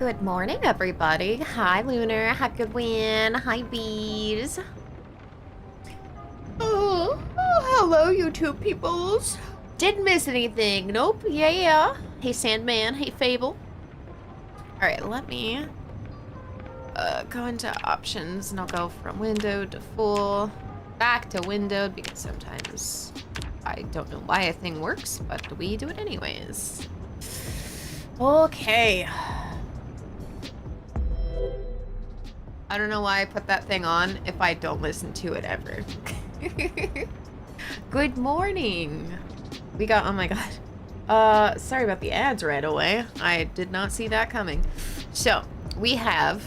Good morning, everybody. Hi, Lunar. Hi, Goodwin. Hi, Bees. Oh, hello, YouTube peoples. Didn't miss anything. Nope. Yeah. Hey, Sandman. Hey, Fable. All right, let me go into options, and I'll go from windowed to full, back to windowed, because sometimes I don't know why a thing works, but we do it anyways. Okay. I don't know why I put that thing on if I don't listen to it ever. Good morning. We got, oh my god. Sorry about the ads right away. I did not see that coming. So, we have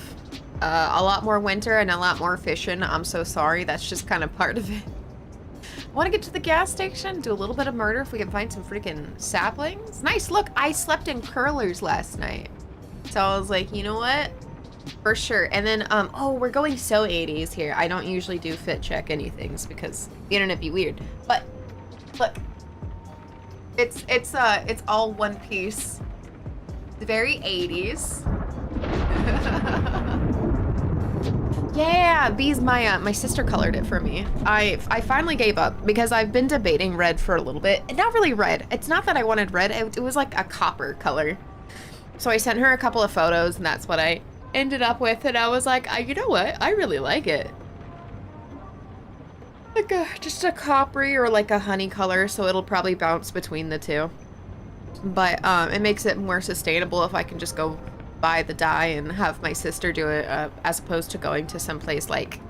a lot more winter and a lot more fishing. I'm so sorry. That's just kind of part of it. I want to get to the gas station, do a little bit of murder if we can find some freaking saplings. Nice, look, I slept in curlers last night. So I was like, you know what? For sure. And then, oh, we're going so 80s here. I don't usually do fit check anythings because the internet be weird. But look, it's all one piece. It's very 80s. Yeah, Bees, my sister colored it for me. I finally gave up because I've been debating red for a little bit. Not really red. It's not that I wanted red. It was like a copper color. So I sent her a couple of photos, and that's what I ended up with, and I was like, you know what? I really like it. Like just a coppery or like a honey color, so it'll probably bounce between the two. But it makes it more sustainable if I can just go buy the dye and have my sister do it, as opposed to going to some place like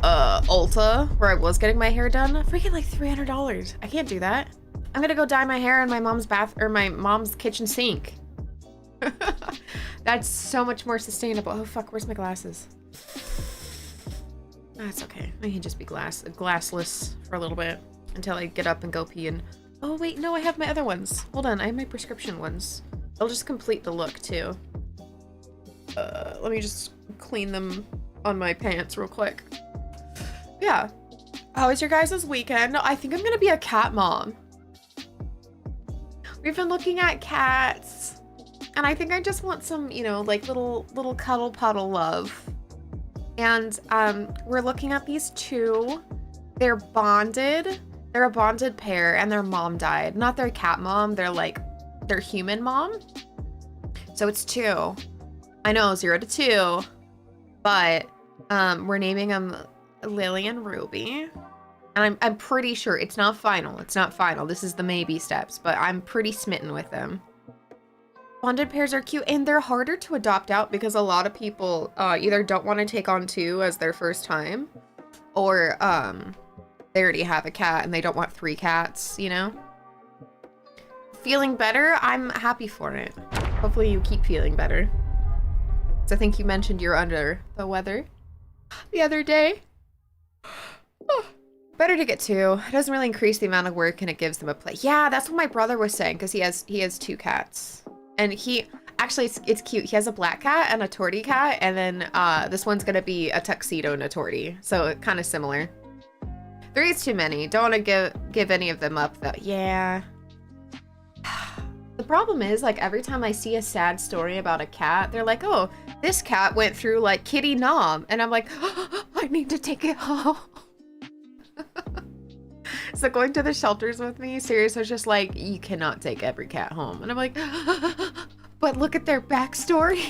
Ulta, where I was getting my hair done. Freaking like $300. I can't do that. I'm gonna go dye my hair in my mom's bath or my mom's kitchen sink. That's so much more sustainable. Oh fuck, where's my glasses? That's okay. I can just be glassless for a little bit until I get up and go pee and... Oh wait, no, I have my other ones. Hold on, I have my prescription ones. They'll just complete the look too. Let me just clean them on my pants real quick. Yeah. How was your guys' weekend? I think I'm gonna be a cat mom. We've been looking at cats. And I think I just want some, you know, like little cuddle puddle love. And we're looking at these two. They're bonded. They're a bonded pair, and their mom died. Not their cat mom, they're like their human mom. So it's two. I know, 0 to 2. But we're naming them Lily and Ruby. And I'm pretty sure it's not final. It's not final. This is the maybe steps, but I'm pretty smitten with them. Bonded pairs are cute, and they're harder to adopt out because a lot of people either don't want to take on 2 as their first time, or they already have a cat and they don't want 3 cats, you know? Feeling better? I'm happy for it. Hopefully you keep feeling better. So I think you mentioned you're under the weather the other day. Oh, better to get 2. It doesn't really increase the amount of work, and it gives them a play. Yeah, that's what my brother was saying, because he has 2 cats. And he, actually, it's cute. He has a black cat and a tortie cat, and then this one's gonna be a tuxedo and a tortie. So kind of similar. 3 is too many. Don't want to give any of them up, though. Yeah. The problem is, like, every time I see a sad story about a cat, they're like, oh, this cat went through, like, kitty nom. And I'm like, oh, I need to take it home. So going to the shelters with me, Sirius was just like, you cannot take every cat home. And I'm like, but look at their backstory.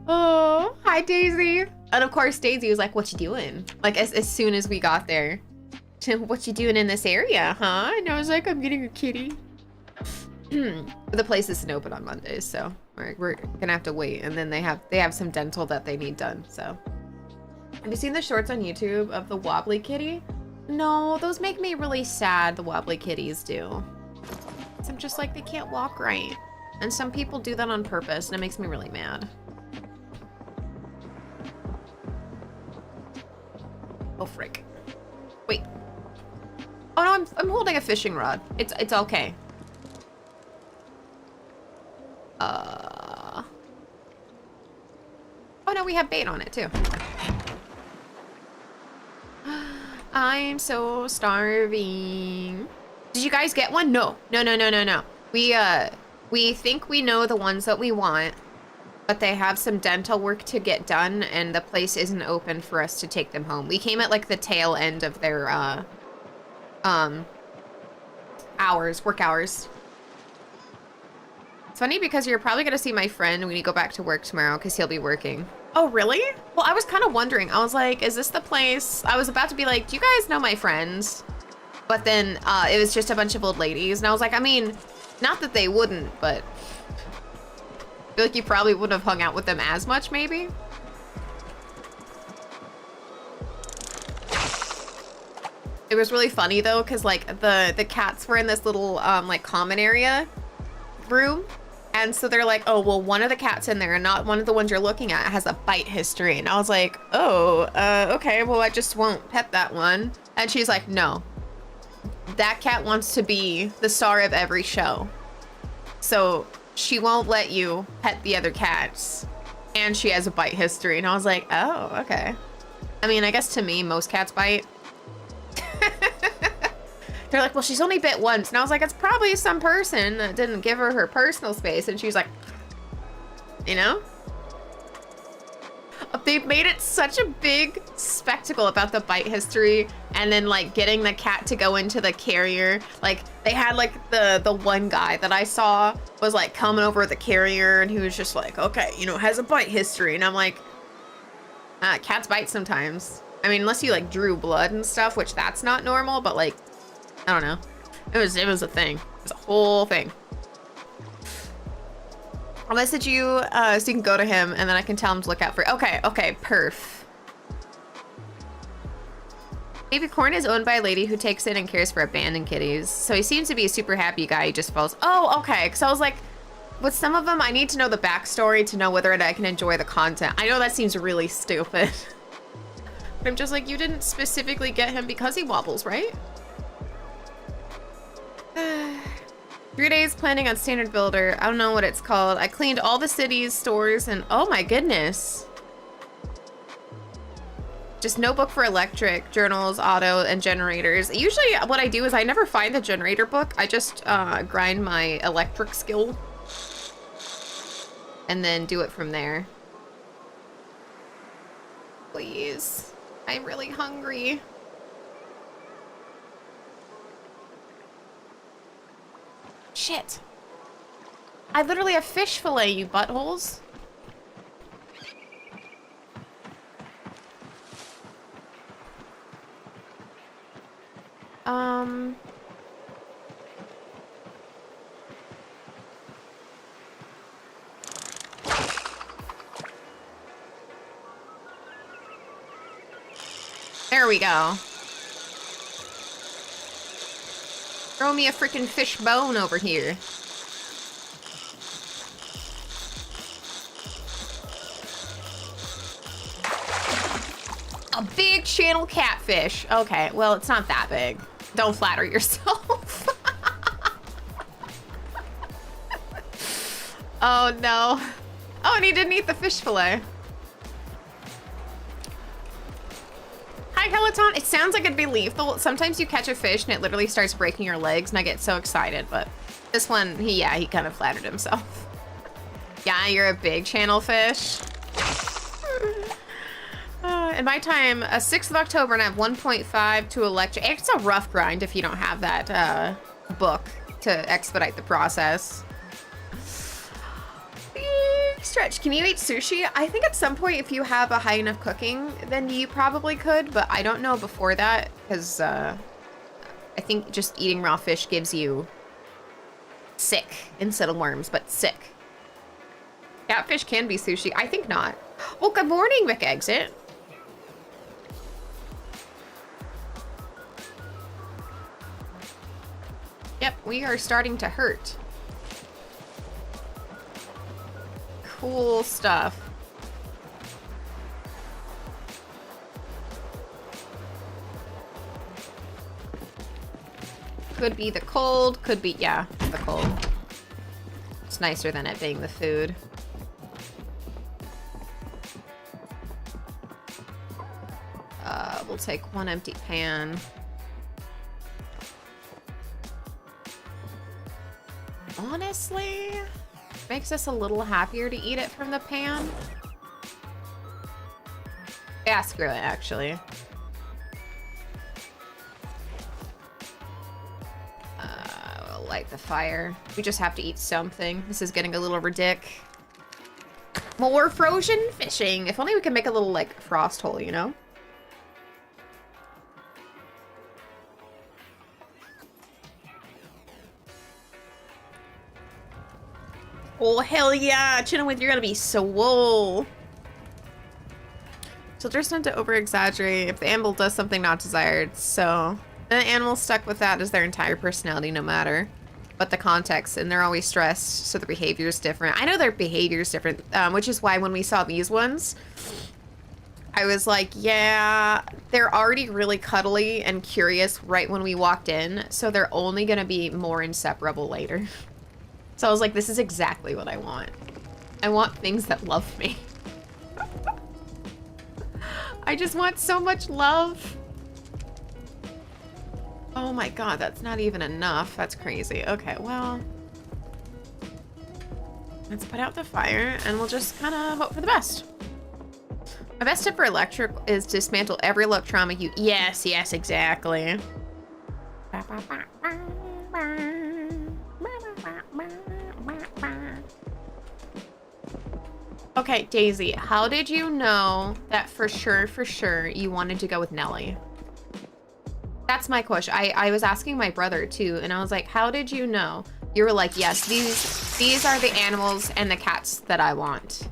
Oh, hi Daisy. And of course Daisy was like, what you doing? Like as soon as we got there. What you doing in this area, huh? And I was like, I'm getting a kitty. The place isn't open on Mondays, so we're gonna have to wait. And then they have some dental that they need done, so. Have you seen the shorts on YouTube of the wobbly kitty? No, those make me really sad, the wobbly kitties do. I'm just like, they can't walk right. And some people do that on purpose, and it makes me really mad. Oh, frick. Wait. Oh no, I'm holding a fishing rod. It's okay. Oh no, we have bait on it too. I'm so starving. Did you guys get one? No. We We think we know the ones that we want, but they have some dental work to get done, and the place isn't open for us to take them home. We came at, like, the tail end of their, work hours. It's funny because you're probably gonna see my friend when you go back to work tomorrow, because he'll be working. Oh, really? Well, I was kind of wondering. I was like, is this the place? I was about to be like, do you guys know my friends? But then it was just a bunch of old ladies, and I was like, I mean, not that they wouldn't, but I feel like you probably wouldn't have hung out with them as much, maybe? It was really funny, though, because, like, the cats were in this little, like, common area room. And so they're like, oh, well, one of the cats in there, and not one of the ones you're looking at, has a bite history. And I was like, oh, okay, well, I just won't pet that one. And she's like, no. That cat wants to be the star of every show. So she won't let you pet the other cats. And she has a bite history. And I was like, oh, okay. I mean, I guess to me, most cats bite. They're like, well, she's only bit once. And I was like, it's probably some person that didn't give her her personal space. And she was like, you know? They've made it such a big spectacle about the bite history, and then, like, getting the cat to go into the carrier. Like, they had, like, the one guy that I saw was, like, coming over the carrier, and he was just like, okay, you know, has a bite history. And I'm like, cats bite sometimes. I mean, unless you, like, drew blood and stuff, which that's not normal, but, like, I don't know. It was a thing. It was a whole thing. I'll message you so you can go to him, and then I can tell him to look out for it. Okay, perf. Baby Corn is owned by a lady who takes in and cares for abandoned kitties. So he seems to be a super happy guy. He just follows. Oh, okay. Because I was like, with some of them, I need to know the backstory to know whether or not I can enjoy the content. I know that seems really stupid. But I'm just like, you didn't specifically get him because he wobbles, right? 3 days planning on standard builder. I don't know what it's called. I cleaned all the cities, stores, and oh my goodness. Just notebook for electric, journals, auto, and generators. Usually what I do is I never find the generator book. I just grind my electric skill and then do it from there. Please. I'm really hungry. Shit. I literally have fish fillet, you buttholes. There we go. Throw me a freaking fish bone over here. A big channel catfish. Okay, well, it's not that big. Don't flatter yourself. Oh, no. Oh, and he didn't eat the fish fillet. Hi, Peloton. It sounds like it'd be lethal. Sometimes you catch a fish and it literally starts breaking your legs, and I get so excited, but this one, he kind of flattered himself. Yeah, you're a big channel fish. In my time, 6th of October, and I have 1.5 to electric. It's a rough grind if you don't have that book to expedite the process. Stretch, can you eat sushi? I think at some point, if you have a high enough cooking, then you probably could, but I don't know before that, because I think just eating raw fish gives you sick instead of worms, but sick. Catfish can be sushi. I think not. Well, good morning, McExit. Yep, we are starting to hurt. Cool stuff. Could be the cold, could be, yeah, the cold. It's nicer than it being the food. We'll take one empty pan. Honestly, makes us a little happier to eat it from the pan. Yeah, screw it, actually. We'll light the fire. We just have to eat something. This is getting a little ridiculous. More frozen fishing. If only we could make a little, like, frost hole, you know? Oh, hell yeah! Chinawith, you're gonna be swole. Children tend to over-exaggerate if the animal does something not desired, so the animal's stuck with that as their entire personality, no matter what the context, and they're always stressed, so the behavior's different. I know their behavior's different, which is why when we saw these ones, I was like, yeah, they're already really cuddly and curious right when we walked in, so they're only gonna be more inseparable later. So I was like, this is exactly what I want. I want things that love me. I just want so much love. Oh my god, that's not even enough. That's crazy. Okay, well, let's put out the fire and we'll just kind of hope for the best. My best tip for electric is dismantle every electronic you... Yes, yes, exactly. Okay, Daisy, how did you know that for sure you wanted to go with Nellie? That's my question. I was asking my brother too, and I was like, how did you know? You were like, yes, these are the animals and the cats that I want.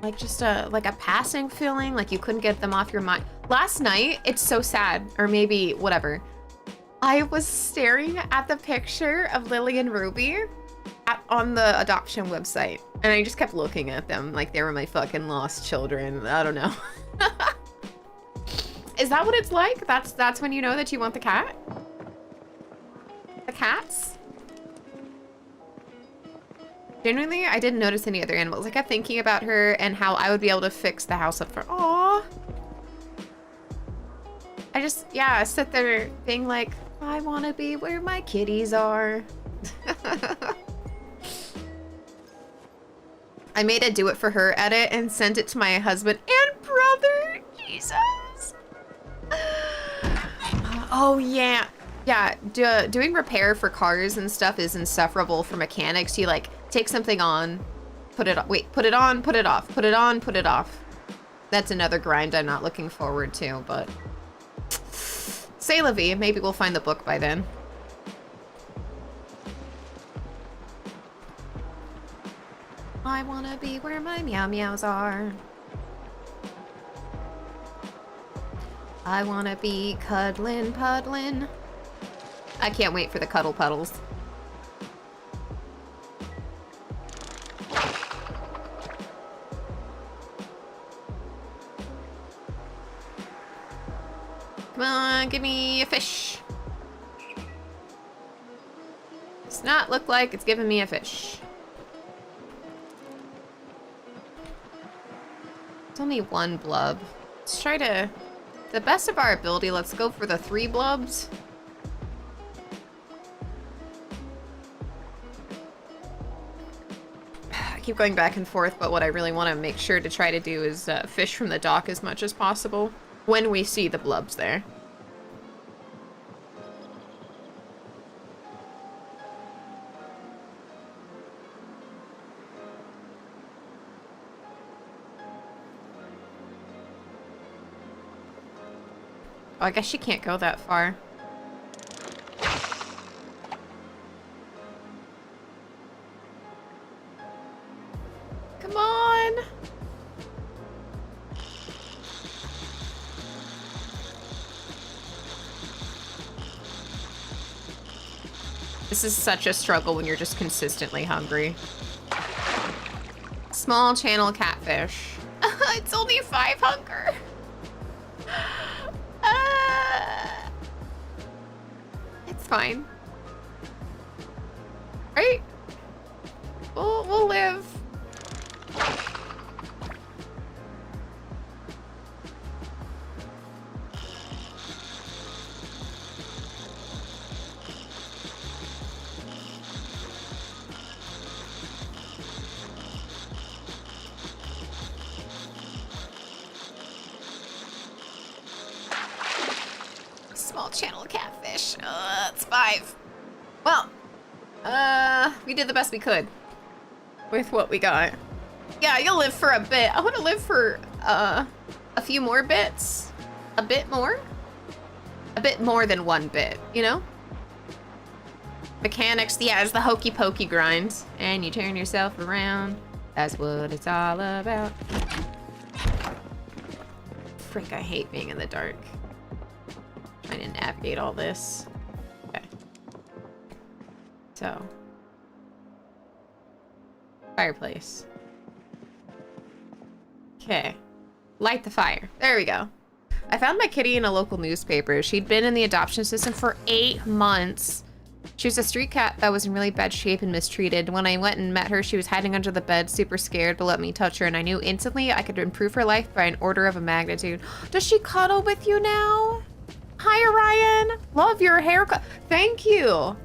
Like just a passing feeling, like you couldn't get them off your mind. Last night, it's so sad, or maybe whatever. I was staring at the picture of Lily and Ruby on the adoption website, and I just kept looking at them like they were my fucking lost children. I don't know. Is that what it's like? That's when you know that you want the cat? The cats? Genuinely, I didn't notice any other animals. I kept thinking about her and how I would be able to fix the house up for... Aww. I just, yeah, sit there being like, I want to be where my kitties are. I made a do it for her edit and sent it to my husband and brother. Jesus. Oh, yeah. Yeah, doing repair for cars and stuff is insufferable for mechanics. You, like, take something on, put it on, wait, put it on, put it off, put it on, put it off. That's another grind I'm not looking forward to, but... C'est la vie. Maybe we'll find the book by then. I wanna be where my meow meows are. I wanna be cuddlin' puddlin'. I can't wait for the cuddle puddles. Come on, give me a fish. Does not look like it's giving me a fish. It's only one blub. Let's try to, the best of our ability, let's go for the 3 blubs. I keep going back and forth, but what I really want to make sure to try to do is fish from the dock as much as possible when we see the blubs there. Oh, I guess she can't go that far. Come on! This is such a struggle when you're just consistently hungry. Small channel catfish. It's only 5 hunger. It's fine. Right? We'll live. small channel catfish. It's 5. Well, we did the best we could with what we got. Yeah, you'll live for a bit. I want to live for a few more bits. A bit more? A bit more than 1 bit, you know? Mechanics, yeah, it's the hokey pokey grind. And you turn yourself around. That's what it's all about. Frick, I hate being in the dark. Trying to navigate all this. Okay. So. Fireplace. Okay. Light the fire. There we go. I found my kitty in a local newspaper. She'd been in the adoption system for 8 months. She was a street cat that was in really bad shape and mistreated. When I went and met her, she was hiding under the bed, super scared, but let me touch her, and I knew instantly I could improve her life by an order of a magnitude. Does she cuddle with you now? Hi, Orion. Love your haircut. Thank you.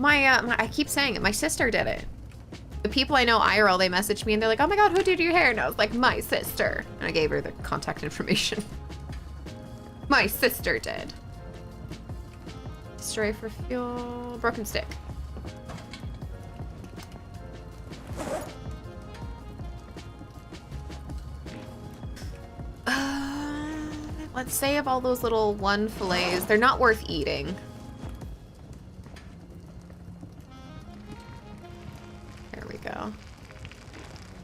I keep saying it. My sister did it. The people I know IRL, they message me and they're like, oh my God, who did your hair? And I was like, my sister. And I gave her the contact information. My sister did. Stray for fuel. Broken stick. Let's save all those little 1 fillets. They're not worth eating. There we go.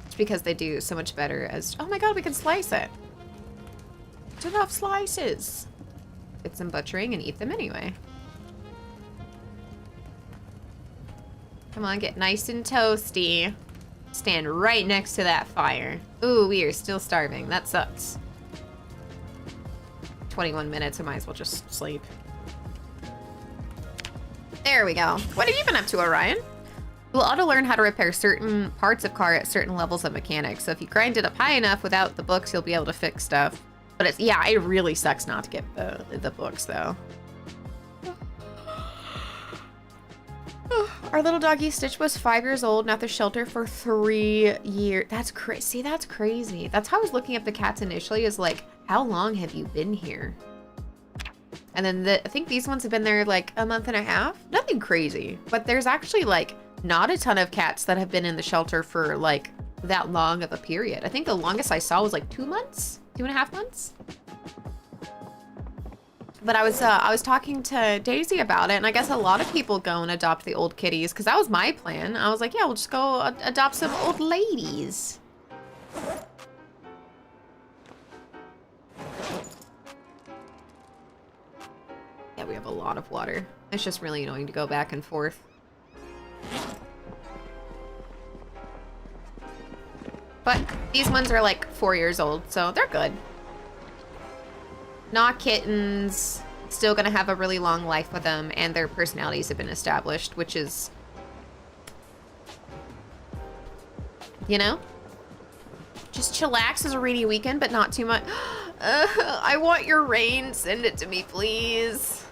It's because they do so much better as... Oh my God, we can slice it. It's enough slices. Get some butchering and eat them anyway. Come on, get nice and toasty. Stand right next to that fire. Ooh, we are still starving. That sucks. 21 minutes, I might as well just sleep. There we go. What have you been up to, Orion? We'll auto learn how to repair certain parts of car at certain levels of mechanics. So if you grind it up high enough without the books, you'll be able to fix stuff. But it's, yeah, it really sucks not to get the books though. Our little doggy Stitch was 5 years old and at the shelter for 3 years. That's crazy. See, that's crazy. That's how I was looking up the cats initially, is like, how long have you been here? And then I think these ones have been there like a month and a half. Nothing crazy, but there's actually like not a ton of cats that have been in the shelter for like that long of a period. I think the longest I saw was like 2 months, 2.5 months. But I was talking to Daisy about it, and I guess a lot of people go and adopt the old kitties, because that was my plan. I was like, yeah, we'll just go adopt some old ladies. Yeah, we have a lot of water. It's just really annoying to go back and forth. But these ones are like 4 years old, so they're good. Not kittens, still gonna have a really long life with them, and their personalities have been established, which is, you know, just chillax as a rainy weekend, but not too much. I want your rain, send it to me, please.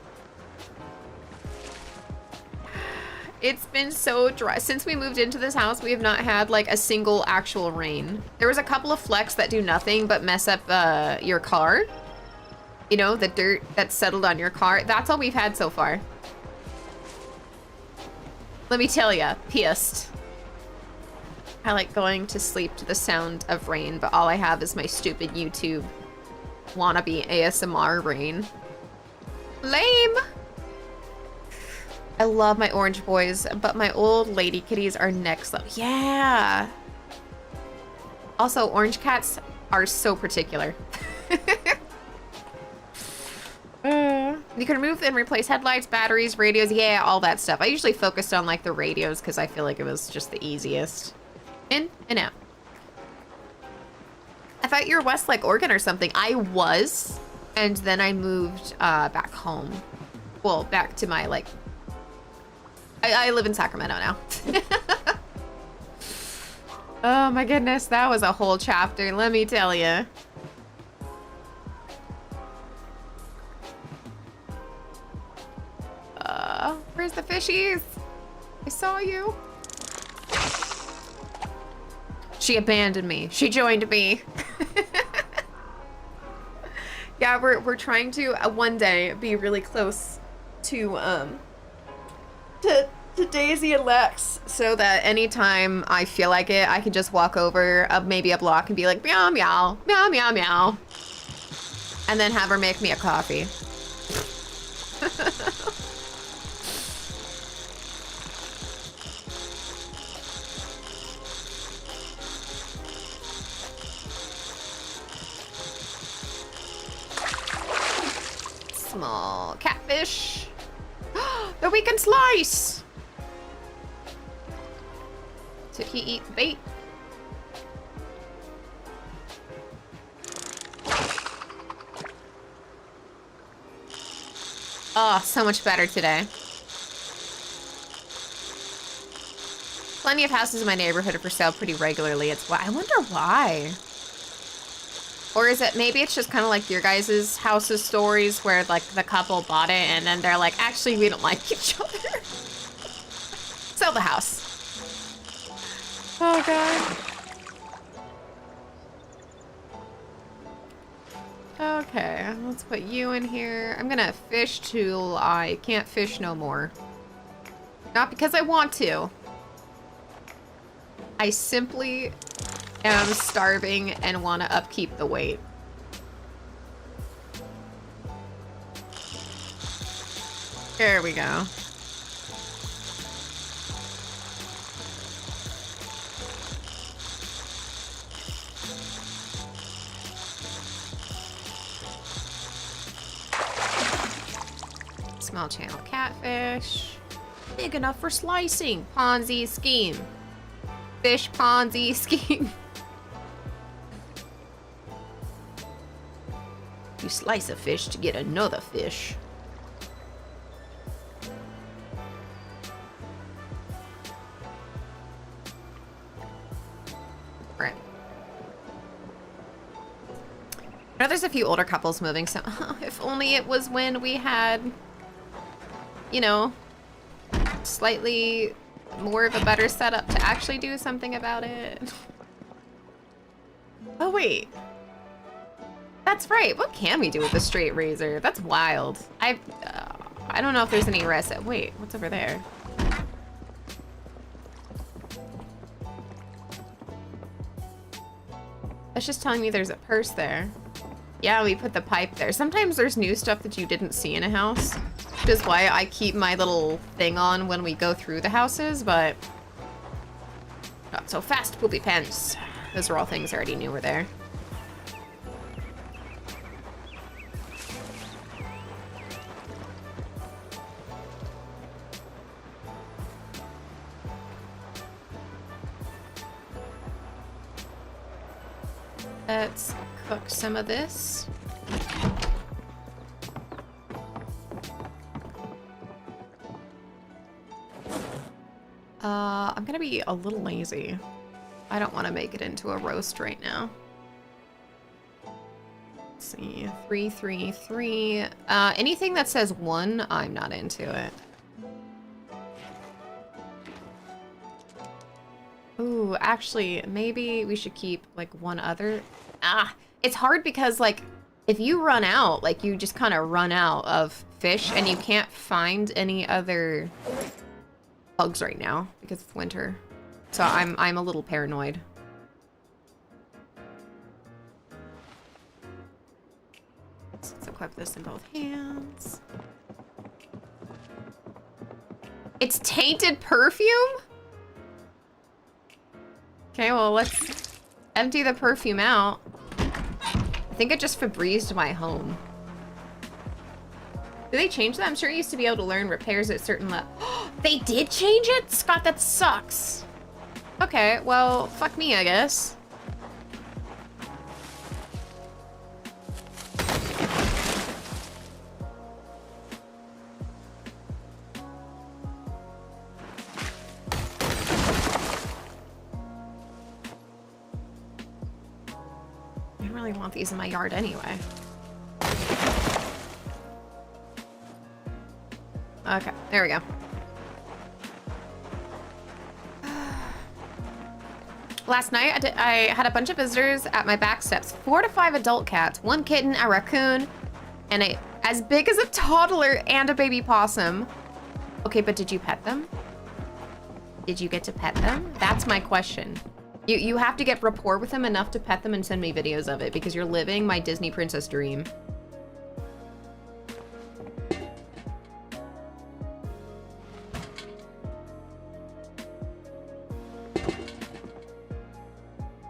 It's been so dry. Since we moved into this house, we have not had like a single actual rain. There was a couple of flecks that do nothing but mess up your car. You know, the dirt that's settled on your car. That's all we've had so far. Let me tell ya, pissed. I like going to sleep to the sound of rain, but all I have is my stupid YouTube wannabe ASMR rain. Lame! I love my orange boys, but my old lady kitties are next level. Yeah! Also, orange cats are so particular. You can remove and replace headlights, batteries, radios, yeah, all that stuff. I usually focused on like the radios because I feel like it was just the easiest. In and out. I thought you were West like Oregon or something. I was, and then I moved back home. Well, back to my like, I live in Sacramento now. Oh my goodness, that was a whole chapter, let me tell you. Where's the fishies? I saw you. She abandoned me. She joined me. Yeah, we're trying to one day be really close to to Daisy and Lex, so that anytime I feel like it, I can just walk over maybe a block and be like meow meow meow meow meow, and then have her make me a coffee. Small catfish that we can slice. Did he eat the bait? Oh, so much better today. Plenty of houses in my neighborhood are for sale pretty regularly. It's why I wonder why. Or is it, maybe it's just kind of like your guys' houses stories where like the couple bought it and then they're like, actually, we don't like each other. Sell the house. Oh, God. Okay, let's put you in here. I'm gonna fish till I can't fish no more. Not because I want to. I simply am starving and want to upkeep the weight. There we go. Small channel catfish. Big enough for slicing. Ponzi scheme. Fish Ponzi scheme. You slice a fish to get another fish. Right. I know there's a few older couples moving, so if only it was when we had, you know, slightly more of a better setup to actually do something about it. Oh, wait. That's right. What can we do with the straight razor? That's wild. I don't know if there's any rest. Wait, what's over there? That's just telling me there's a purse there. Yeah, we put the pipe there. Sometimes there's new stuff that you didn't see in a house, which is why I keep my little thing on when we go through the houses, but not so fast, poopy pants. Those are all things I already knew were there. Let's cook some of this. I'm gonna be a little lazy. I don't want to make it into a roast right now. Let's see, 3, 3, 3. Anything that says 1, I'm not into it. Ooh, actually, maybe we should keep like one other. It's hard because like if you run out, like you just kind of run out of fish and you can't find any other bugs right now because it's winter. So I'm a little paranoid. Let's equip this in both hands. It's tainted perfume? Okay, well, let's empty the perfume out. I think it just Febrezed my home. Did they change that? I'm sure you used to be able to learn repairs at certain They did change it? Scott, that sucks. Okay, well, fuck me, I guess. I don't really want these in my yard anyway. Okay, there we go. Last night, I had a bunch of visitors at my back steps. 4 to 5 adult cats, 1 kitten, a raccoon, and a as big as a toddler and a baby possum. Okay, but did you pet them? Did you get to pet them? That's my question. You have to get rapport with them enough to pet them and send me videos of it because you're living my Disney princess dream.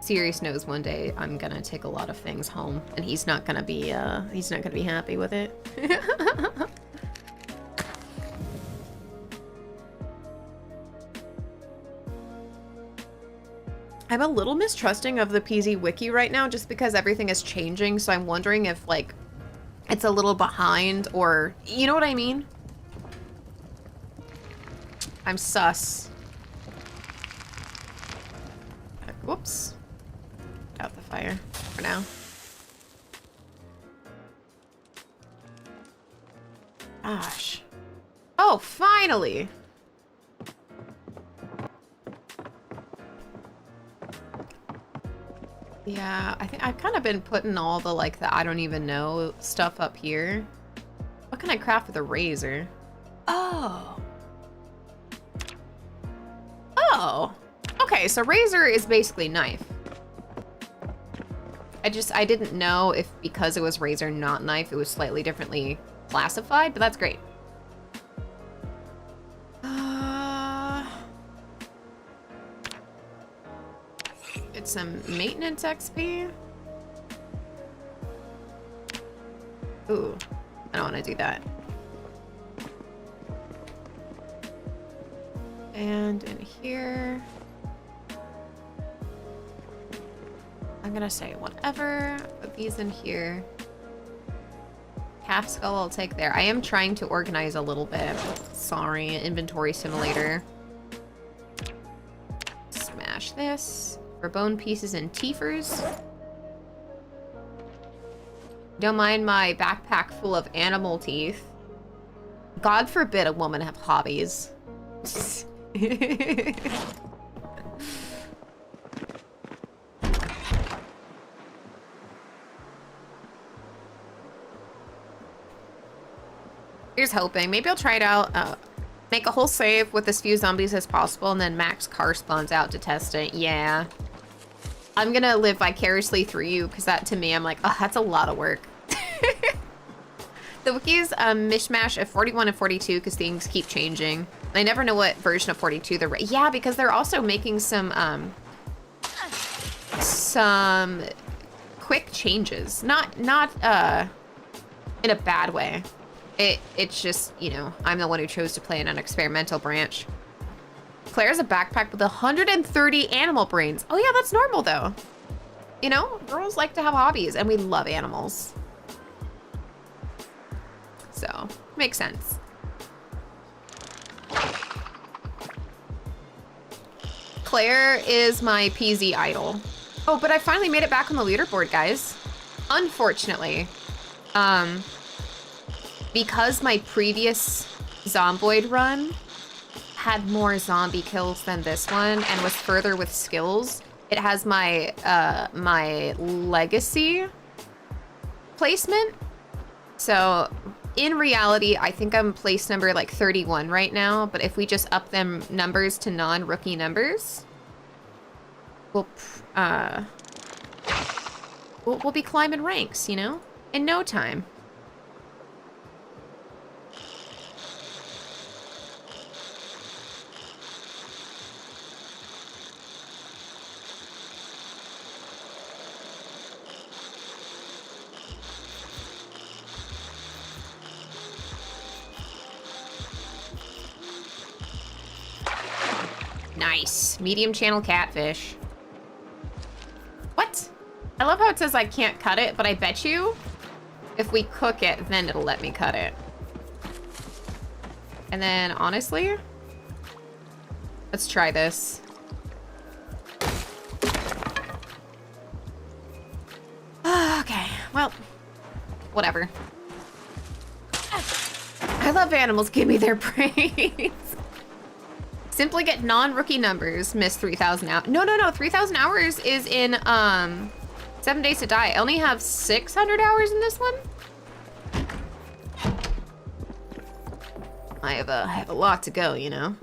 Sirius knows one day I'm gonna take a lot of things home, and he's not gonna be happy with it. I'm a little mistrusting of the PZ wiki right now, just because everything is changing. So I'm wondering if like it's a little behind, or you know what I mean. I'm sus. Whoops. Out the fire for now. Gosh. Oh, finally. Yeah, I think I've kind of been putting all the like the I don't even know stuff up here. What can I craft with a razor? Oh. Oh. Okay, so razor is basically knife. I didn't know if because it was razor, not knife, it was slightly differently classified, but that's great. It's some maintenance XP. Ooh, I don't want to do that. And in here, I'm gonna say whatever, put these in here. Calf skull I'll take there. I am trying to organize a little bit. Sorry, inventory simulator. Smash this. For bone pieces and teethers. Don't mind my backpack full of animal teeth. God forbid a woman have hobbies. Here's hoping. Maybe I'll try it out. Make a whole save with as few zombies as possible, and then max car spawns out to test it. Yeah. I'm gonna live vicariously through you, because that, to me, I'm like, oh, that's a lot of work. The wiki is a mishmash of 41 and 42, because things keep changing. I never know what version of 42 they're... Yeah, because they're also making some quick changes. Not in a bad way. It's just, you know, I'm the one who chose to play in an experimental branch. Claire's a backpack with 130 animal brains. Oh yeah, that's normal though. You know, girls like to have hobbies and we love animals. So, makes sense. Claire is my PZ idol. Oh, but I finally made it back on the leaderboard, guys. Unfortunately. Because my previous Zomboid run had more zombie kills than this one and was further with skills, it has my my legacy placement. So in reality, I think I'm place number like 31 right now, but if we just up them numbers to non-rookie numbers, we'll be climbing ranks, you know, in no time. Nice. Medium channel catfish. What? I love how it says I can't cut it, but I bet you if we cook it, then it'll let me cut it. And then, honestly, let's try this. Okay, well, whatever. I love animals. Give me their brains. Simply get non-rookie numbers. Miss 3,000 hours. No, no, no. 3,000 hours is in 7 Days to Die. I only have 600 hours in this one. I have a lot to go, you know.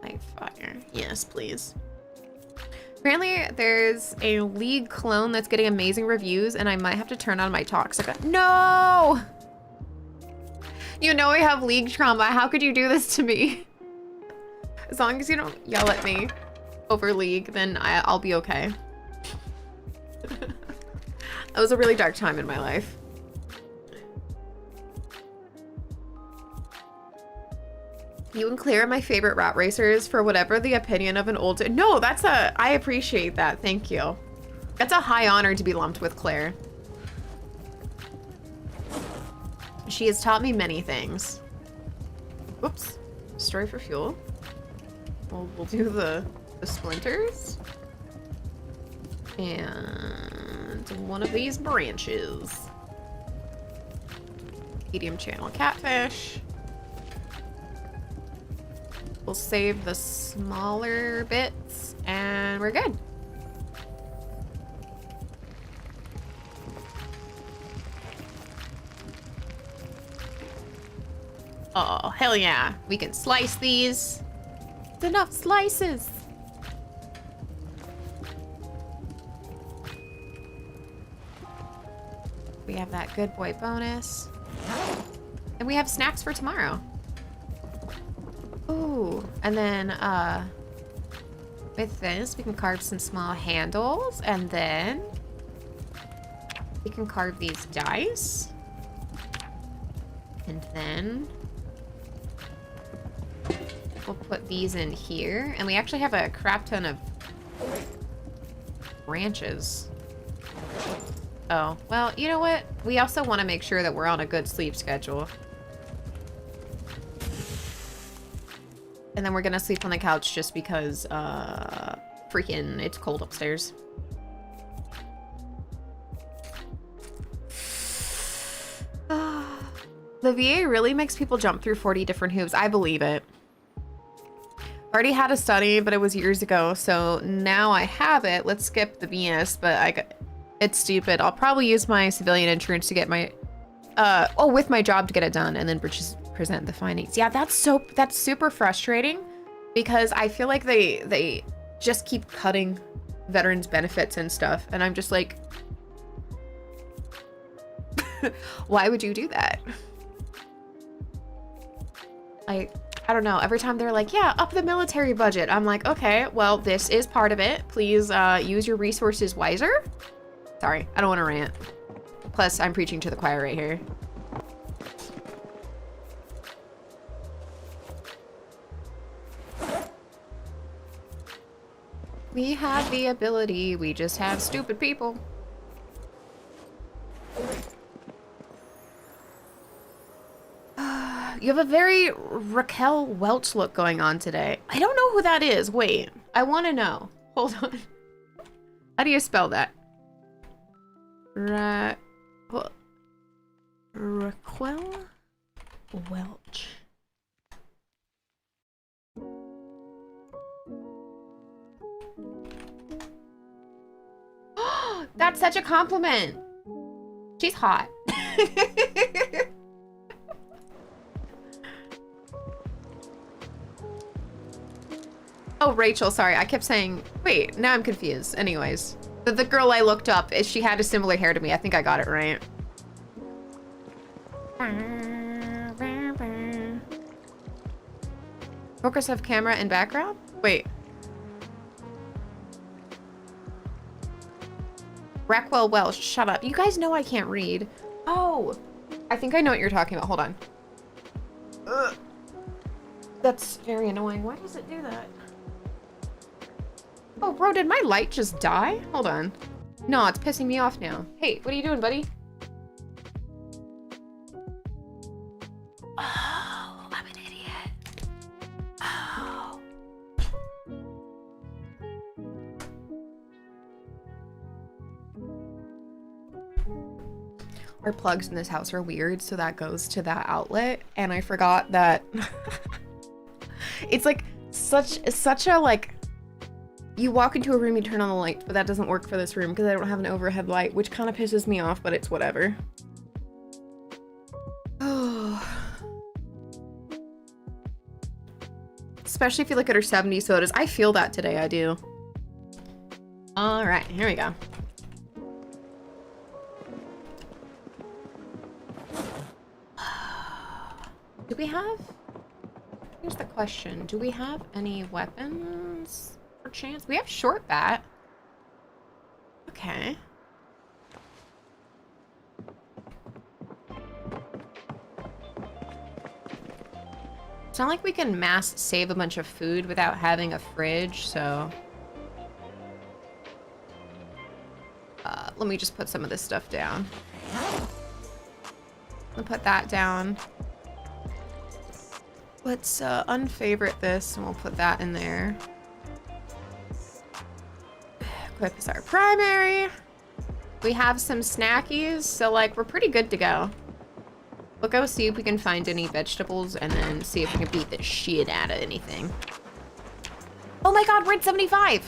Light fire. Yes, please. Apparently, there's a League clone that's getting amazing reviews, and I might have to turn on my toxic. No! You know I have League trauma. How could you do this to me? As long as you don't yell at me over League, then I'll be okay. That was a really dark time in my life. You and Claire are my favorite rat racers for whatever the opinion of an old... No, I appreciate that. Thank you. That's a high honor to be lumped with Claire. She has taught me many things. Whoops. Story for fuel. We'll do the splinters. And one of these branches. Medium channel catfish. We'll save the smaller bits and we're good. Oh, hell yeah. We can slice these. It's enough slices. We have that good boy bonus. And we have snacks for tomorrow. Ooh, and then with this, we can carve some small handles, and then we can carve these dice. And then we'll put these in here, and we actually have a crap ton of branches. Oh, well, you know what? We also want to make sure that we're on a good sleep schedule. And then we're gonna sleep on the couch just because, freaking, it's cold upstairs. The VA really makes people jump through 40 different hoops. I believe it. Already had a study, but it was years ago, so now I have it. Let's skip the BS, but it's stupid. I'll probably use my civilian insurance to get my, with my job to get it done, and then present the findings. Yeah, that's super frustrating because I feel like they just keep cutting veterans benefits and stuff, and I'm just like, why would you do that? I don't know. Every time they're like, yeah, up the military budget, I'm like, okay, well, this is part of it. Please use your resources wiser. Sorry, I don't want to rant. Plus, I'm preaching to the choir right here. We have the ability, we just have stupid people. You have a very Raquel Welch look going on today. I don't know who that is. Wait, I want to know. Hold on. How do you spell that? Raquel Welch. That's such a compliment. She's hot. Oh, Rachel, sorry. I kept saying, wait, now I'm confused. Anyways, the girl I looked up, she had a similar hair to me. I think I got it right. Focus of camera and background? Wait. Raquel Welch, shut up. You guys know I can't read. Oh, I think I know what you're talking about. Hold on. Ugh. That's very annoying. Why does it do that? Oh, bro, did my light just die? Hold on. No, it's pissing me off now. Hey, what are you doing, buddy? Oh, I'm an idiot. Oh. Our plugs in this house are weird, so that goes to that outlet. And I forgot that It's like such a like, you walk into a room, you turn on the light, but that doesn't work for this room because I don't have an overhead light, which kind of pisses me off, but it's whatever. Oh. Especially if you look at her 70 sodas. I feel that today, I do. All right, here we go. Do we have... Here's the question. Do we have any weapons for chance? We have short bat. Okay. It's not like we can mass save a bunch of food without having a fridge, so... let me just put some of this stuff down. I'll put that down. Let's unfavorite this, and we'll put that in there. Equip is our primary. We have some snackies, so like we're pretty good to go. We'll go see if we can find any vegetables and then see if we can beat the shit out of anything. Oh my god, we're at 75!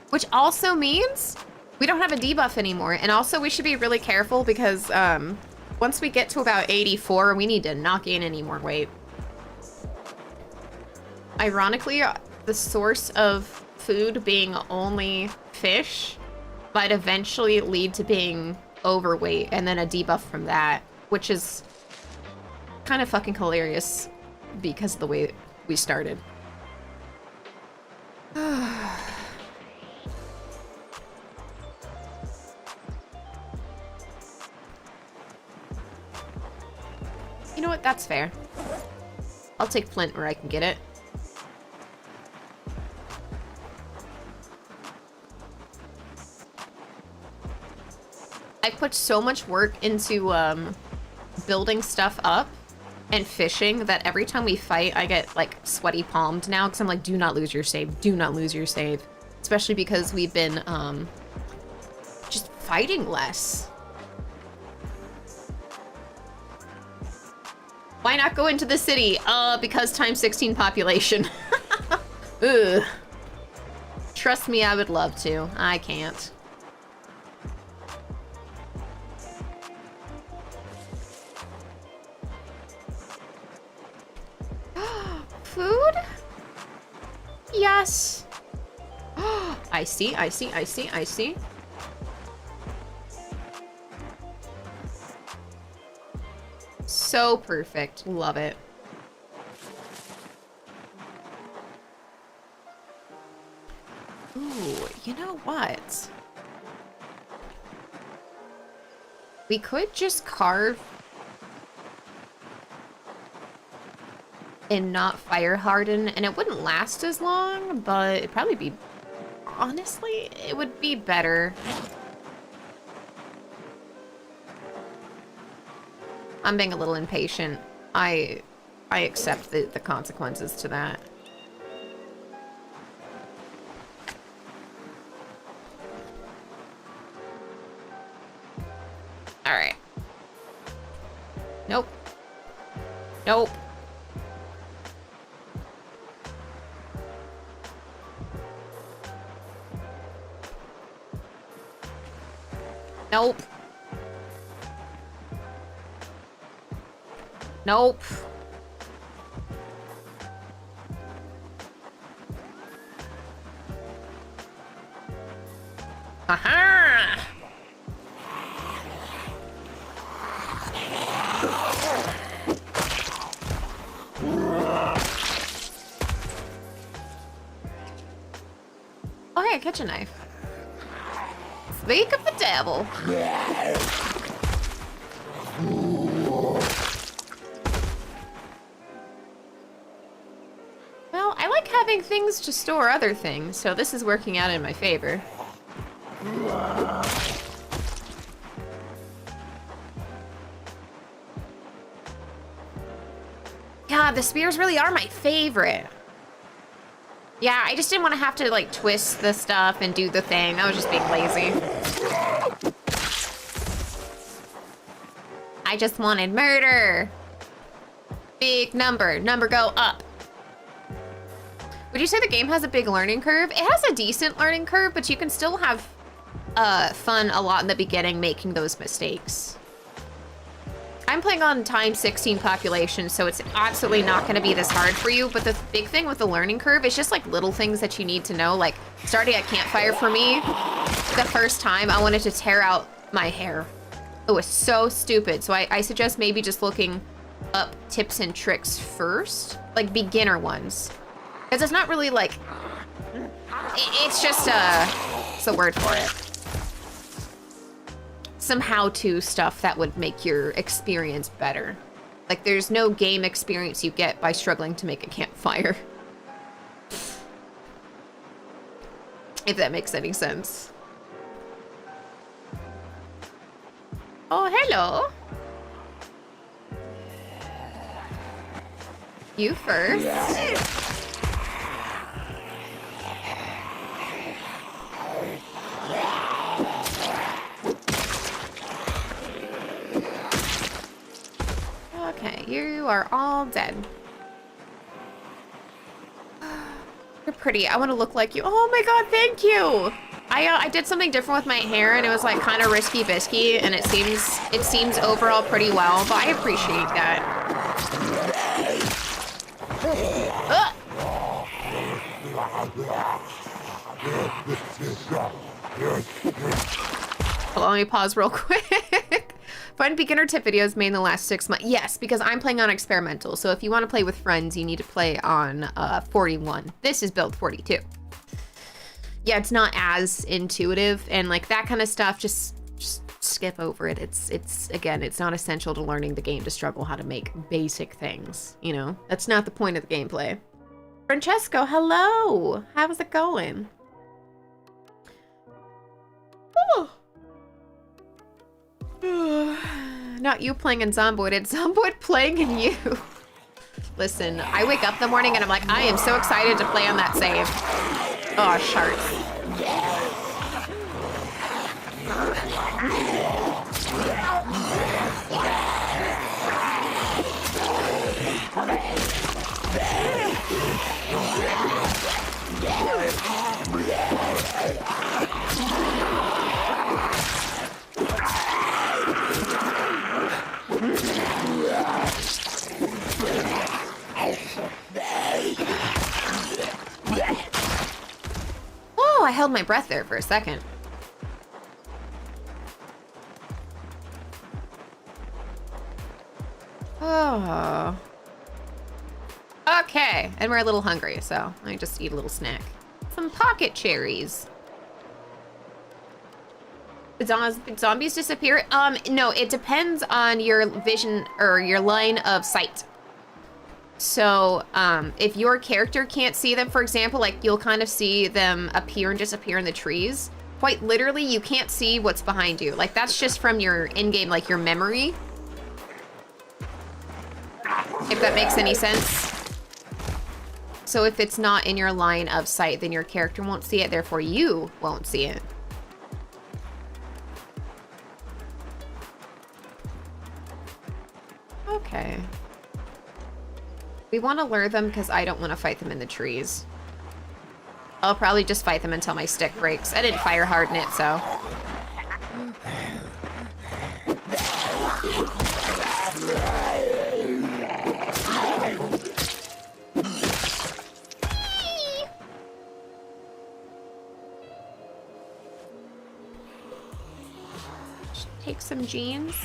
Which also means we don't have a debuff anymore. And also we should be really careful because once we get to about 84, we need to not gain any more weight. Ironically, the source of food being only fish might eventually lead to being overweight and then a debuff from that, which is kind of fucking hilarious because of the way we started. You know what? That's fair. I'll take flint where I can get it. I put so much work into building stuff up and fishing that every time we fight, I get like sweaty palmed now because I'm like, do not lose your save. Do not lose your save. Especially because we've been just fighting less. Why not go into the city? Because times 16 population. Ugh. Trust me, I would love to. I can't. Food? Yes. I see, I see, I see, I see. So perfect. Love it. Ooh, you know what? We could just carve and not fire harden, and it wouldn't last as long, but it'd probably be... Honestly, it would be better. I'm being a little impatient. I accept the consequences to that. Alright. Nope. Nope. Nope. Nope. Aha! Oh, hey, a kitchen knife. Speak of the devil. Well, I like having things to store other things, so this is working out in my favor. God, the spears really are my favorite. Yeah, I just didn't want to have to, like, twist the stuff and do the thing. I was just being lazy. I just wanted murder. Big number. Number go up. Would you say the game has a big learning curve? It has a decent learning curve, but you can still have fun a lot in the beginning making those mistakes. I'm playing on times 16 population, so it's absolutely not going to be this hard for you. But the big thing with the learning curve is just like little things that you need to know. Like starting at campfire for me, the first time I wanted to tear out my hair. It was so stupid. So I suggest maybe just looking up tips and tricks first, like beginner ones. Because it's not really like, it's just what's the word for it? Some how-to stuff that would make your experience better. Like there's no game experience you get by struggling to make a campfire. If that makes any sense. Oh, hello. You first. Okay, you are all dead. You're pretty. I want to look like you. Oh my god, thank you. I did something different with my hair, and it was like kind of risky bisky, and it seems overall pretty well, but I appreciate that. Let me pause real quick. Fun beginner tip videos made in the last 6 months. Yes, because I'm playing on experimental. So if you want to play with friends, you need to play on 41. This is build 42. Yeah, it's not as intuitive, and like that kind of stuff, just skip over it. It's again, it's not essential to learning the game to struggle how to make basic things, you know? That's not the point of the gameplay. Francesco, hello. How's it going? Oh. Not you playing in Zomboid, it's Zomboid playing in you. Listen, I wake up in the morning and I'm like, I am so excited to play on that save. Oh, sharks. Oh, I held my breath there for a second. Oh. Okay, and we're a little hungry, so let me just eat a little snack. Some pocket cherries. Did zombies disappear? No, it depends on your vision or your line of sight. So, if your character can't see them, for example, like you'll kind of see them appear and disappear in the trees. Quite literally, you can't see what's behind you. Like that's just from your in-game, like your memory. If that makes any sense. So if it's not in your line of sight, then your character won't see it, therefore you won't see it. Okay. We want to lure them because I don't want to fight them in the trees. I'll probably just fight them until my stick breaks. I didn't fire harden it, so. Take some jeans.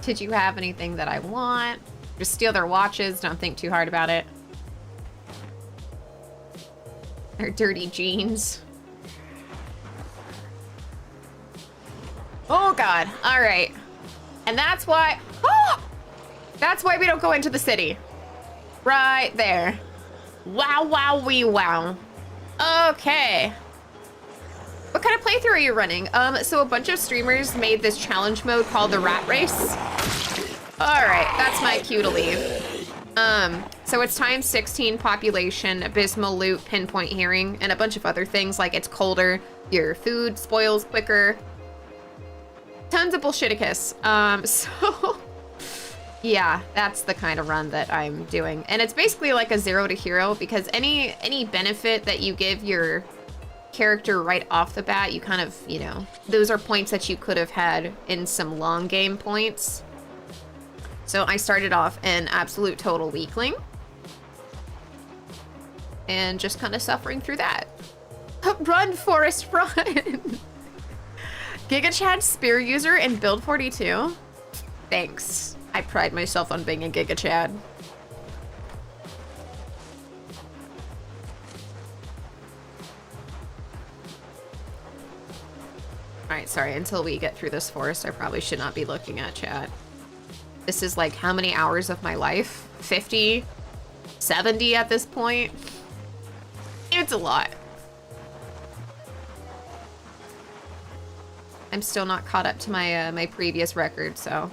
Did you have anything that I want? Just steal their watches, don't think too hard about it. Their dirty jeans. Oh God, all right. And that's why, oh! That's why we don't go into the city. Right there. Wow, wow, wee, wow. Okay. What kind of playthrough are you running? So a bunch of streamers made this challenge mode called the Rat Race. All right, that's my cue to leave. So it's times 16 population, abysmal loot, pinpoint hearing, and a bunch of other things like it's colder, your food spoils quicker. Tons of bullshiticus. So yeah, that's the kind of run that I'm doing. And it's basically like a 0 to hero because any benefit that you give your character right off the bat, you kind of, you know, those are points that you could have had in some long game points. So I started off an absolute total weakling and just kind of suffering through that. Run, Forrest, run! Giga Chad spear user in build 42. Thanks. I pride myself on being a Giga Chad. Alright, sorry, until we get through this forest, I probably should not be looking at chat. This is like how many hours of my life? 50? 70 at this point? It's a lot. I'm still not caught up to my my previous record, so.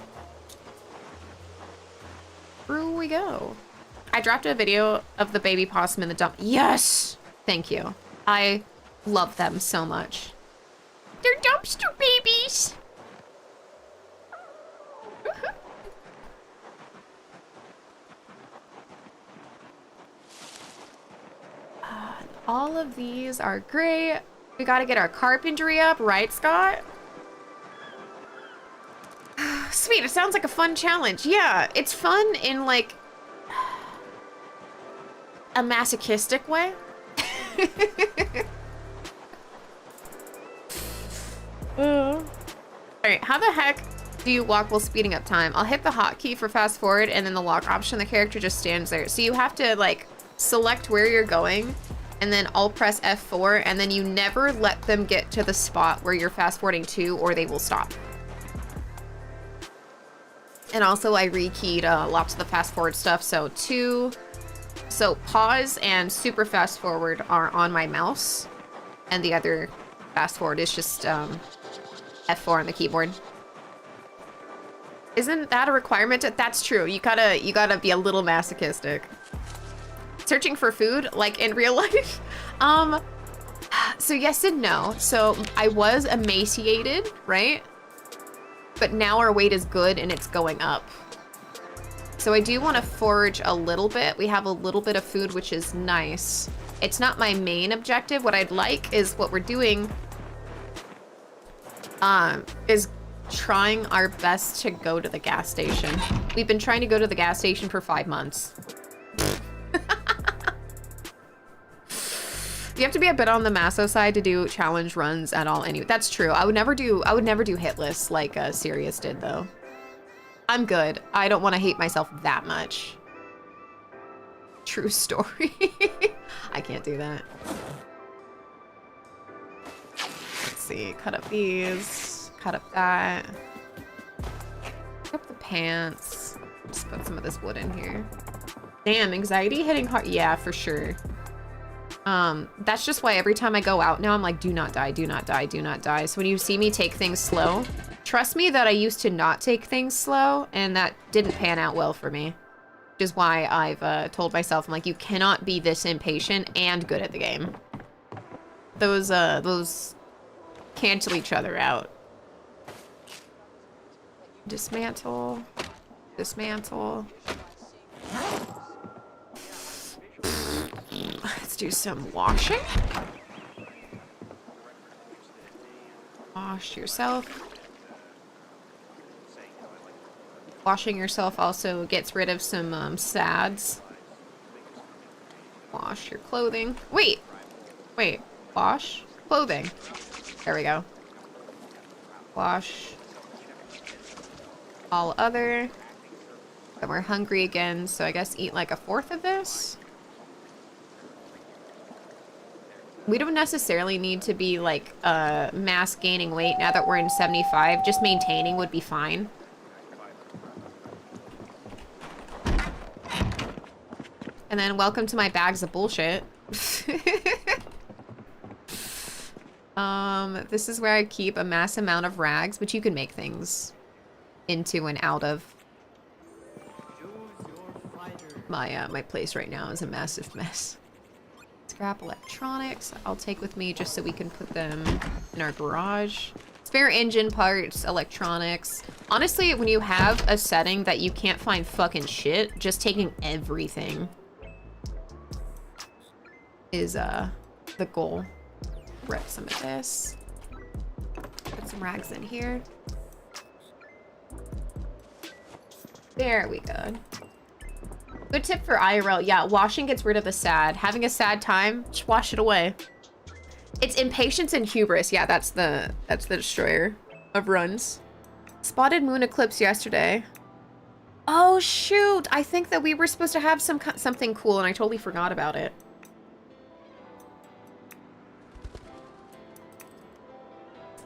Through we go. I dropped a video of the baby possum in the dump. Yes! Thank you. I love them so much. They're dumpster babies! All of these are great. We gotta get our carpentry up, right, Scott? Sweet, it sounds like a fun challenge. Yeah, it's fun in like a masochistic way. Alright, how the heck do you walk while speeding up time? I'll hit the hotkey for fast forward and then the walk option, the character just stands there. So you have to like select where you're going and then I'll press F4 and then you never let them get to the spot where you're fast forwarding to or they will stop. And also I rekeyed lots of the fast forward stuff. So pause and super fast forward are on my mouse and the other fast forward is just F4 on the keyboard. Isn't that a requirement? That's true. You gotta be a little masochistic. Searching for food, like in real life? So yes and no. So I was emaciated, right? But now our weight is good and it's going up. So I do want to forage a little bit. We have a little bit of food, which is nice. It's not my main objective. What I'd like is what we're doing is trying our best to go to the gas station. We've been trying to go to the gas station for 5 months. You have to be a bit on the Masso side to do challenge runs at all anyway. That's true. I would never do hit lists like Sirius did though. I'm good. I don't want to hate myself that much. True story. I can't do that. Let's see. Cut up these. Cut up that. Cut up the pants. Just put some of this wood in here. Damn, anxiety hitting hard. Yeah, for sure. That's just why every time I go out now, I'm like, do not die, do not die, do not die. So when you see me take things slow, trust me that I used to not take things slow, and that didn't pan out well for me. Which is why I've told myself, I'm like, you cannot be this impatient and good at the game. Those cancel each other out. Dismantle. Dismantle. Let's do some washing. Wash yourself. Washing yourself also gets rid of some sads. Wash your clothing. Wait. Wash clothing. There we go. Wash all other. But we're hungry again, so I guess eat like a fourth of this. We don't necessarily need to be like mass gaining weight now that we're in 75. Just maintaining would be fine. And then welcome to my bags of bullshit. This is where I keep a mass amount of rags, which you can make things into and out of. My place right now is a massive mess. Scrap electronics I'll take with me just so we can put them in our garage. Spare engine parts, electronics. Honestly, when you have a setting that you can't find fucking shit, just taking everything is the goal. Rip some of this. Put some rags in here. There we go. Good tip for IRL. Yeah, washing gets rid of the sad. Having a sad time, just wash it away. It's impatience and hubris. Yeah, that's the destroyer of runs. Spotted moon eclipse yesterday. Oh shoot! I think that we were supposed to have something cool, and I totally forgot about it.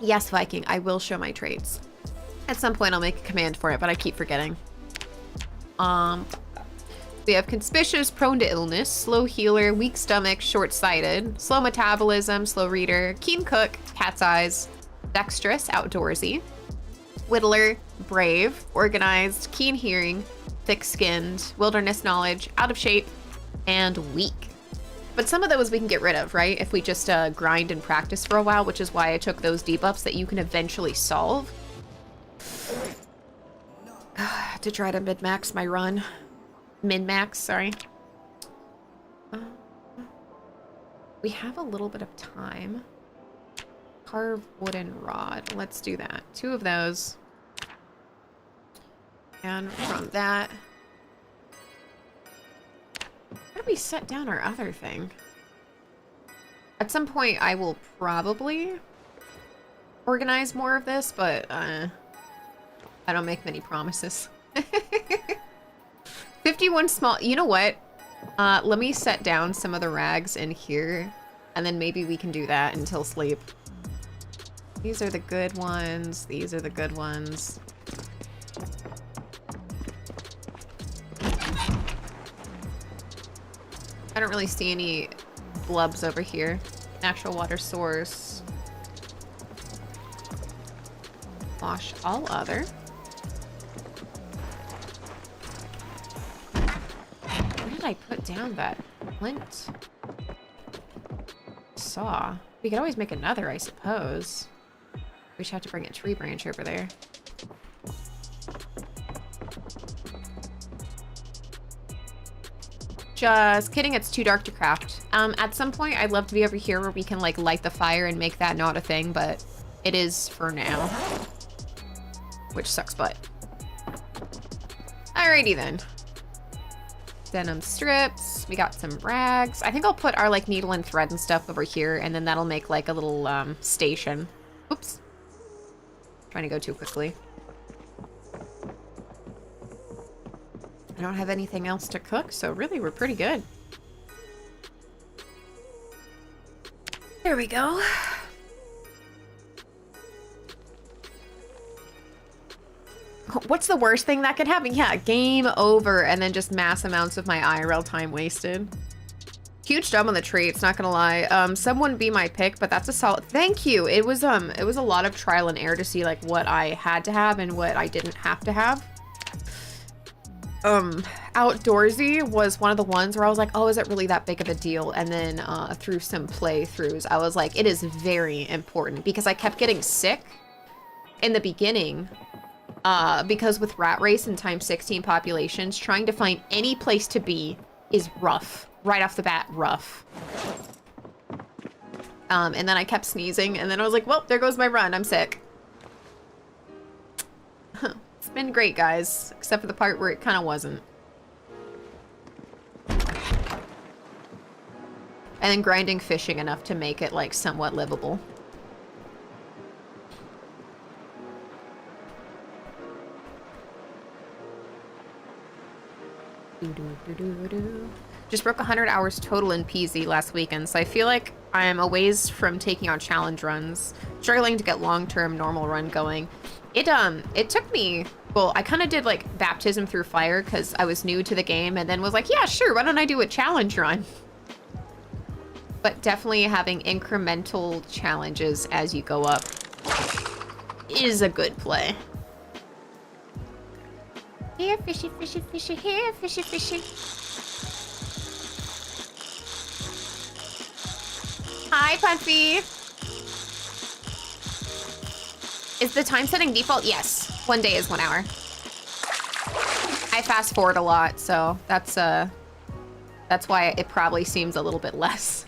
Yes, Viking, I will show my traits. At some point, I'll make a command for it, but I keep forgetting. We have conspicuous, prone to illness, slow healer, weak stomach, short-sighted, slow metabolism, slow reader, keen cook, cat's eyes, dexterous, outdoorsy, whittler, brave, organized, keen hearing, thick-skinned, wilderness knowledge, out of shape, and weak. But some of those we can get rid of, right? If we just grind and practice for a while, which is why I took those debuffs that you can eventually solve. To try to min-max my run. Min-max, sorry. We have a little bit of time. Carve wooden rod. Let's do that. 2 of those. And from that... How do we set down our other thing? At some point, I will probably organize more of this, but I don't make many promises. 51 small... You know what? Let me set down some of the rags in here, and then maybe we can do that until sleep. These are the good ones. These are the good ones. I don't really see any blubs over here. Natural water source. Wash all other. Where did I put down that flint saw? We could always make another, I suppose. We should have to bring a tree branch over there. Just kidding, it's too dark to craft. At some point, I'd love to be over here where we can, like, light the fire and make that not a thing, but it is for now. Which sucks butt. Alrighty then. Denim strips. We got some rags. I think I'll put our, like, needle and thread and stuff over here, and then that'll make, like, a little, station. Oops. Trying to go too quickly. I don't have anything else to cook, so really we're pretty good. There we go. What's the worst thing that could happen? Yeah, game over, and then just mass amounts of my IRL time wasted. Huge job on the traits, not gonna lie. Some wouldn't be my pick, but that's a solid. Thank you. It was a lot of trial and error to see like what I had to have and what I didn't have to have. Outdoorsy was one of the ones where I was like, oh, is it really that big of a deal? And then through some playthroughs, I was like, it is very important because I kept getting sick in the beginning. Because with Rat Race and times 16 populations, trying to find any place to be is rough. Right off the bat, rough. And then I kept sneezing, and then I was like, well, there goes my run. I'm sick. It's been great, guys. Except for the part where it kind of wasn't. And then grinding fishing enough to make it, like, somewhat livable. Just broke 100 hours total in PZ last weekend, so I feel like I'm a ways from taking on challenge runs, struggling to get long-term normal run going. It took me, well, I kind of did like baptism through fire because I was new to the game, and then was like, yeah, sure, why don't I do a challenge run? But definitely having incremental challenges as you go up is a good play. Here, fishy, fishy, fishy, here, fishy, fishy. Hi, Puffy. Is the time setting default? Yes. 1 day is 1 hour. I fast forward a lot, so that's why it probably seems a little bit less.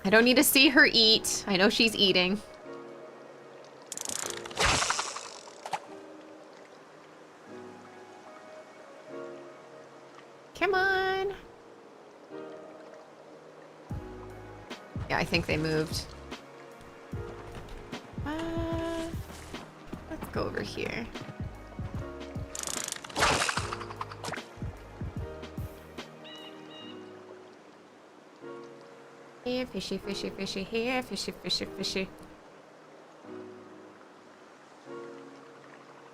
I don't need to see her eat. I know she's eating. Come on. Yeah, I think they moved. Let's go over here. Here, fishy, fishy, fishy, here, fishy, fishy, fishy.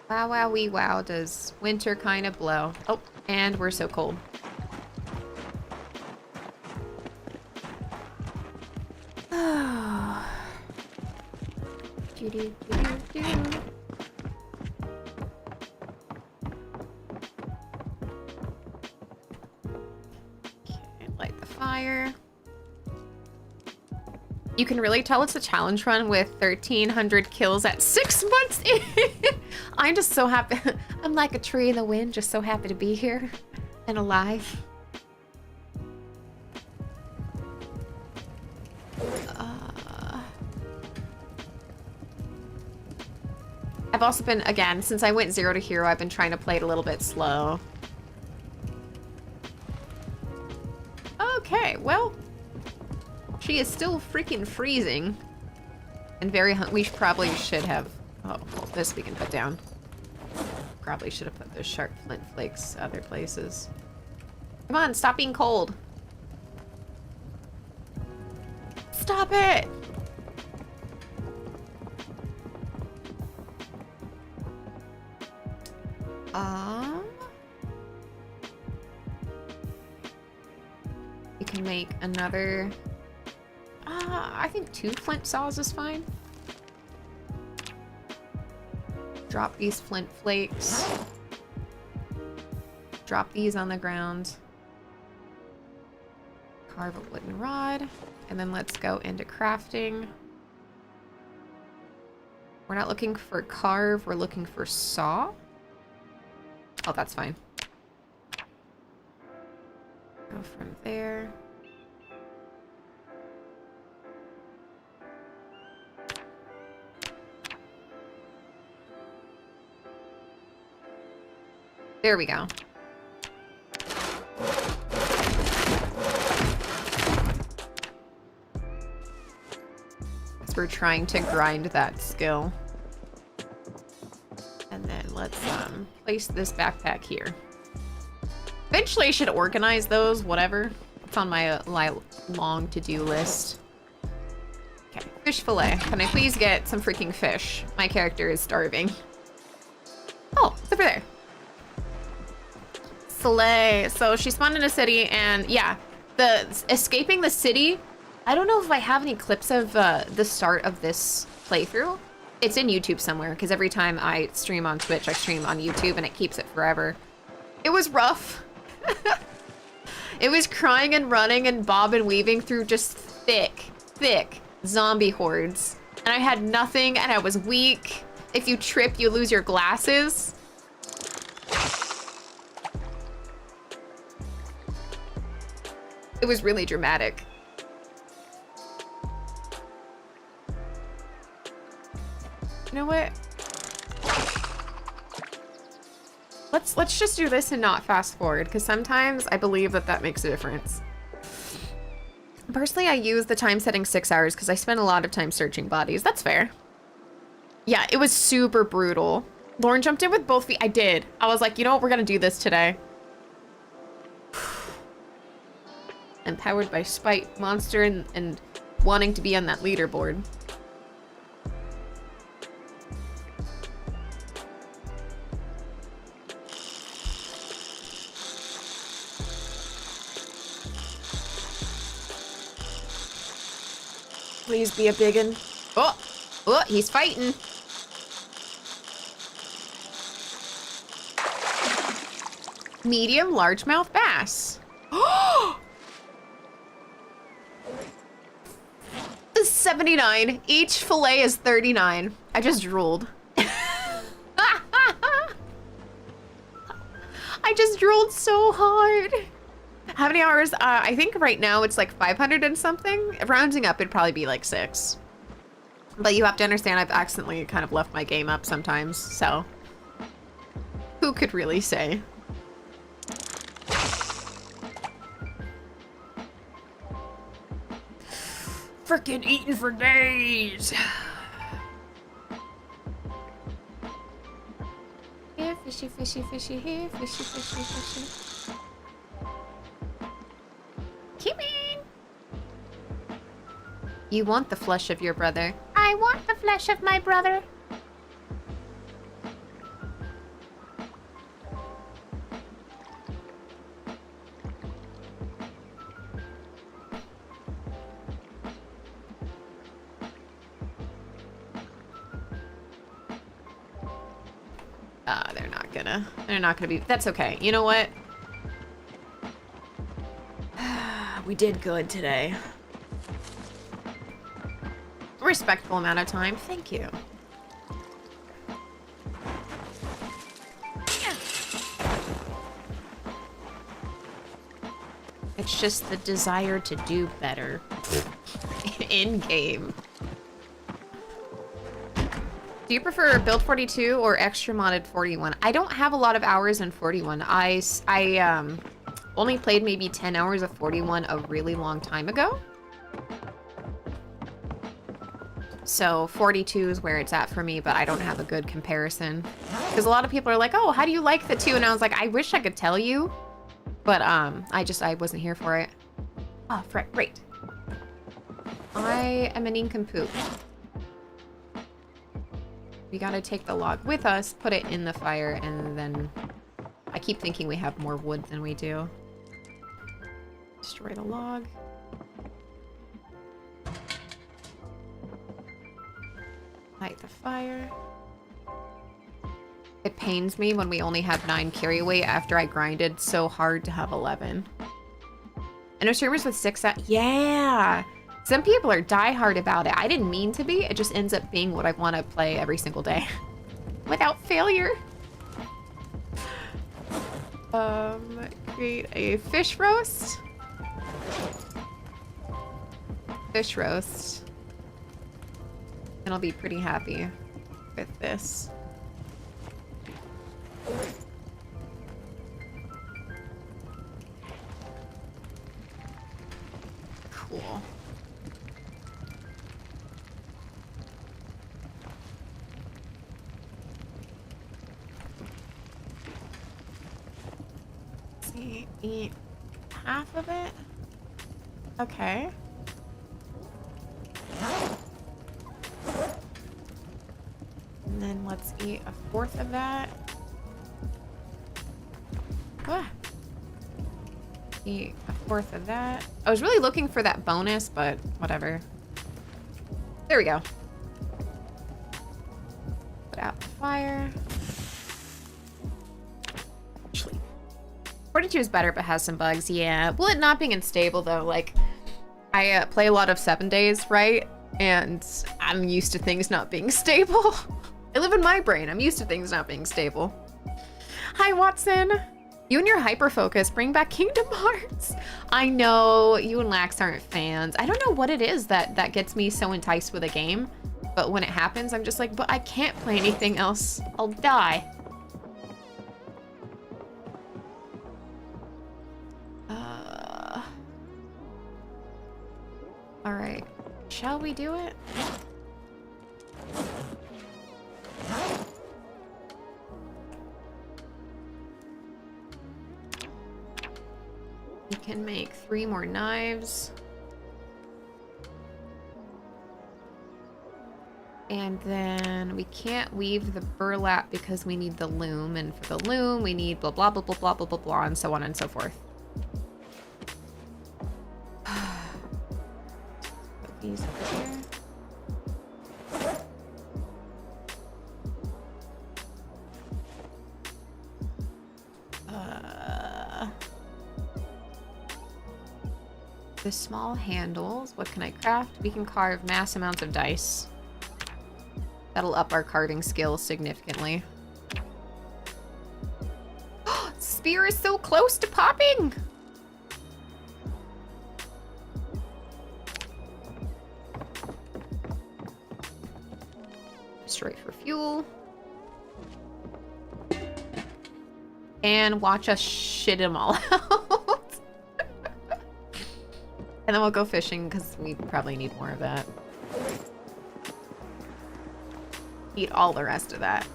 Wow, wow, wee, wow, does winter kind of blow. Oh, and we're so cold. Okay, light the fire. You can really tell it's a challenge run with 1,300 kills at 6 months in. I'm just so happy. I'm like a tree in the wind, just so happy to be here and alive. I've also been, again, since I went 0 to hero, I've been trying to play it a little bit slow. Okay, well, she is still freaking freezing and very we probably should have, oh, well, this we can put down. Probably should have put those sharp flint flakes other places. Come on, stop being cold. Stop it! You can make another... I think 2 flint saws is fine. Drop these flint flakes. Drop these on the ground. Carve a wooden rod. And then let's go into crafting. We're not looking for carve, we're looking for saw. Oh, that's fine. Go from there. There we go. As we're trying to grind that skill. And then let's place this backpack here. Eventually I should organize those, whatever. It's on my long to-do list. Okay, fish fillet. Can I please get some freaking fish? My character is starving. Oh, it's over there. Slay. So she spawned in a city, and yeah, the escaping the city. I don't know if I have any clips of the start of this playthrough. It's in YouTube somewhere, because every time I stream on Twitch, I stream on YouTube, and it keeps it forever. It was rough. It was crying and running and bob and weaving through just thick zombie hordes. And I had nothing, and I was weak. If you trip, you lose your glasses. It was really dramatic. You know what? Let's just do this and not fast forward, because sometimes I believe that makes a difference. Personally, I use the time setting 6 hours because I spend a lot of time searching bodies. That's fair. Yeah, it was super brutal. Lauren jumped in with both feet. I did. I was like, you know what? We're gonna do this today. Empowered by spite, monster, and wanting to be on that leaderboard. Please be a biggin. Oh, oh, he's fighting. Medium largemouth bass. Oh, 79. Each fillet is 39. I just drooled. I just drooled so hard. How many hours? I think right now it's like 500 and something. Rounding up, it'd probably be like 6. But you have to understand I've accidentally kind of left my game up sometimes, so who could really say? Frickin' eating for days. Here, fishy, fishy, fishy, here, fishy, fishy, fishy. Come in. You want the flesh of your brother. I want the flesh of my brother. They're not gonna be, that's okay. You know what? We did good today. A respectful amount of time, thank you. It's just the desire to do better in game. Do you prefer build 42 or extra modded 41? I don't have a lot of hours in 41. I only played maybe 10 hours of 41 a really long time ago. So 42 is where it's at for me, but I don't have a good comparison. Because a lot of people are like, oh, how do you like the 2? And I was like, I wish I could tell you. But I wasn't here for it. Oh, right. I am an nincompoop. We gotta take the log with us, put it in the fire, and then I keep thinking we have more wood than we do. Destroy the log. Light the fire. It pains me when we only have 9 carry weight after I grinded so hard to have 11. And there's streamers with 6 out. Yeah! Some people are diehard about it. I didn't mean to be. It just ends up being what I want to play every single day. Without failure. Create a fish roast. Fish roast. And I'll be pretty happy with this. Cool. Eat half of it. Okay. And then let's eat a 1/4 of that. Ah. Eat a 1/4 of that. I was really looking for that bonus, but whatever. There we go. Put out the fire. 42 is better, but has some bugs. Yeah. Well, it not being unstable, though. Like, I play a lot of 7 days, right? And I'm used to things not being stable. I live in my brain. I'm used to things not being stable. Hi, Watson. You and your hyper-focus bring back Kingdom Hearts. I know you and Lax aren't fans. I don't know what it is that gets me so enticed with a game. But when it happens, I'm just like, but I can't play anything else. I'll die. All right, shall we do it? We can make 3 more knives. And then we can't weave the burlap because we need the loom. And for the loom, we need blah, blah, blah, blah, blah, blah, blah, blah, and so on and so forth. Put these over here. The small handles, what can I craft? We can carve mass amounts of dice. That'll up our carving skills significantly. Spear is so close to popping! Straight for fuel. And watch us shit them all out. And then we'll go fishing because we probably need more of that. Eat all the rest of that.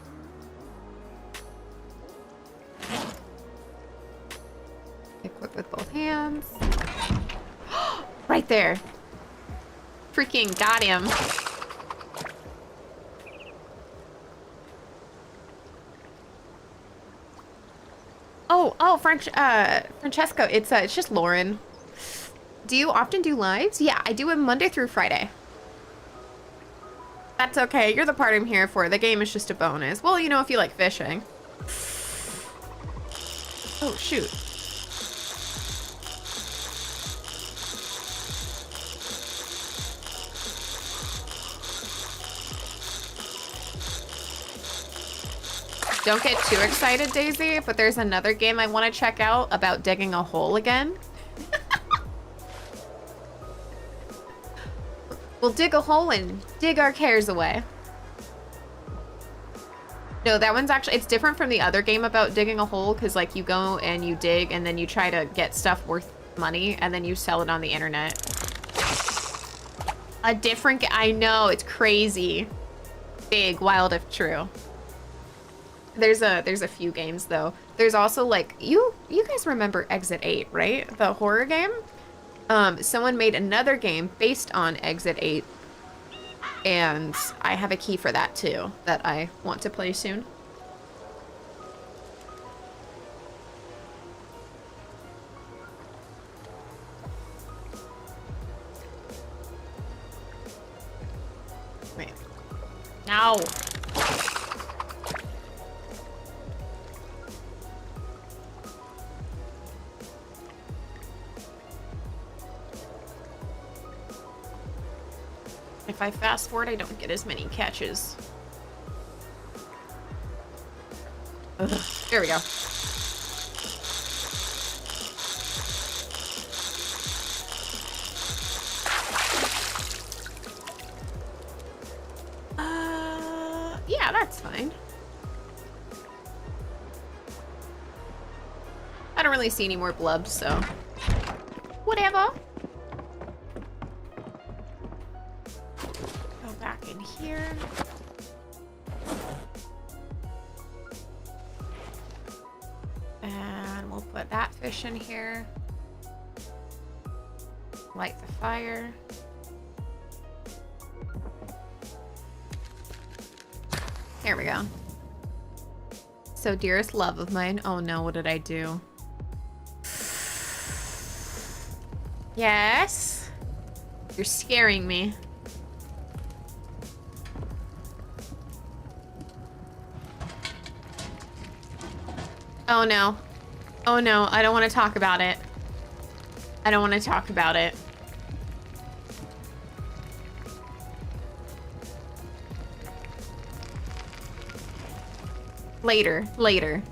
Equip with both hands. Right there. Freaking got him. Oh, Francesco, it's just Lauren. Do you often do lives? Yeah, I do it Monday through Friday. That's okay. You're the part I'm here for. The game is just a bonus. Well, you know, if you like fishing. Oh, shoot. Don't get too excited, Daisy, but there's another game I want to check out about digging a hole again. We'll dig a hole and dig our cares away. No, that one's actually, it's different from the other game about digging a hole, because like you go and you dig and then you try to get stuff worth money and then you sell it on the internet. A different, I know, it's crazy. Big, wild if true. There's a few games though. There's also like, you guys remember Exit 8, right? The horror game? Someone made another game based on Exit 8, and I have a key for that too, that I want to play soon. Wait. No! If I fast forward, I don't get as many catches. Ugh, there we go. Yeah, that's fine. I don't really see any more blubs, so whatever. In here. And we'll put that fish in here. Light the fire. There we go. So, dearest love of mine. Oh no, what did I do? Yes? You're scaring me. Oh no. Oh no, I don't want to talk about it. I don't want to talk about it. Later, later.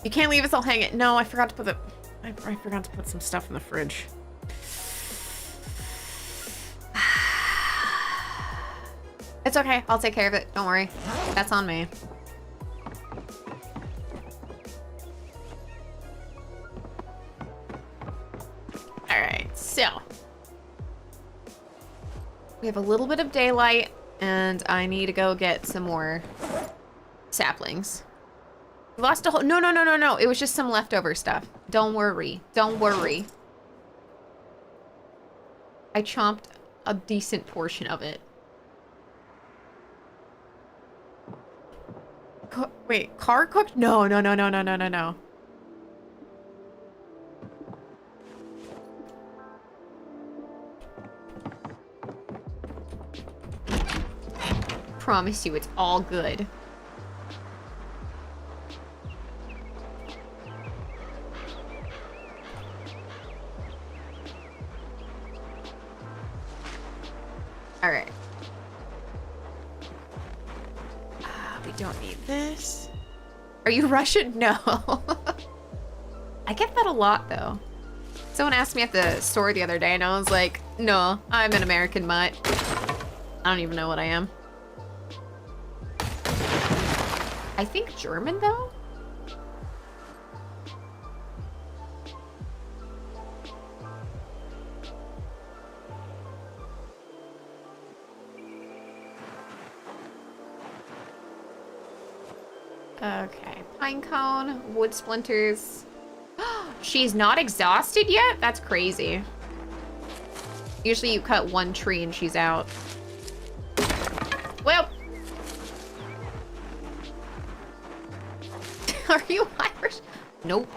You can't leave us all hanging. No, I forgot to put the... I forgot to put some stuff in the fridge. It's okay. I'll take care of it. Don't worry. That's on me. Alright, so. have a little bit of daylight, and I need to go get some more saplings. Lost a whole... No, no, no, no, no. It was just some leftover stuff. Don't worry. Don't worry. I chomped a decent portion of it. Wait, car cooked? No, no, no, no, no, no, no, no. Promise you, it's all good. All right. We don't need this. Are you Russian? No. I get that a lot, though. Someone asked me at the store the other day, and I was like, no, I'm an American mutt. I don't even know what I am. I think German, though? Okay, pine cone, wood splinters. She's not exhausted yet? That's crazy. Usually you cut one tree and she's out. Well. Are you Irish? Nope.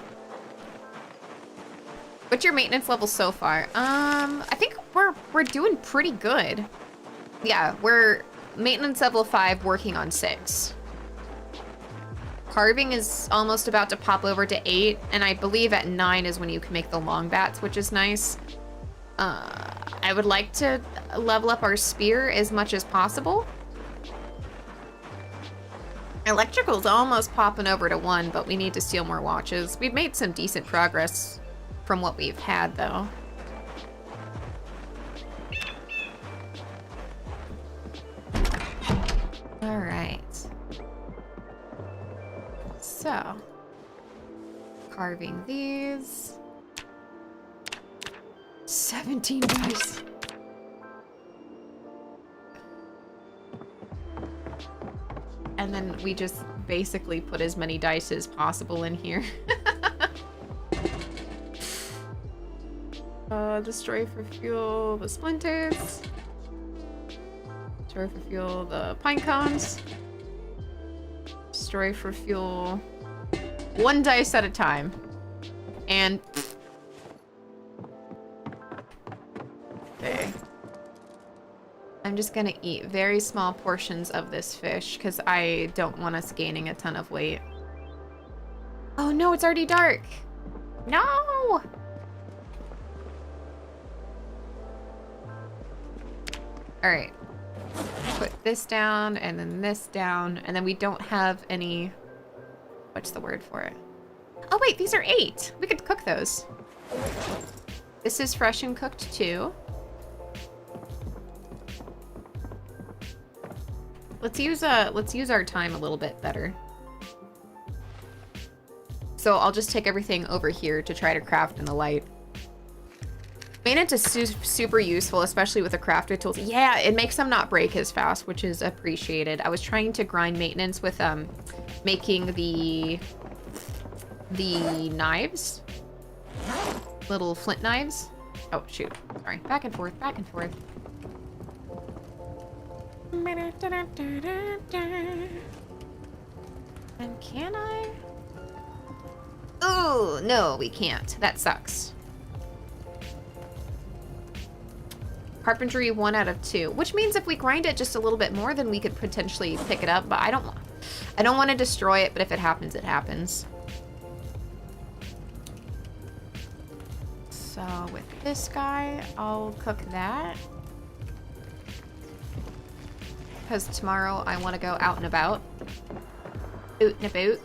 What's your maintenance level so far? I think we're doing pretty good. Yeah, we're maintenance level 5, working on 6. Carving is almost about to pop over to 8, and I believe at 9 is when you can make the long bats, which is nice. I would like to level up our spear as much as possible. Electrical's almost popping over to 1, but we need to steal more watches. We've made some decent progress from what we've had, though. All right. So, carving these. 17 dice. And then we just basically put as many dice as possible in here. Destroy for fuel the splinters. Destroy for fuel the pine cones. Destroy for fuel 1 dice at a time. And okay. I'm just gonna eat very small portions of this fish because I don't want us gaining a ton of weight. Oh no, it's already dark. No! All right. Put this down and then this down, and then we don't have any, what's the word for it? Oh wait, these are 8. We could cook those. This is fresh and cooked too. Let's use our time a little bit better. So I'll just take everything over here to try to craft in the light. Maintenance is super useful, especially with the crafted tools. Yeah, it makes them not break as fast, which is appreciated. I was trying to grind maintenance with making the knives, little flint knives. Oh shoot, sorry. Back and forth, back and forth. And can I? Oh no, we can't. That sucks. Carpentry 1 out of 2, which means if we grind it just a little bit more, then we could potentially pick it up, but I don't want to destroy it, but if it happens, it happens. So with this guy, I'll cook that. Because tomorrow I want to go out and about. Oot and about.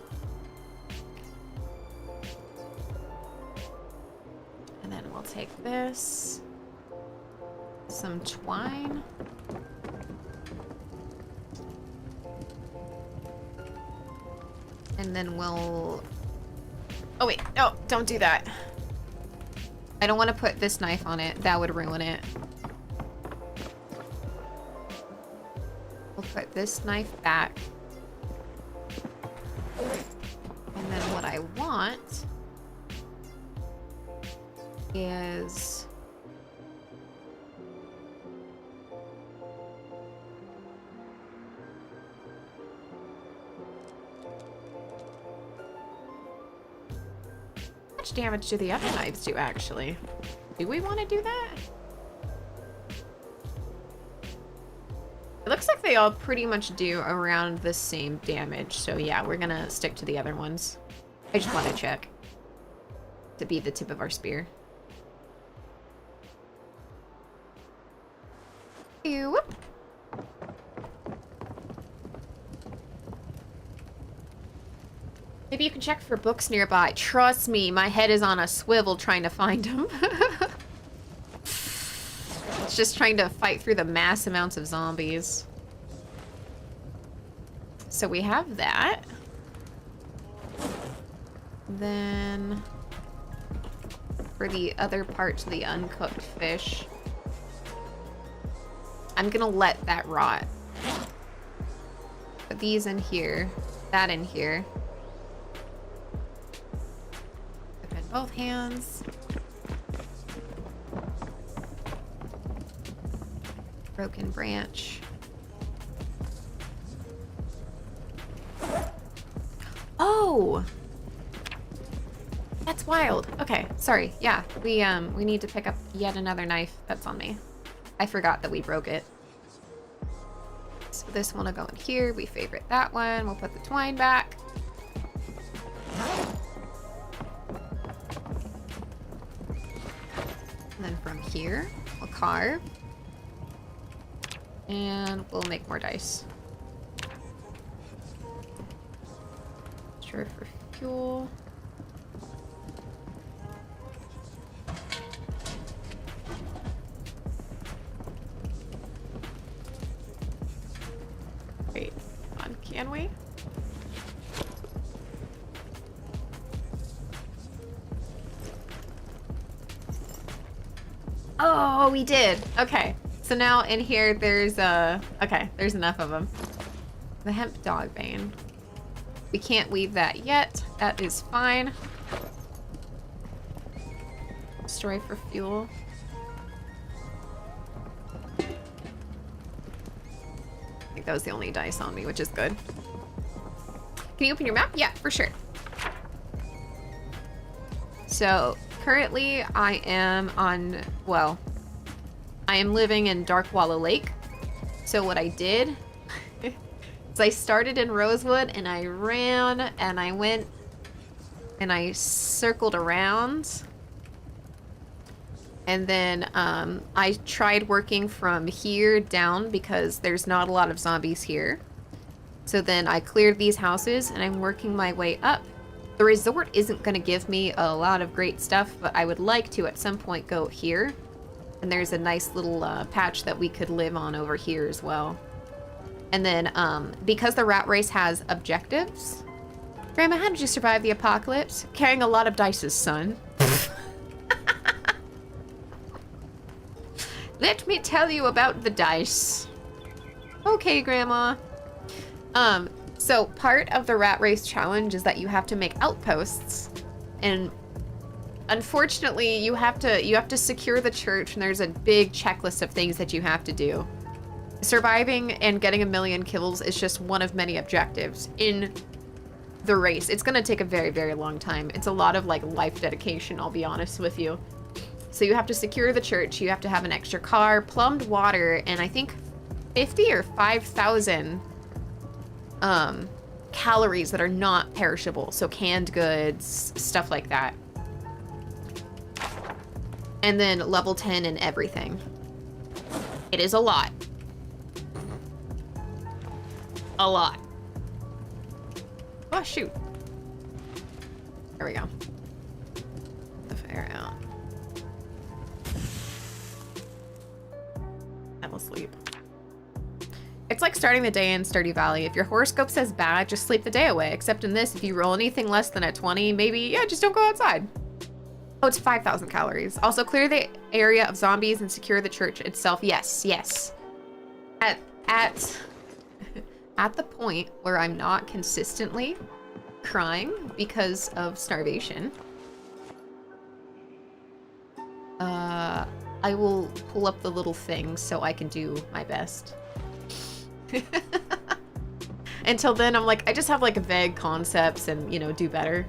And then we'll take this. Some twine. And then we'll... Oh wait, no, don't do that. I don't want to put this knife on it. That would ruin it. We'll put this knife back. And then what I want is... how much damage do the other knives do, actually? Do we want to do that? It looks like they all pretty much do around the same damage. So yeah, we're gonna stick to the other ones. I just want to check. To be the tip of our spear. Ew. Maybe you can check for books nearby. Trust me, my head is on a swivel trying to find them. It's just trying to fight through the mass amounts of zombies. So we have that. Then for the other parts of the uncooked fish, I'm gonna let that rot. Put these in here, that in here. Put in both hands. Broken branch. Oh! That's wild. Okay, sorry. Yeah, we need to pick up yet another knife. That's on me. I forgot that we broke it. So this one will go in here. We favorite that one. We'll put the twine back. And then from here, we'll carve. And we'll make more dice. Sure for fuel. Wait, can we? Oh, we did. Okay. So now in here, there's okay, there's enough of them. The hemp dog bane. We can't weave that yet. That is fine. Destroy for fuel. I think that was the only dice on me, which is good. Can you open your map? Yeah, for sure. So currently I am on, well, I am living in Darkwallow Lake. So what I did is I started in Rosewood and I ran and I went and I circled around. And then I tried working from here down because there's not a lot of zombies here. So then I cleared these houses and I'm working my way up. The resort isn't going to give me a lot of great stuff, but I would like to at some point go here. And there's a nice little patch that we could live on over here as well. And then because the rat race has objectives. Grandma, how did you survive the apocalypse? Carrying a lot of dices, son. Let me tell you about the dice. Okay, Grandma. So part of the rat race challenge is that you have to make outposts, and unfortunately you have to secure the church, and there's a big checklist of things that you have to do. Surviving and getting 1 million kills is just one of many objectives in the race. It's gonna take a very, very long time. It's a lot of like life dedication, I'll be honest with you. So you have to secure the church, you have to have an extra car, plumbed water, and I think 50 or 5,000 calories that are not perishable. So canned goods, stuff like that. And then level 10 and everything. It is a lot. A lot. Oh, shoot. There we go. The fire out. I will sleep. It's like starting the day in Stardew Valley. If your horoscope says bad, just sleep the day away. Except in this, if you roll anything less than a 20, maybe, yeah, just don't go outside. Oh, it's 5,000 calories. Also, clear the area of zombies and secure the church itself. Yes, yes. at the point where I'm not consistently crying because of starvation, I will pull up the little things so I can do my best. Until then, I'm like, I just have like vague concepts and, you know, do better.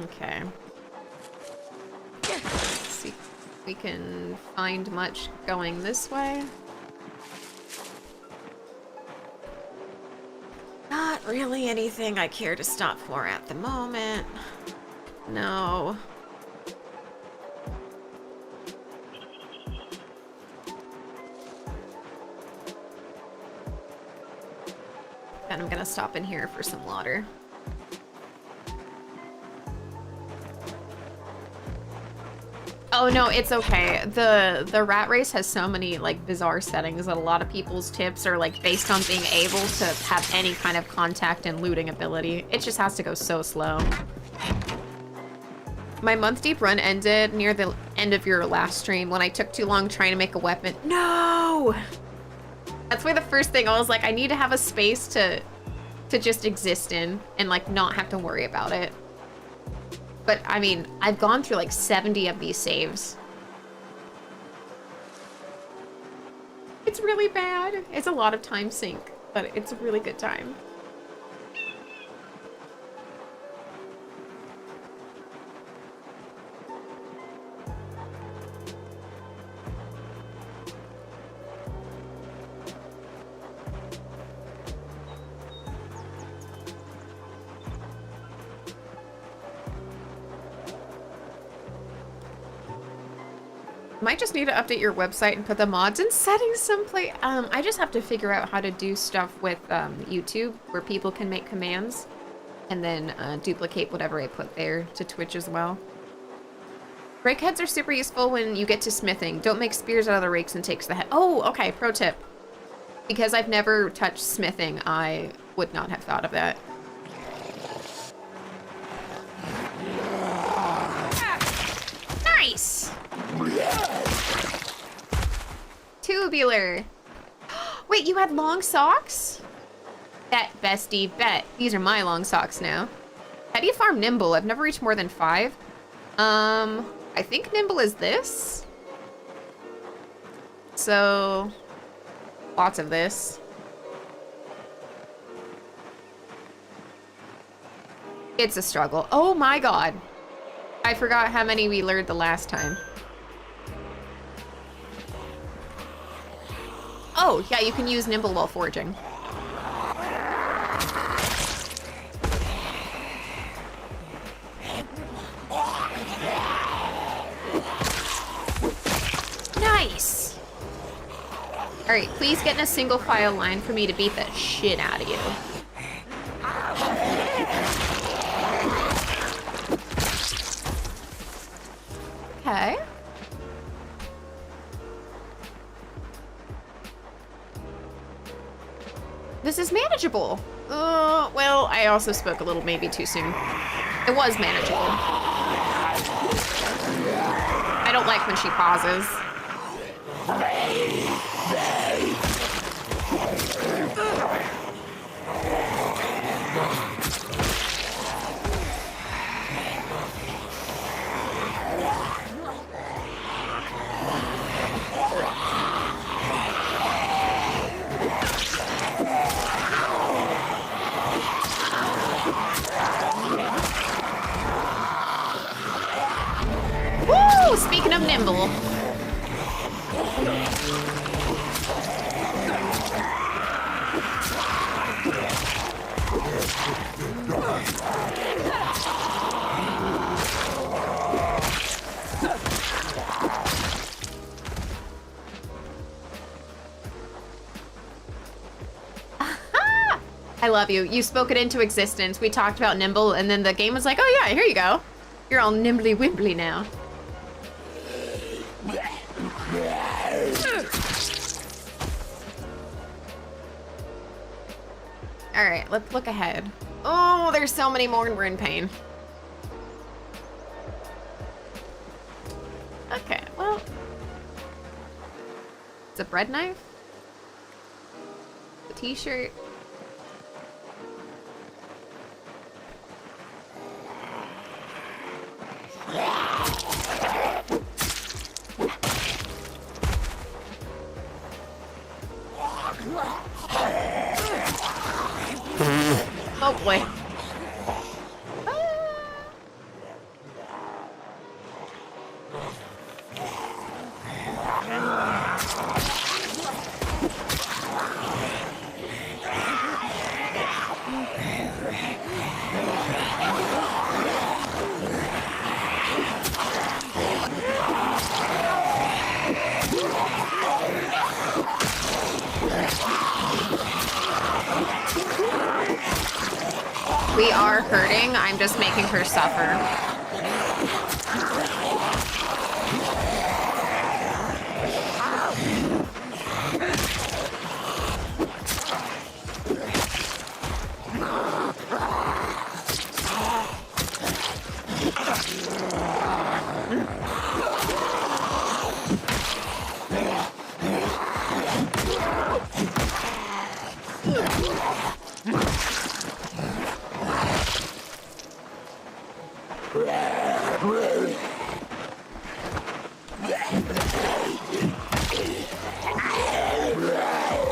Okay. Let's see if we can find much going this way. Not really anything I care to stop for at the moment. No. And I'm gonna stop in here for some water. Oh no, it's okay. The rat race has so many like bizarre settings that a lot of people's tips are like based on being able to have any kind of contact and looting ability. It just has to go so slow. My month deep run ended near the end of your last stream when I took too long trying to make a weapon. No! That's why the first thing I was like, I need to have a space to just exist in and like not have to worry about it. But, I mean, I've gone through like 70 of these saves. It's really bad. It's a lot of time sink, but it's a really good time. Might just need to update your website and put the mods and settings someplace. I just have to figure out how to do stuff with YouTube where people can make commands and then duplicate whatever I put there to Twitch as well. Rake heads are super useful when you get to smithing. Don't make spears out of the rakes and takes the head. Oh, okay, pro tip. Because I've never touched smithing, I would not have thought of that. Nice! Tubular. Wait, you had long socks? Bet, bestie, bet. These are my long socks now. How do you farm Nimble? I've never reached more than 5. I think Nimble is this. So, lots of this. It's a struggle. Oh my god. I forgot how many we lured the last time. Oh, yeah, you can use Nimble while foraging. Nice! Alright, please get in a single file line for me to beat the shit out of you. Okay. This is manageable. Well, I also spoke a little maybe too soon. It was manageable. I don't like when she pauses. Woo! Speaking of nimble. I love you. You spoke it into existence. We talked about nimble, and then the game was like, oh yeah, here you go. You're all nimbly wimbly now. All right, let's look ahead. Oh, there's so many more and we're in pain. bread knife? The t-shirt? Oh boy. We are hurting. I'm just making her suffer.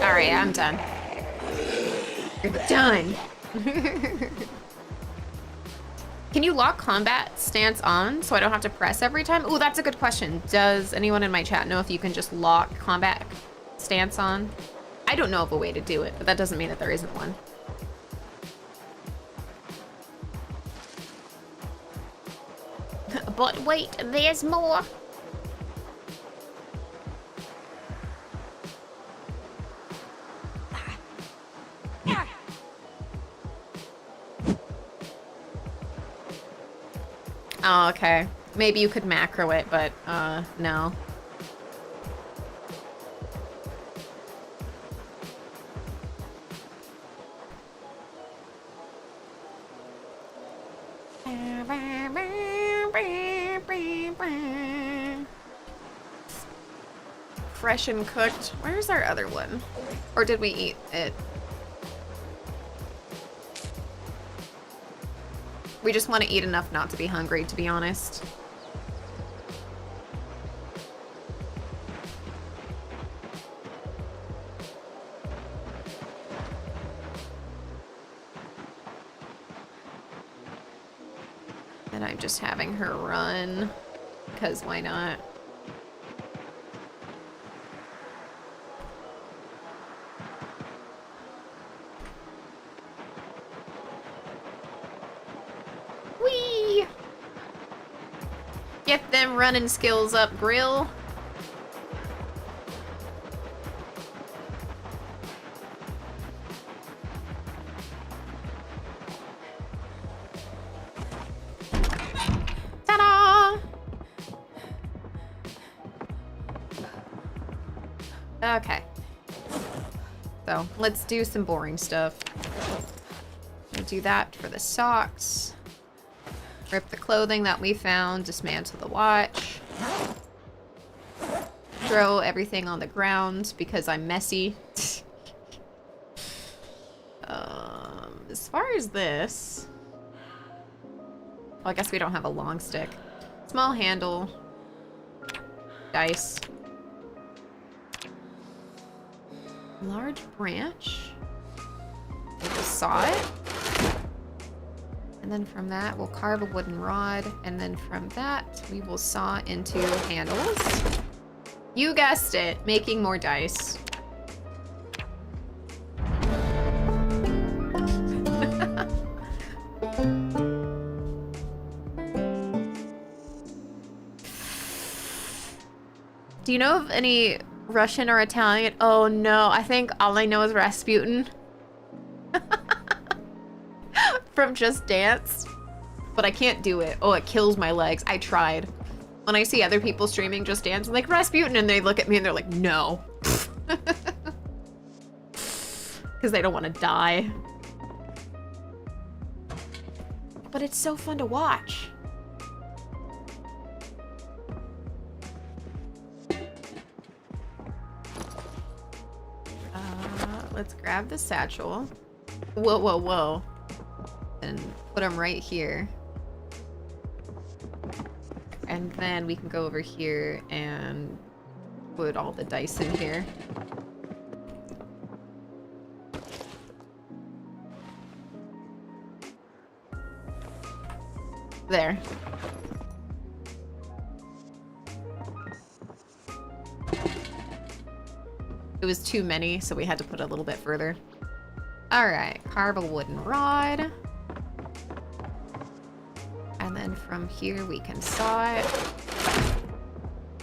Alright, I'm done. You're done. Can you lock combat stance on so I don't have to press every time? Ooh, that's a good question. Does anyone in my chat know if you can just lock combat stance on? I don't know of a way to do it, but that doesn't mean that there isn't one. But wait, there's more. Oh, okay. Maybe you could macro it, but, no. Fresh and cooked. Where's our other one? Or did we eat it? We just want to eat enough not to be hungry, to be honest. And I'm just having her run, because why not? Whee! Get them running skills up, Grill. Ta-da! Okay. So, let's do some boring stuff. We'll do that for the socks. Rip the clothing that we found, dismantle the watch. Throw everything on the ground because I'm messy. As far as this... Well, I guess we don't have a long stick. Small handle. Dice. Large branch. We just saw it. And then from that, we'll carve a wooden rod. And then from that, we will saw into handles. You guessed it, making more dice. Do you know of any Russian or Italian? Oh no, I think all I know is Rasputin. From Just Dance. But I can't do it. Oh, it kills my legs. I tried. When I see other people streaming Just Dance, I'm like, Rasputin, and they look at me and they're like, no. Because they don't want to die. But it's so fun to watch. grab the satchel. Whoa, whoa, whoa. And put them right here. And then we can go over here and put all the dice in here. There. It was too many, so we had to put a little bit further. Alright, carve a wooden rod. And then from here we can saw it.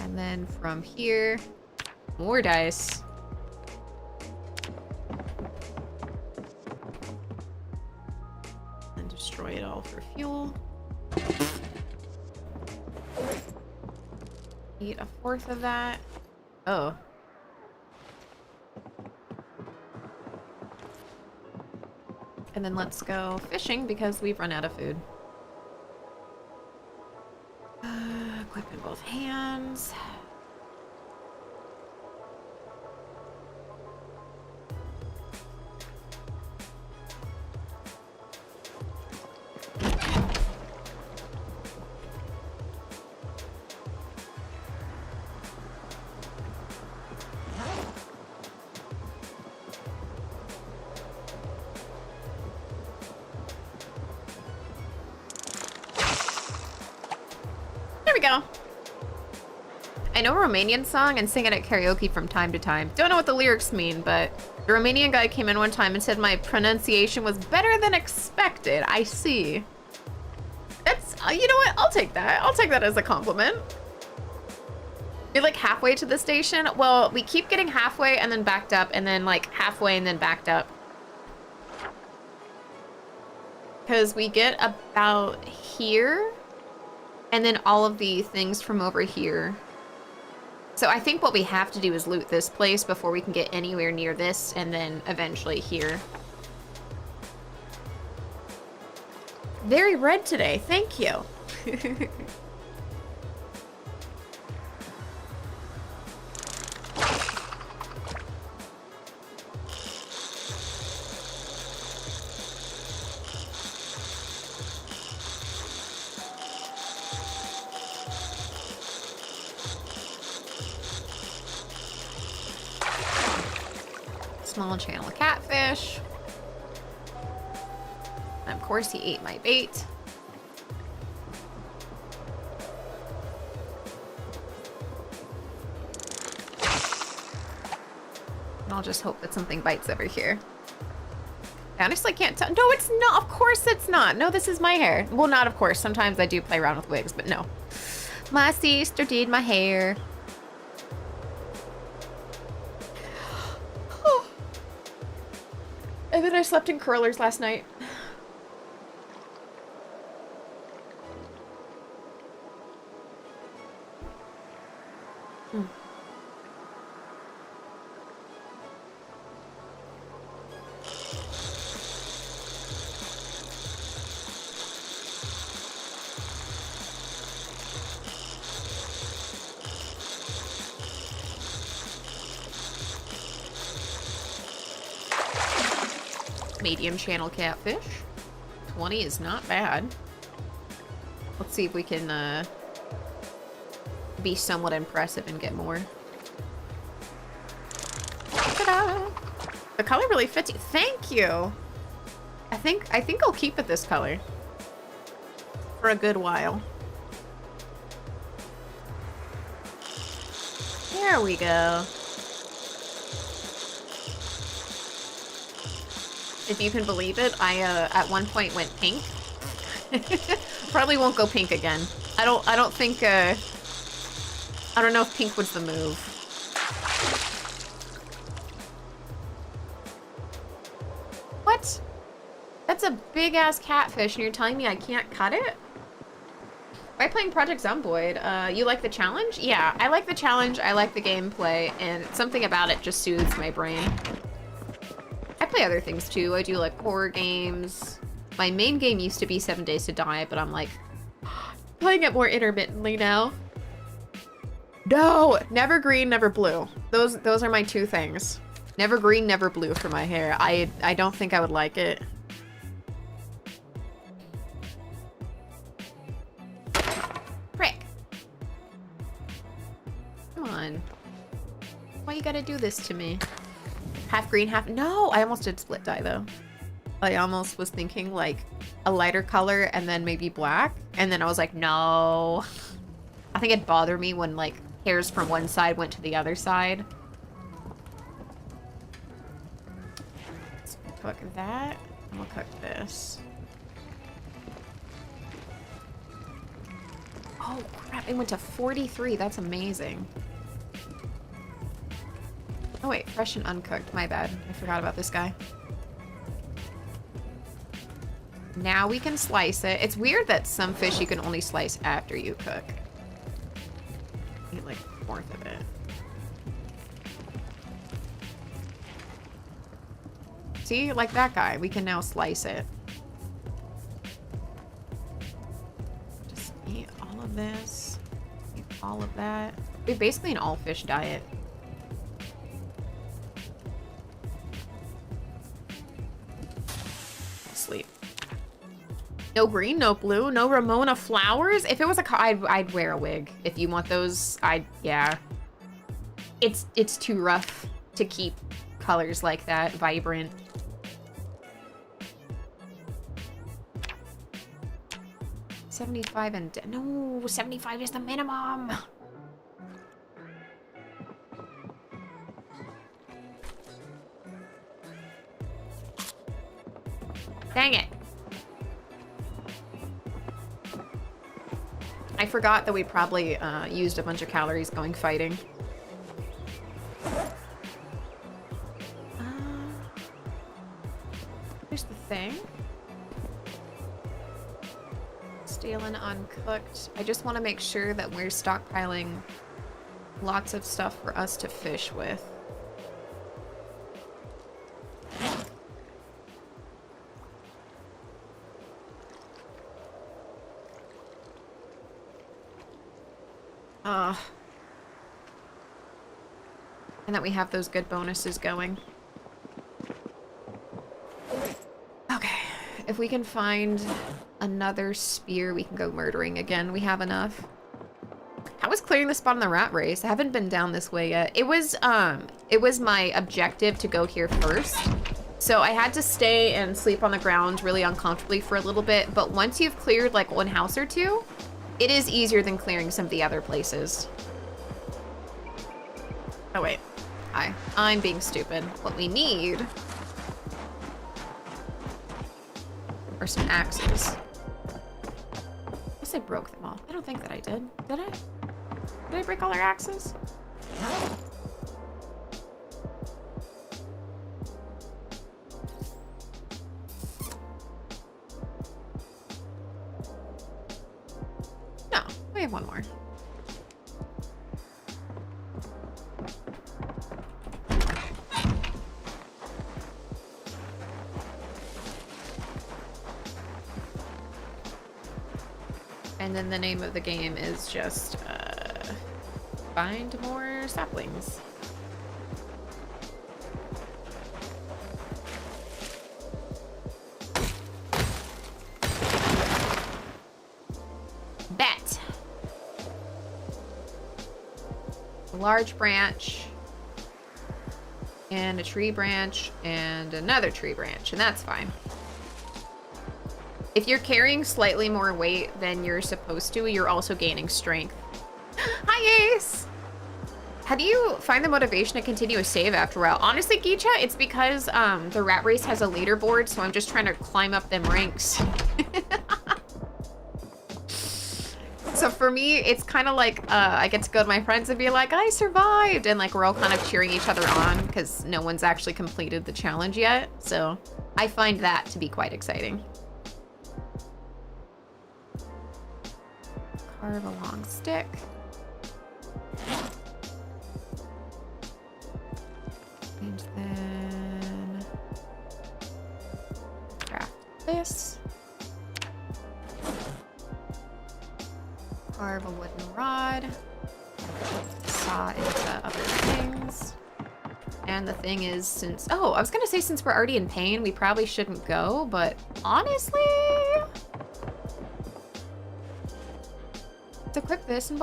And then from here, more dice. And destroy it all for fuel. Eat a fourth of that. Oh. And then let's go fishing because we've run out of food. Equip in both hands. There we go. I know a Romanian song and sing it at karaoke from time to time. Don't know what the lyrics mean, but the Romanian guy came in one time and said my pronunciation was better than expected. I see. That's, you know what? I'll take that. I'll take that as a compliment. You're like halfway to the station? Well, we keep getting halfway and then backed up and then like halfway and then backed up. Because we get about here and then all of the things from over here. So I think what we have to do is loot this place before we can get anywhere near this and then eventually here. Very red today, thank you. Small channel catfish. And of course he ate my bait. And I'll just hope that something bites over here. I honestly can't tell. No, it's not. Of course it's not. No, this is my hair. Well, not of course. Sometimes I do play around with wigs, but no. My sister did my hair. And then I slept in curlers last night. Medium channel catfish. 20 is not bad. Let's see if we can be somewhat impressive and get more. Ta-da! The color really fits you. Thank you. I think I'll keep it this color for a good while. There we go. If you can believe it, I at one point went pink. Probably won't go pink again. I don't think I don't know if pink was the move. What? That's a big ass catfish and you're telling me I can't cut it? By playing Project Zomboid, you like the challenge? Yeah, I like the challenge, I like the gameplay, and something about it just soothes my brain. I play other things too. I do like horror games. My main game used to be 7 Days to Die, but I'm like playing it more intermittently now. No, never green, never blue. Those are my two things. Never green, never blue for my hair. I don't think I would like it. Frick. Come on. Why you gotta do this to me? Half green, half... No! I almost did split dye, though. I almost was thinking, like, a lighter color and then maybe black. And then I was like, no. I think it bothered me when, like, hairs from one side went to the other side. Let's cook that. And we'll cook this. Oh, crap. It went to 43. That's amazing. Oh, wait. Fresh and uncooked. My bad. I forgot about this guy. Now we can slice it. It's weird that some fish you can only slice after you cook. Eat like a fourth of it. See, like that guy, we can now slice it. Just eat all of this. Eat all of that. We have basically an all fish diet. Sleep. No green, no blue, no Ramona flowers. If it was a I'd wear a wig. If you want those, yeah. It's too rough to keep colors like that vibrant. $75 and no, $75 is the minimum. Dang it. I forgot that we probably used a bunch of calories going fighting. Here's the thing. Stale and uncooked. I just want to make sure that we're stockpiling lots of stuff for us to fish with. And that we have those good bonuses going. Okay, if we can find another spear, we can go murdering again. We have enough. How was clearing the spot on the rat race? I haven't been down this way yet. It was my objective to go here first. So I had to stay and sleep on the ground really uncomfortably for a little bit. But once you've cleared like one house or two, it is easier than clearing some of the other places. Oh, wait. Hi. I'm being stupid. What we need are some axes. I guess I broke them all. I don't think that I did. Did I? Did I break all our axes? No. We have one more. And then the name of the game is just find more saplings. Bet. A large branch and a tree branch and another tree branch, and that's fine. If you're carrying slightly more weight than you're supposed to, you're also gaining strength. Hi, Ace! How do you find the motivation to continue a save after a while? Honestly, Geecha, it's because the rat race has a leaderboard, so I'm just trying to climb up them ranks. So for me, it's kind of like I get to go to my friends and be like, I survived! And like we're all kind of cheering each other on because no one's actually completed the challenge yet. So I find that to be quite exciting. Carve a long stick. And then craft this. Carve a wooden rod. Saw into other things. And the thing is, since... Oh, I was gonna say since we're already in pain, we probably shouldn't go, but honestly... Let's equip this in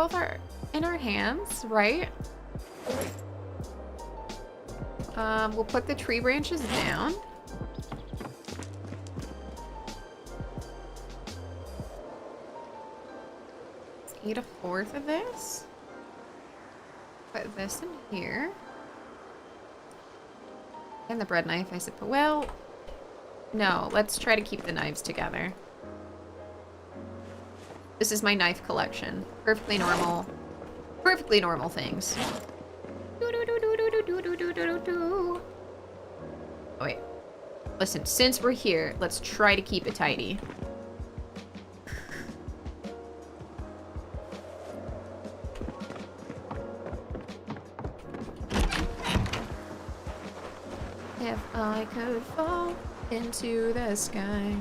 in our hands, right? We'll put the tree branches down. Let's eat a fourth of this. Put this in here. And the bread knife, I suppose. Well, no, let's try to keep the knives together. This is my knife collection. Perfectly normal things. Oh, wait. Listen, since we're here, let's try to keep it tidy. If I could fall into the sky.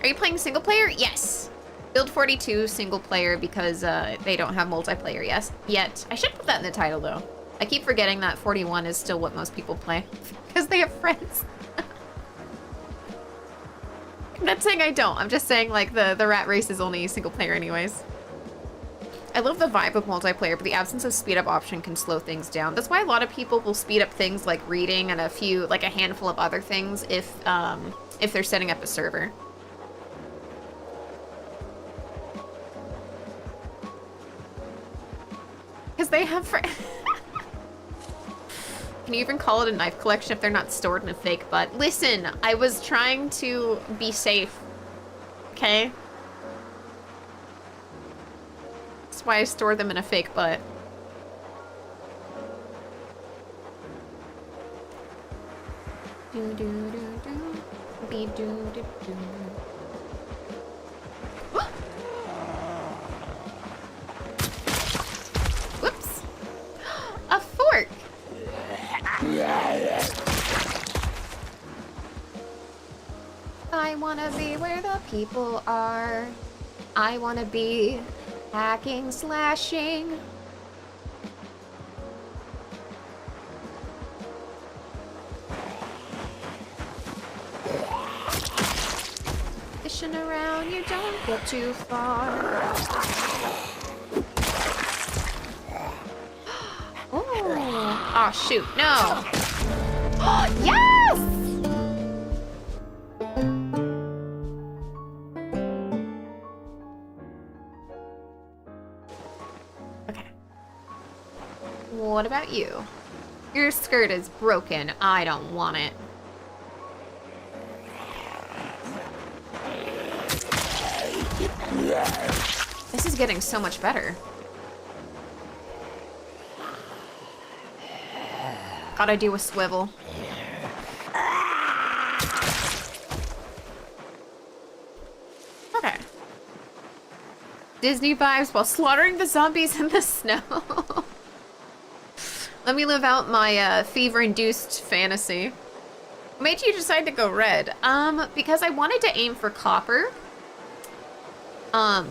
Are you playing single player? Yes. Build 42 single player because they don't have multiplayer yet. I should put that in the title though. I keep forgetting that 41 is still what most people play because they have friends. I'm not saying I don't. I'm just saying like the rat race is only single player anyways. I love the vibe of multiplayer, but the absence of speed up option can slow things down. That's why a lot of people will speed up things like reading and a handful of other things if they're setting up a server. Because they have Can you even call it a knife collection if they're not stored in a fake butt? Listen, I was trying to be safe. Okay? That's why I store them in a fake butt. Do do do do. Be do do do. Whoops. A fork. I wanna be where the people are. I wanna be hacking, slashing. Fishing around, you don't get too far. Oh, shoot, no. Yes! Okay. What about you? Your skirt is broken. I don't want it. This is getting so much better. Gotta do a swivel. Okay. Disney vibes while slaughtering the zombies in the snow. Let me live out my fever-induced fantasy. What made you decide to go red? Because I wanted to aim for copper.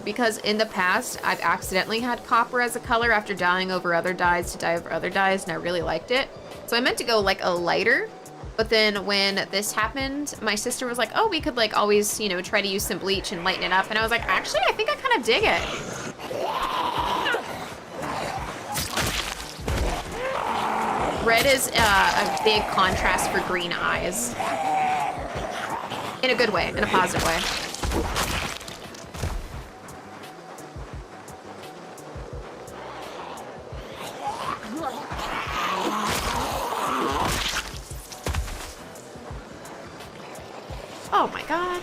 Because in the past, I've accidentally had copper as a color after dying over other dyes to die over other dyes, and I really liked it. So I meant to go like a lighter, but then when this happened, my sister was like, oh, we could like always, you know, try to use some bleach and lighten it up. And I was like, actually, I think I kind of dig it. Red is a big contrast for green eyes. In a good way, in a positive way. Oh my god.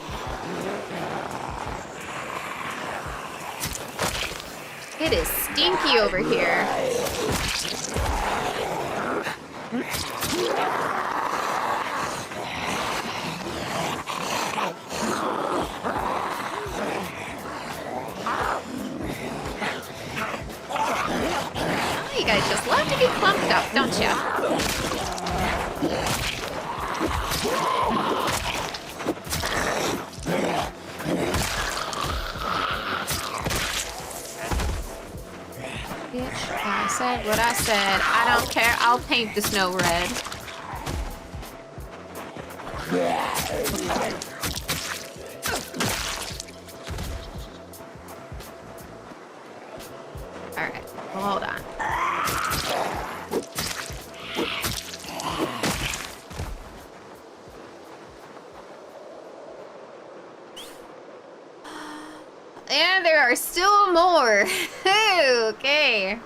It is stinky over here. Oh, you guys just love to be clumped up, don't you? Bitch, I said what I said. I don't care. I'll paint the snow red. All right, hold on. And there are still more. Okay.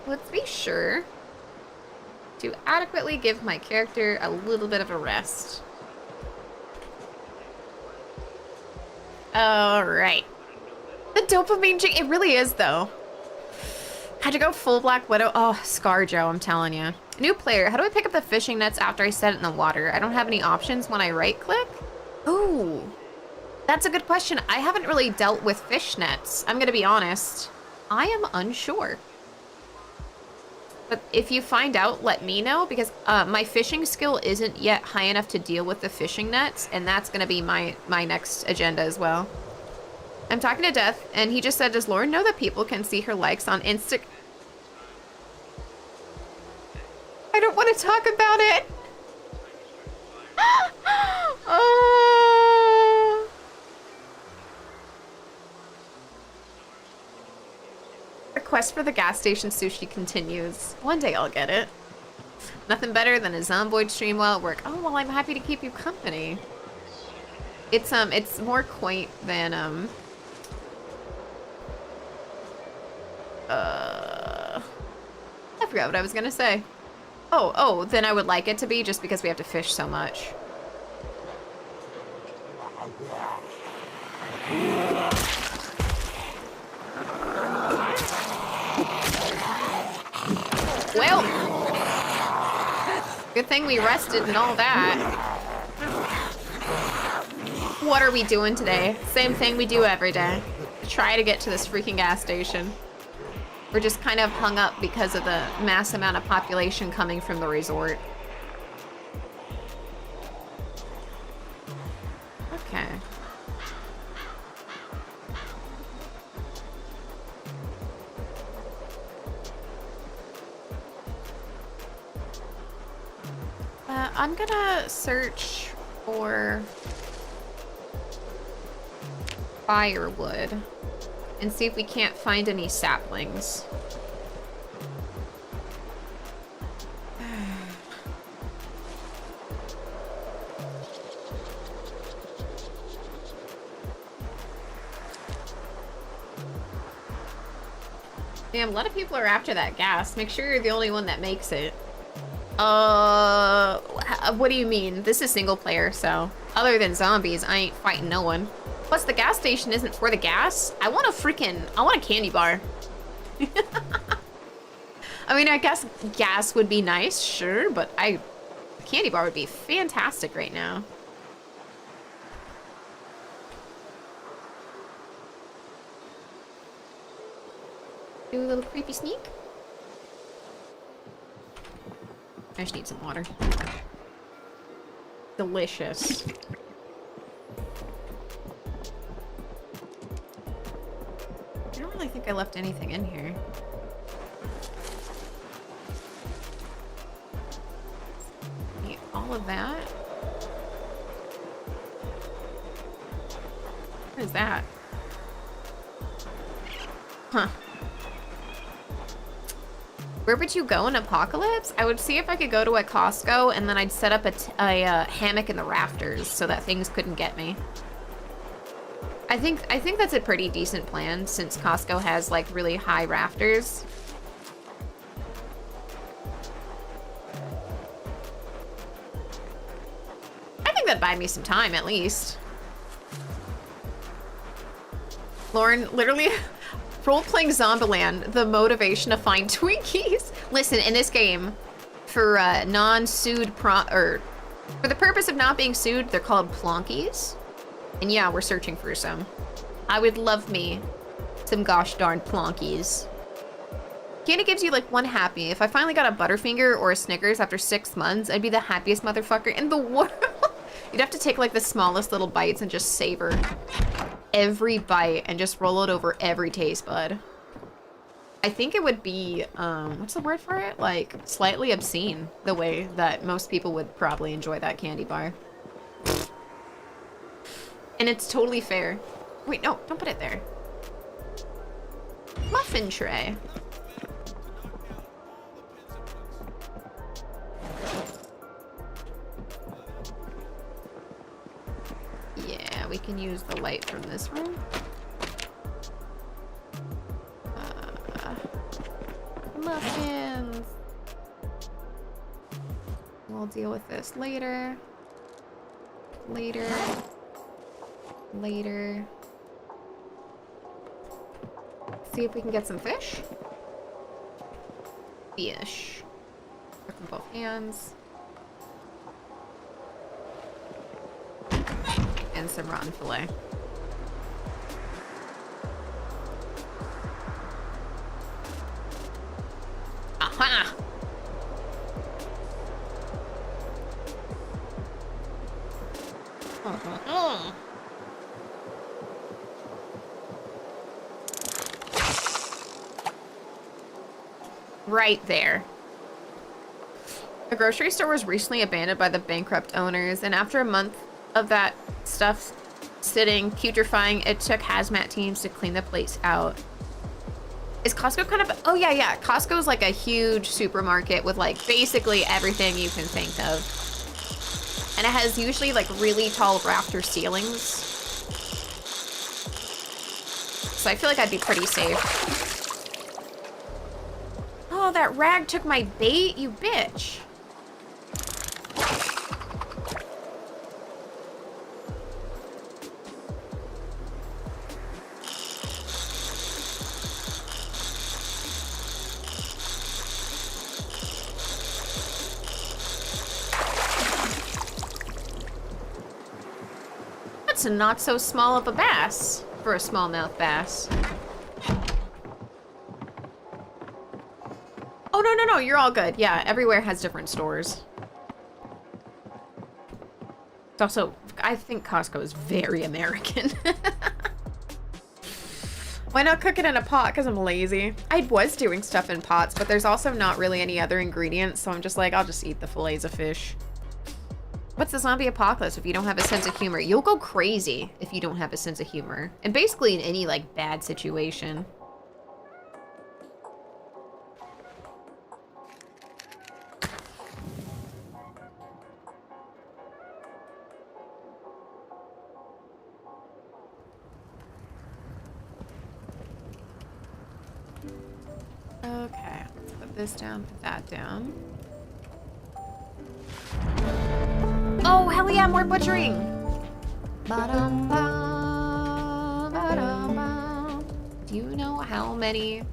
Let's be sure to adequately give my character a little bit of a rest. All right. The dopamine jig, it really is though. Had to go full Black Widow. Oh, ScarJo, I'm telling you. New player, how do I pick up the fishing nets after I set it in the water? I don't have any options when I right click. Ooh, that's a good question. I haven't really dealt with fish nets. I'm gonna be honest. I am unsure. But if you find out, let me know, because my fishing skill isn't yet high enough to deal with the fishing nets, and that's gonna be my next agenda as well. I'm talking to Death, and he just said, does Lauren know that people can see her likes on Insta? I don't want to talk about it. The quest for the gas station sushi continues. One day I'll get it. Nothing better than a Zomboid stream while at work. Oh, well, I'm happy to keep you company. It's more quaint than, I forgot what I was gonna say. Oh, then I would like it to be, just because we have to fish so much. Well, good thing we rested and all that. What are we doing today? Same thing we do every day. Try to get to this freaking gas station. We're just kind of hung up because of the mass amount of population coming from the resort. Okay. I'm gonna search for firewood and see if we can't find any saplings. Damn, a lot of people are after that gas. Make sure you're the only one that makes it. What do you mean? This is single player, so other than zombies, I ain't fighting no one. Plus, the gas station isn't for the gas. I want a candy bar. I mean, I guess gas would be nice, sure, but a candy bar would be fantastic right now. Do a little creepy sneak. I just need some water. Delicious. I don't really think I left anything in here. Eat all of that. What is that? Huh. Where would you go in Apocalypse? I would see if I could go to a Costco, and then I'd set up a hammock in the rafters so that things couldn't get me. I think that's a pretty decent plan, since Costco has like really high rafters. I think that'd buy me some time at least. Lauren, literally. Role-playing Zombieland, the motivation to find Twinkies. Listen, in this game, for non-sued for the purpose of not being sued, they're called plonkies. And yeah, we're searching for some. I would love me some gosh darn plonkies. Candy gives you like one happy. If I finally got a Butterfinger or a Snickers after 6 months, I'd be the happiest motherfucker in the world. You'd have to take like the smallest little bites and just savor. every bite and just roll it over every taste bud. I think it would be, what's the word for it? Like, slightly obscene, the way that most people would probably enjoy that candy bar. And it's totally fair. Wait, no, don't put it there. Muffin tray. Yeah, we can use the light from this room. Muffins. We'll deal with this later. Later. Later. See if we can get some fish. Fish. Cook in both hands. And some rotten fillet. Aha! Right there. A grocery store was recently abandoned by the bankrupt owners, and after a month of that stuff sitting putrefying, it took hazmat teams to clean the place out. Is Costco kind of... Oh, yeah. Costco is like a huge supermarket with like basically everything you can think of. And it has usually like really tall rafter ceilings. So I feel like I'd be pretty safe. Oh, that rag took my bait, you bitch. That's not so small of a bass for a smallmouth bass. Oh, no, you're all good. Yeah, everywhere has different stores. It's also, I think Costco is very American. Why not cook it in a pot? Because I'm lazy. I was doing stuff in pots, but there's also not really any other ingredients, so I'm just like, I'll just eat the fillets of fish. What's the zombie apocalypse if you don't have a sense of humor? You'll go crazy if you don't have a sense of humor. And basically in any, like, bad situation. Okay, let's put this down, put that down. Oh, hell yeah, more butchering! Do you know how many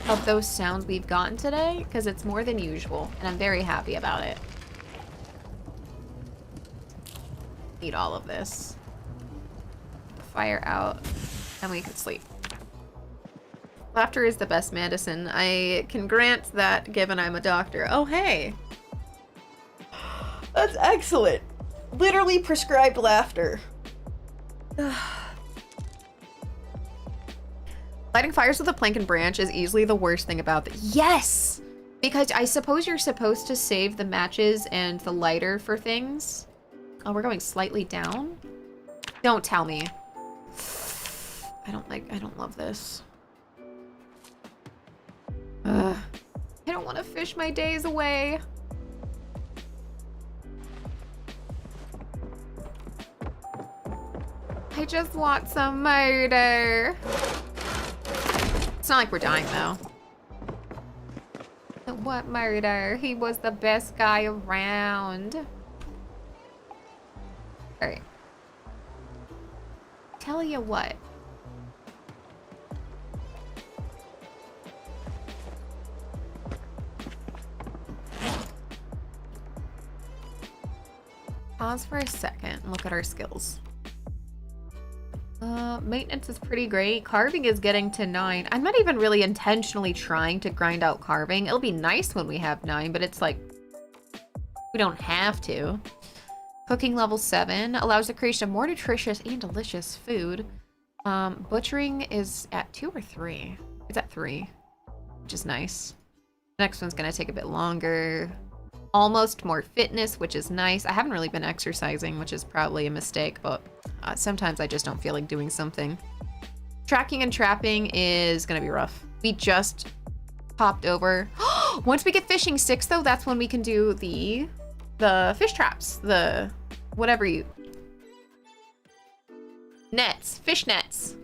of those sounds we've gotten today? Because it's more than usual, and I'm very happy about it. Eat all of this. Fire out, and we can sleep. Laughter is the best medicine. I can grant that, given I'm a doctor. Oh, hey! That's excellent. Literally prescribed laughter. Lighting fires with a plank and branch is easily the worst thing about this. Yes! Because I suppose you're supposed to save the matches and the lighter for things. Oh, we're going slightly down? Don't tell me. I don't love this. I don't want to fish my days away. I just want some murder. It's not like we're dying, though. What murder? He was the best guy around. Alright. Tell you what. Pause for a second and look at our skills. Maintenance is pretty great. Carving is getting to 9. I'm not even really intentionally trying to grind out carving. It'll be nice when we have 9, but it's like, we don't have to. Cooking level 7 allows the creation of more nutritious and delicious food. Butchering is at 2 or 3. It's at 3, which is nice. The next one's gonna take a bit longer. Almost more fitness, which is nice. I haven't really been exercising, which is probably a mistake, but sometimes I just don't feel like doing something. Tracking and trapping is gonna be rough. We just popped over. Once we get fishing sticks, though, that's when we can do the fish traps, the whatever you... Nets, fish nets.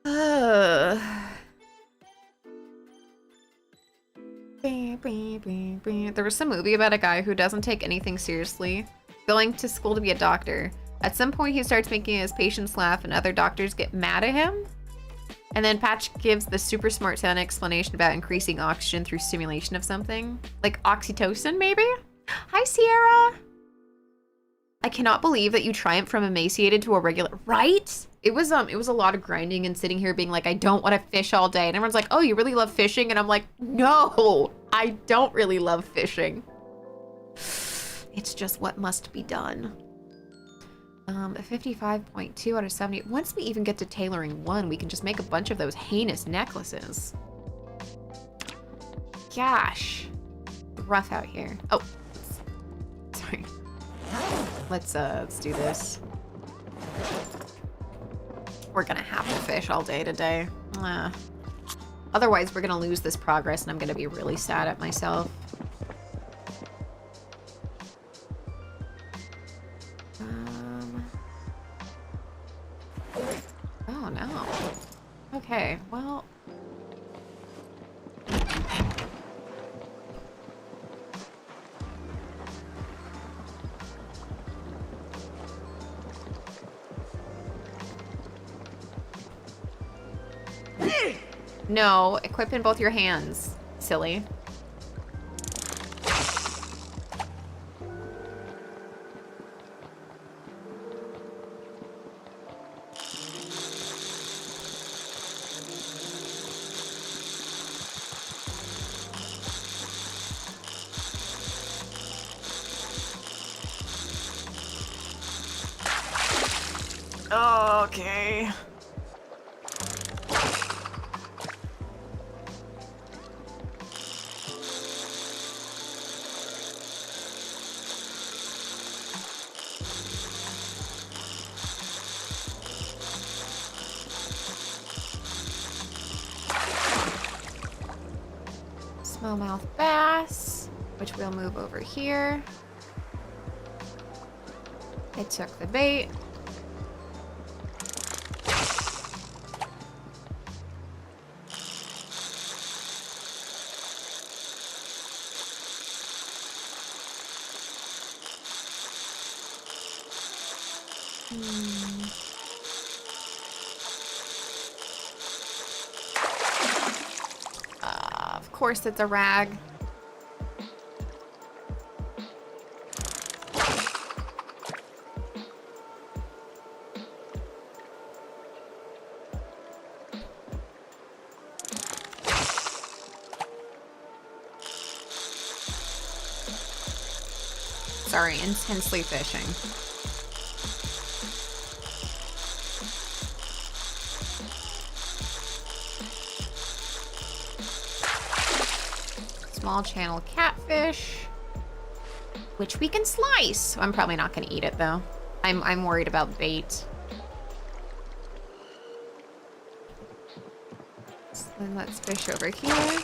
There was some movie about a guy who doesn't take anything seriously, going to school to be a doctor. At some point, he starts making his patients laugh and other doctors get mad at him. And then Patch gives the super smart sound explanation about increasing oxygen through stimulation of something. Like oxytocin, maybe? Hi, Sierra! I cannot believe that you triumphed from emaciated to a regular... Right? It was a lot of grinding and sitting here being like, I don't want to fish all day. And everyone's like, oh, you really love fishing? And I'm like, no, I don't really love fishing. It's just what must be done. 55.2 out of 70. Once we even get to tailoring 1, we can just make a bunch of those heinous necklaces. Gosh. Rough out here. Oh, sorry. Let's do this. We're gonna have to fish all day today. Otherwise, we're gonna lose this progress and I'm gonna be really sad at myself. Oh no. Okay, well. No, equip in both your hands, silly. Okay. Smallmouth bass, which we'll move over here. I took the bait. Of course it's a rag. Sorry, intensely fishing. Small channel catfish, which we can slice. I'm probably not going to eat it though. I'm worried about bait. So then let's fish over here.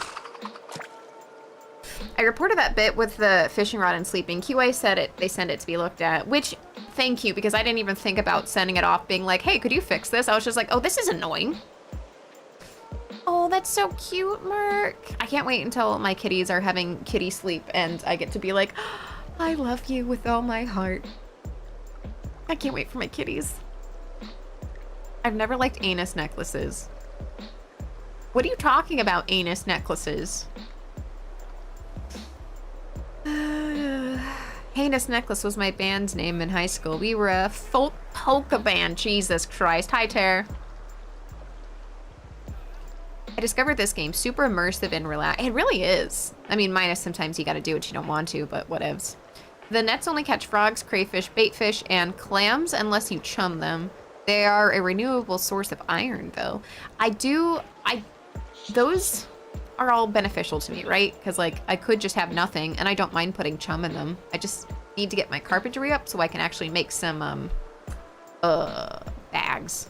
I reported that bit with the fishing rod and sleeping. QA said it. They sent it to be looked at, which thank you, because I didn't even think about sending it off being like, hey, could you fix this? I was just like, oh, this is annoying. Oh, that's so cute, Merc. I can't wait until my kitties are having kitty sleep and I get to be like, I love you with all my heart. I can't wait for my kitties. I've never liked anus necklaces. What are you talking about, anus necklaces? Heinous Necklace was my band's name in high school. We were a folk polka band. Jesus Christ. Hi, Tare. I discovered this game super immersive and relaxed. It really is. I mean, minus sometimes you gotta do what you don't want to, but whatevs. The nets only catch frogs, crayfish, baitfish, and clams unless you chum them. They are a renewable source of iron, though. Those are all beneficial to me, right? Because, like, I could just have nothing, and I don't mind putting chum in them. I just need to get my carpentry up so I can actually make some, bags.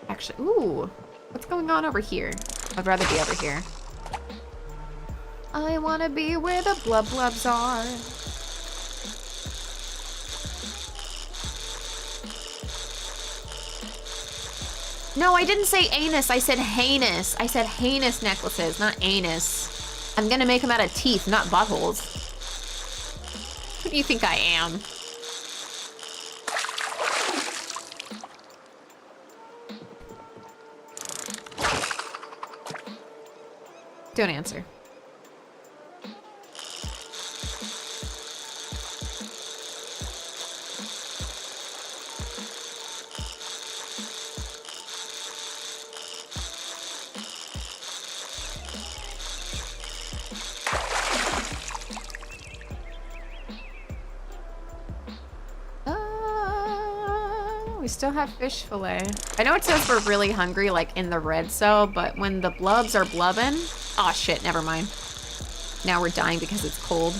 Actually, ooh, what's going on over here? I'd rather be over here. I wanna be where the blub blubs are. No, I didn't say anus, I said heinous. I said heinous necklaces, not anus. I'm gonna make them out of teeth, not buttholes. Who do you think I am? Don't answer. We still have fish fillet. I know it says we're really hungry, like in the red cell, but when the blubs are blubbing, oh shit, never mind. Now we're dying because it's cold.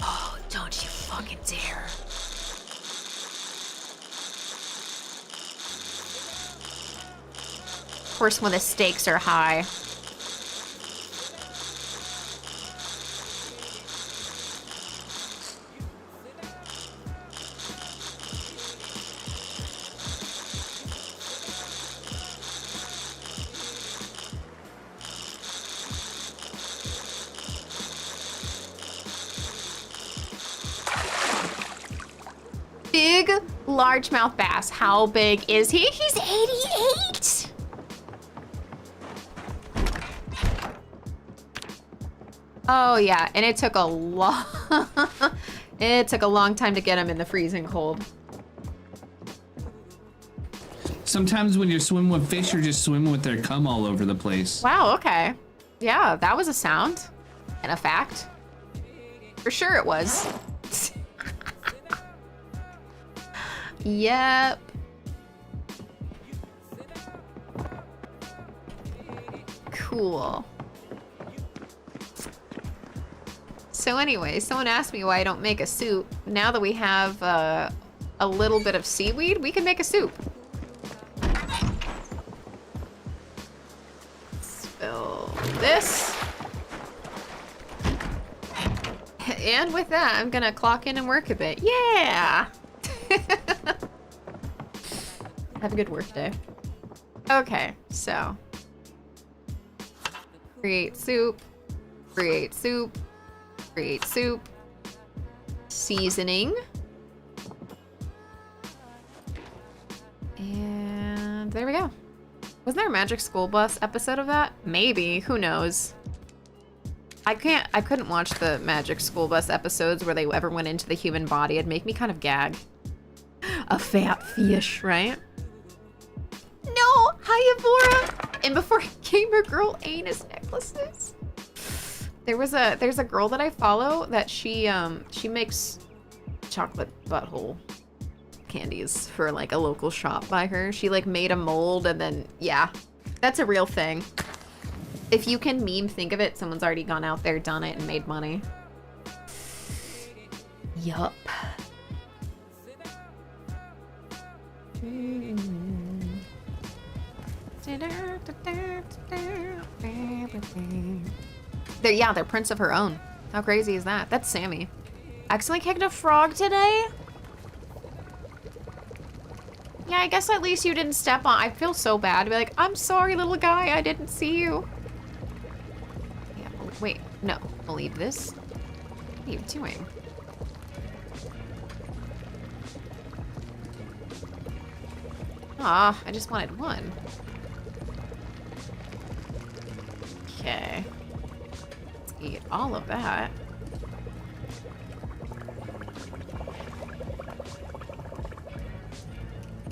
Oh, don't you fucking dare. Of course, when the stakes are high. Big largemouth bass. How big is he? He's 88. Oh yeah, and it took a long it took a long time to get him in the freezing cold. Sometimes when you're swimming with fish, you're just swimming with their cum all over the place. Wow, okay. Yeah, that was a sound and a fact. For sure it was. Yep. Cool. So anyway, someone asked me why I don't make a soup. Now that we have a little bit of seaweed, we can make a soup. Spill this. And with that, I'm gonna clock in and work a bit. Yeah! Have a good work day. Okay, so. Create soup. Create soup. Create soup. Seasoning. And there we go. Wasn't there a Magic School Bus episode of that? Maybe, who knows? I couldn't watch the Magic School Bus episodes where they ever went into the human body. It'd make me kind of gag. A fat fish, right? No, hi Evora! And before gamer girl anus necklaces. There's a girl that I follow that she makes chocolate butthole candies for like a local shop by her. She like made a mold and then yeah, that's a real thing. If you can meme think of it, someone's already gone out there, done it, and made money. Yup. They're prints of her own. How crazy is that? That's Sammy. Accidentally kicked a frog today? Yeah, I guess at least you didn't step on. I feel so bad to be like, I'm sorry, little guy, I didn't see you. Yeah, wait, no, I'll leave this. What are you doing? Ah, I just wanted one. Okay. Let's eat all of that.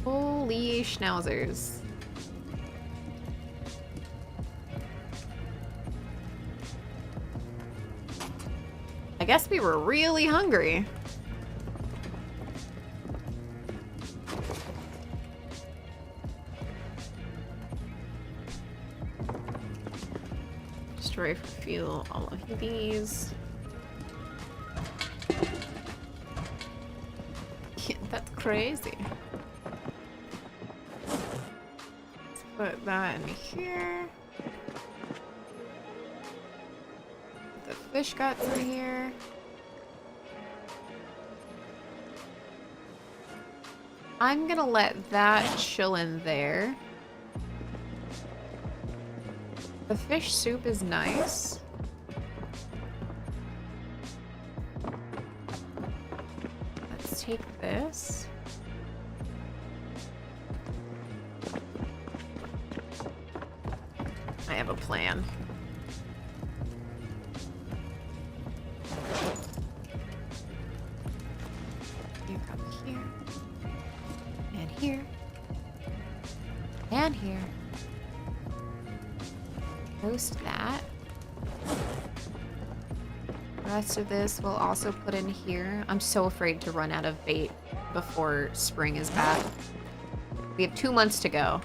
Holy schnauzers. I guess we were really hungry. Destroy for fuel all of these. Yeah, that's crazy. Let's put that in here. Put the fish guts in here. I'm gonna let that chill in there. The fish soup is nice. Let's take this. I have a plan. You come here. And here. And here. Roast that. The rest of this we'll also put in here. I'm so afraid to run out of bait before spring is back. We have 2 months to go.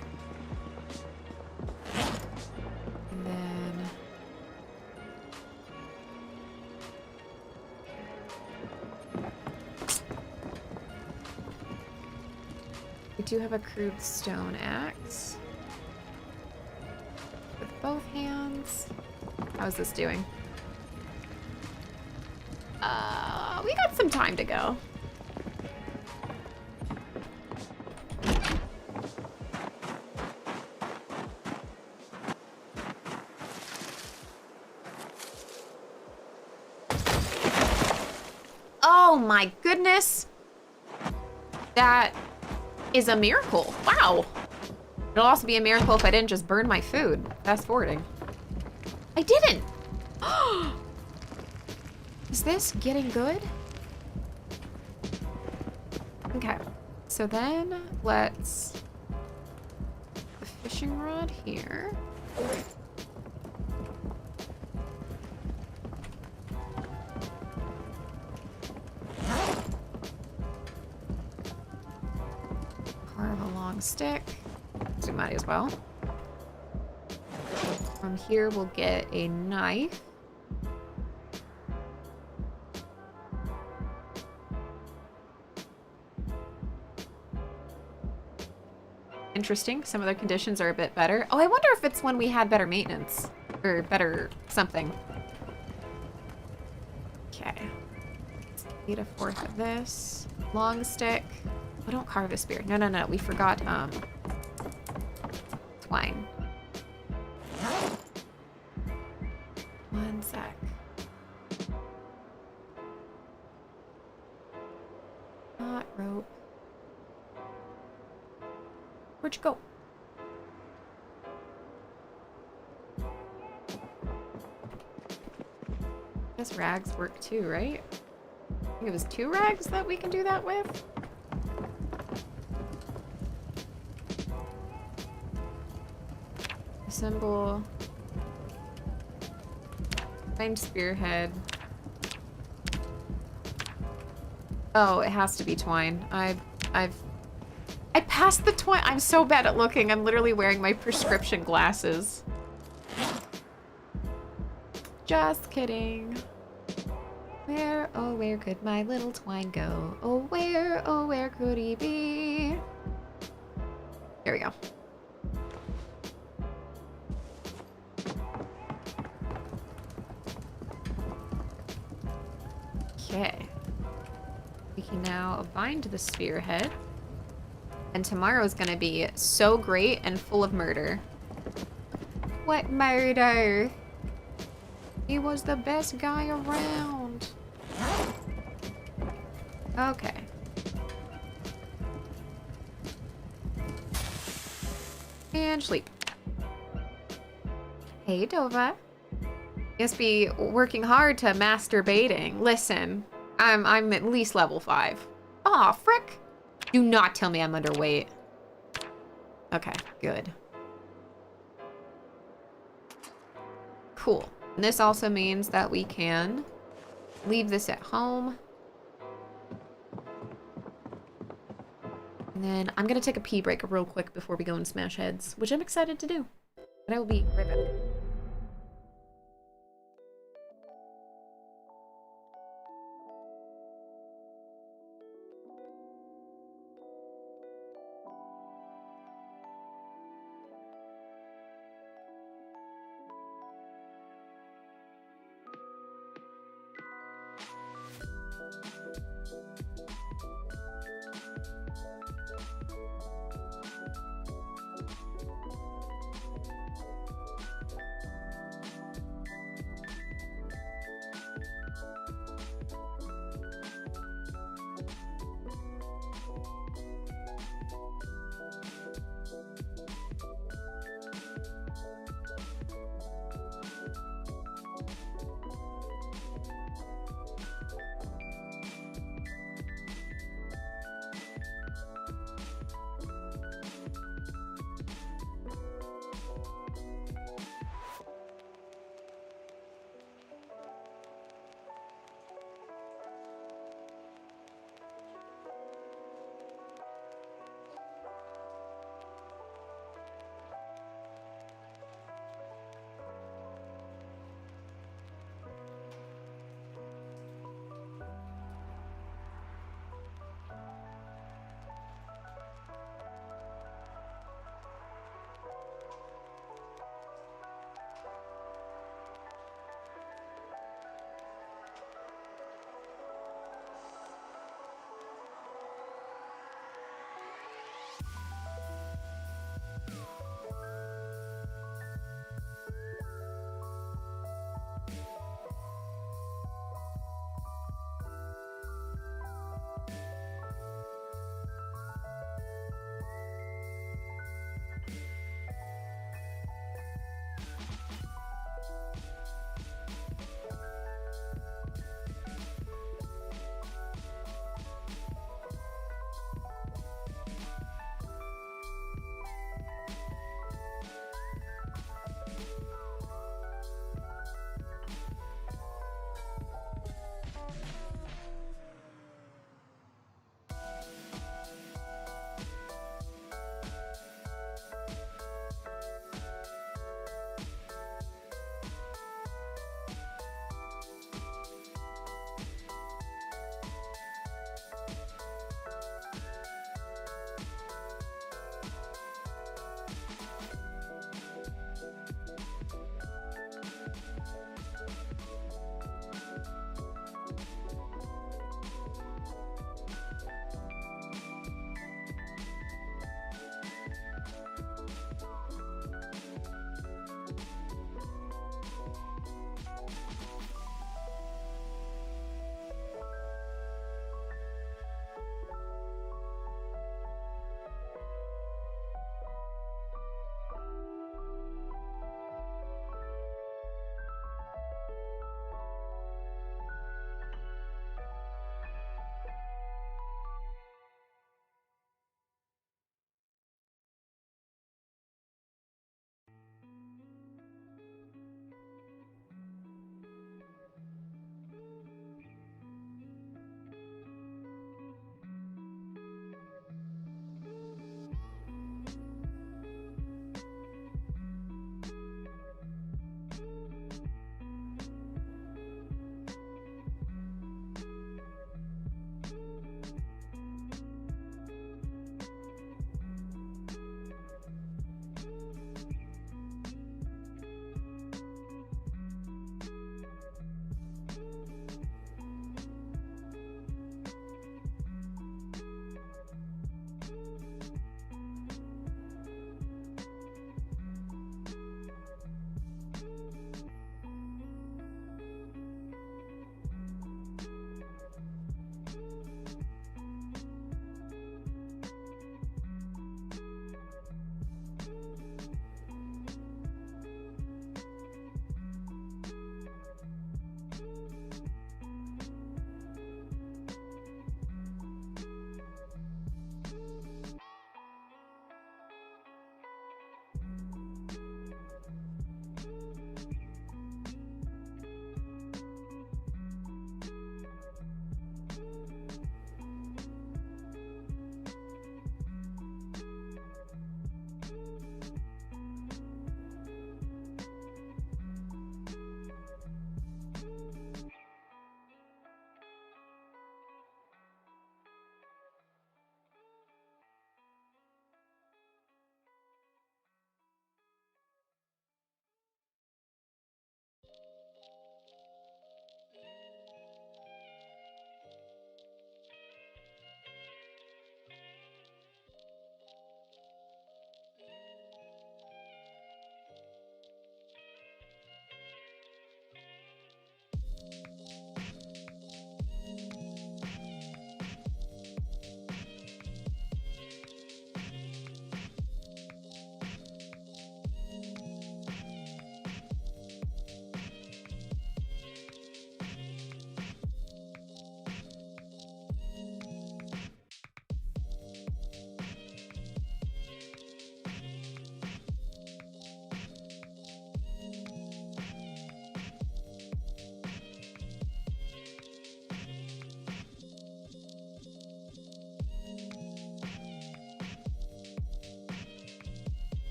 And then... we do have a crude stone axe. With both hands. How's this doing? We got some time to go. Oh my goodness. That is a miracle. Wow. It'll also be a miracle if I didn't just burn my food. Fast forwarding. I didn't. Is this getting good? Okay. So then let's the fishing rod here. Carve a long stick. So might as well. From here we'll get a knife. Interesting. Some of the conditions are a bit better. Oh, I wonder if it's when we had better maintenance. Or better something. Okay. Let's eat a fourth of this. Long stick. Oh, don't carve a spear. No, no, no. We forgot, twine. One sec. Not rope. Where'd you go? I guess rags work too, right? I think it was 2 rags that we can do that with. Assemble. Find spearhead. Oh, it has to be twine. I passed the twine. I'm so bad at looking. I'm literally wearing my prescription glasses. Just kidding. Where, oh, where could my little twine go? Oh, where could he be? There we go. Okay. We can now bind the spearhead. And tomorrow's gonna be so great and full of murder. What murder? He was the best guy around. Okay. And sleep. Hey, Dova. You must be working hard to master baiting. Listen, I'm at least level 5. Aw, frick. Do not tell me I'm underweight. Okay, good. Cool. And this also means that we can leave this at home. And then I'm gonna take a pee break real quick before we go and smash heads, which I'm excited to do. But I will be right back.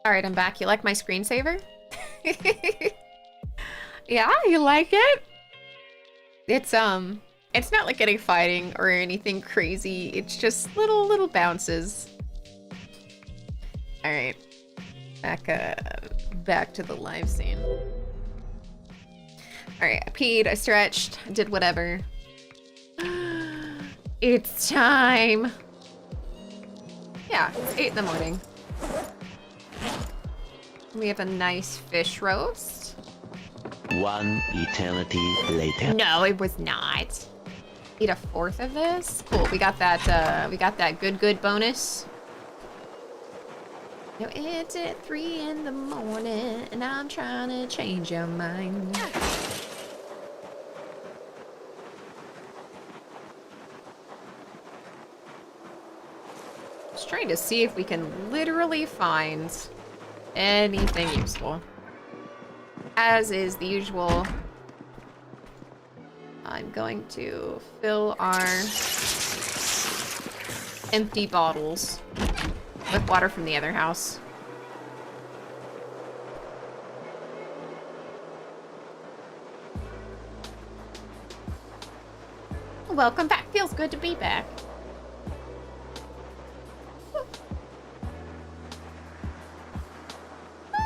All right, I'm back. You like my screensaver? Yeah, you like it? It's not like any fighting or anything crazy. It's just little bounces. All right, back to the live scene. All right, I peed, I stretched, I did whatever. It's time. Yeah, it's 8 in the morning. We have a nice fish roast. One eternity later. No, it was not. Eat a 4th of this. Cool. We got that good bonus. No, it's at 3 in the morning, and I'm trying to change your mind. Just trying to see if we can literally find anything useful. As is the usual, I'm going to fill our empty bottles with water from the other house. Welcome back. Feels good to be back.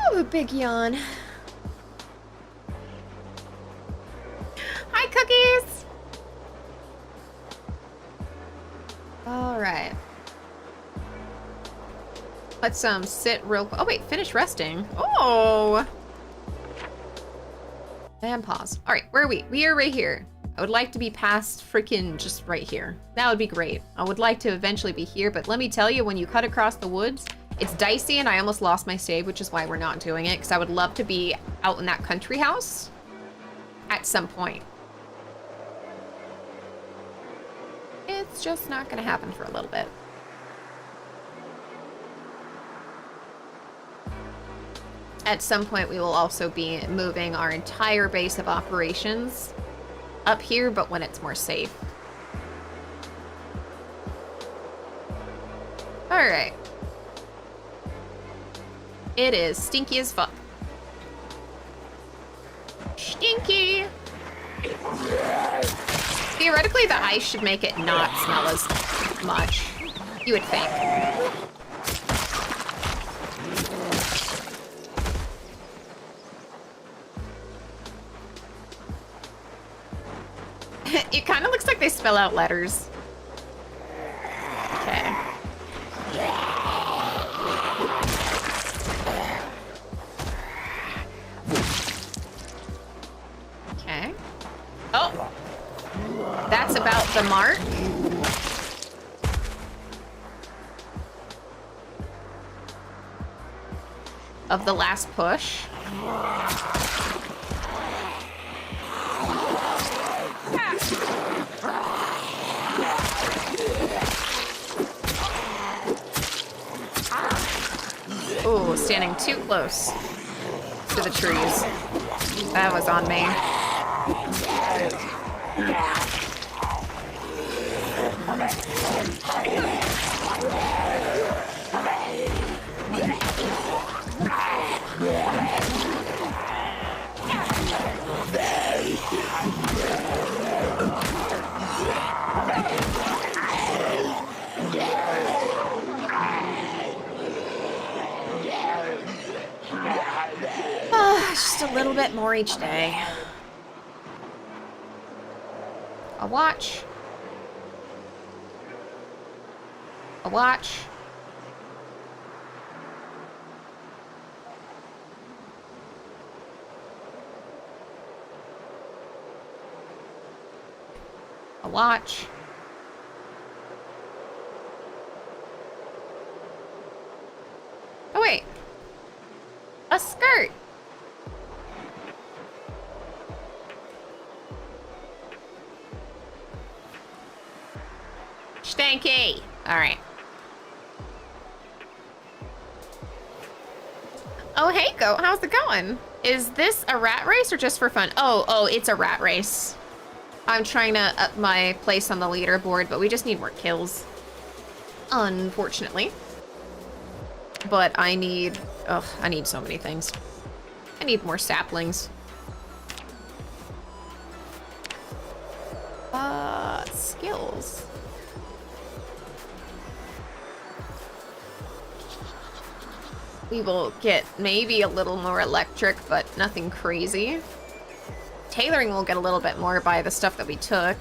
Oh, a big yawn. Hi, cookies! All right. Let's sit real quick. Oh wait, finish resting. Oh! And pause. All right, where are we? We are right here. I would like to be past freaking just right here. That would be great. I would like to eventually be here, but let me tell you, when you cut across the woods, it's dicey and I almost lost my save, which is why we're not doing it, because I would love to be out in that country house at some point. It's just not gonna happen for a little bit. At some point, we will also be moving our entire base of operations up here, but when it's more safe. All right. It is stinky as fuck. Stinky! Theoretically, the ice should make it not smell as much. You would think. It kind of looks like they spell out letters. Okay. Okay. Oh! That's about the mark. Of the last push. Ooh, standing too close to the trees. That was on me. Just a little bit more each day. A watch. A watch. A watch. Oh wait. A skirt. Stanky. All right. Oh, hey, Goat. How's it going? Is this a rat race or just for fun? Oh, it's a rat race. I'm trying to up my place on the leaderboard, but we just need more kills. Unfortunately. But I need Ugh, I need so many things. I need more saplings. Skills. We will get maybe a little more electric, but nothing crazy. Tailoring will get a little bit more by the stuff that we took.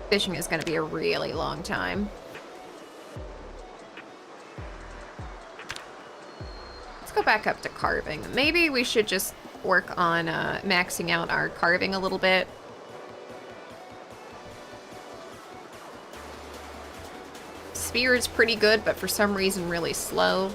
Fishing is going to be a really long time. Let's go back up to carving. Maybe we should just work on maxing out our carving a little bit. Spear is pretty good, but for some reason really slow.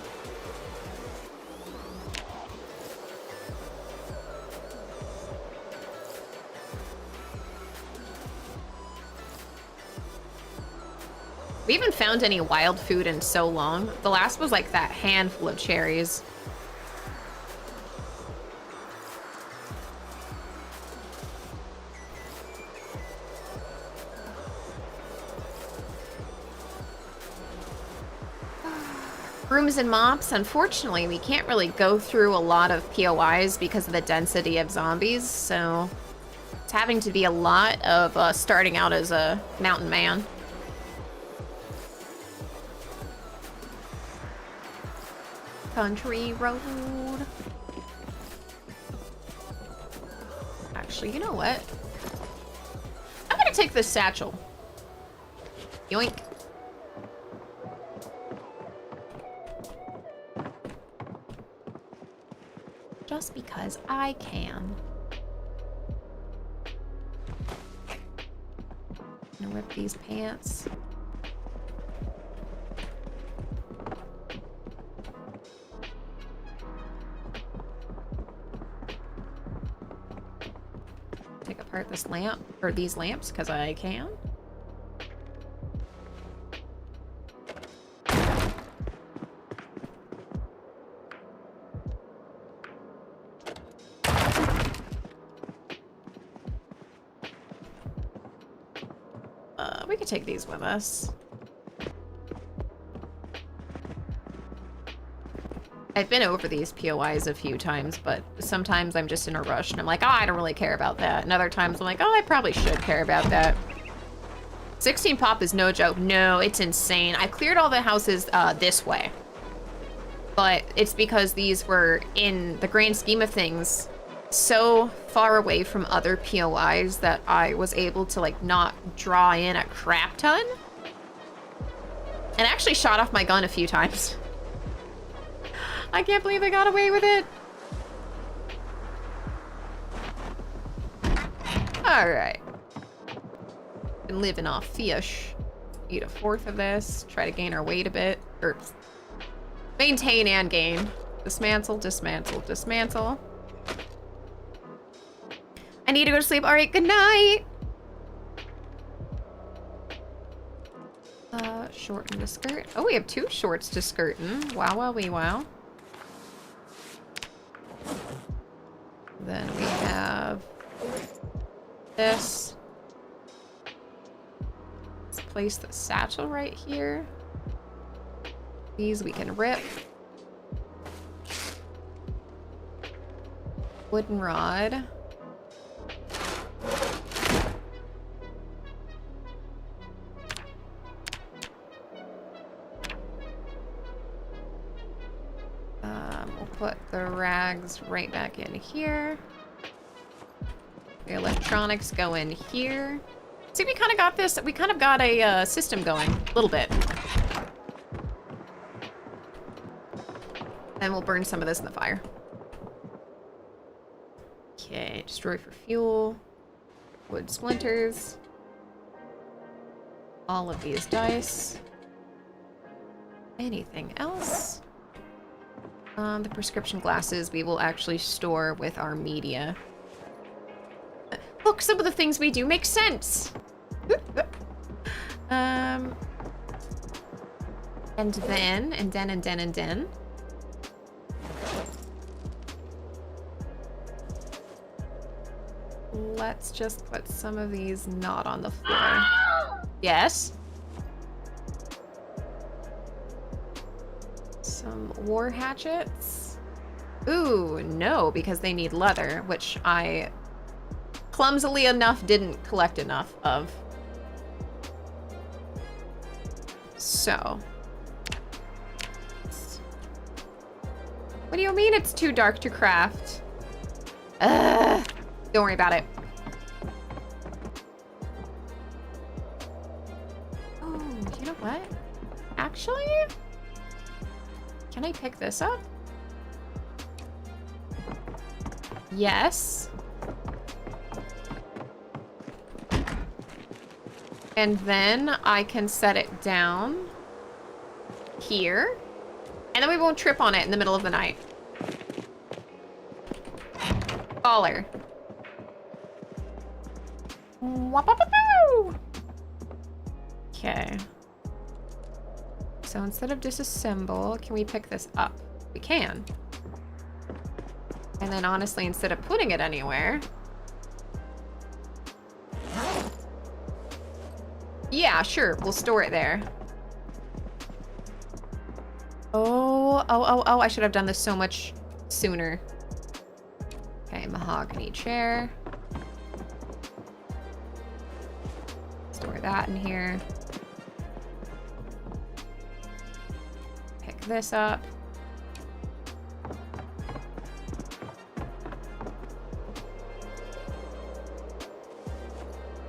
We haven't found any wild food in so long. The last was like that handful of cherries. Brooms and mops, unfortunately, we can't really go through a lot of POIs because of the density of zombies, so it's having to be a lot of starting out as a mountain man. Country road. Actually, you know what? I'm gonna take this satchel. Yoink. Just because I can. I'm gonna rip these pants. Take apart this lamp, or these lamps, because I can. We could take these with us. I've been over these POIs a few times, but sometimes I'm just in a rush and I'm like, oh, I don't really care about that. And other times I'm like, oh, I probably should care about that. 16 pop is no joke. No, it's insane. I cleared all the houses this way. But it's because these were, in the grand scheme of things, so far away from other POIs that I was able to like not draw in a crap ton. And actually shot off my gun a few times. I can't believe I got away with it. All right. Been living off fish. Eat a fourth of this. Try to gain our weight a bit. Or maintain and gain. Dismantle, dismantle, dismantle. I need to go to sleep. All right, good night. Shorten the skirt. Oh, we have 2 shorts to skirtin'. Wow, wow, wee, wow. Then we have this. Let's place the satchel right here. These we can rip. Wooden rod. We'll put the rags right back in here. The electronics go in here. See, we kind of got this. We kind of got a system going, a little bit. And we'll burn some of this in the fire. Okay, destroy for fuel. Wood splinters. All of these dice. Anything else? The prescription glasses we will actually store with our media. Look, some of the things we do make sense. And then. let's just put some of these not on the floor. Yes? Some war hatchets. Ooh, no, because they need leather, which I clumsily enough didn't collect enough of. So. What do you mean it's too dark to craft? Ugh. Don't worry about it. Oh, you know what? Actually, can I pick this up? Yes. And then I can set it down here. And then we won't trip on it in the middle of the night. Baller. Okay. So instead of disassemble, can we pick this up? We can. And then honestly, instead of putting it anywhere... Yeah, sure, we'll store it there. Oh, I should have done this so much sooner. Okay, mahogany chair. Store that in here. Pick this up.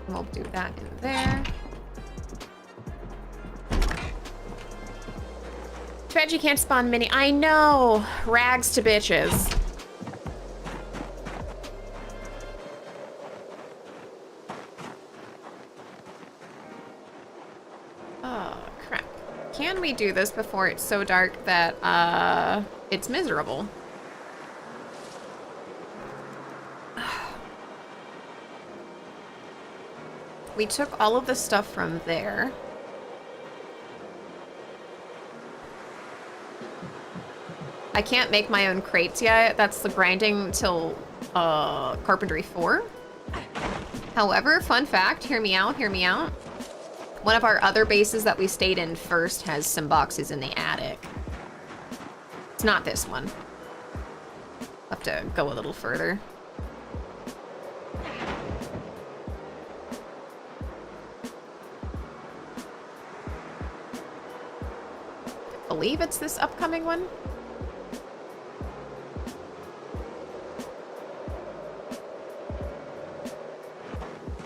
We'll do that in there. Too bad you can't spawn mini. I know! Rags to bitches. Oh, crap. Can we do this before it's so dark that, it's miserable? We took all of the stuff from there. I can't make my own crates yet. That's the grinding till Carpentry 4. However, fun fact, hear me out, hear me out. One of our other bases that we stayed in first has some boxes in the attic. It's not this one. I'll have to go a little further. I believe it's this upcoming one.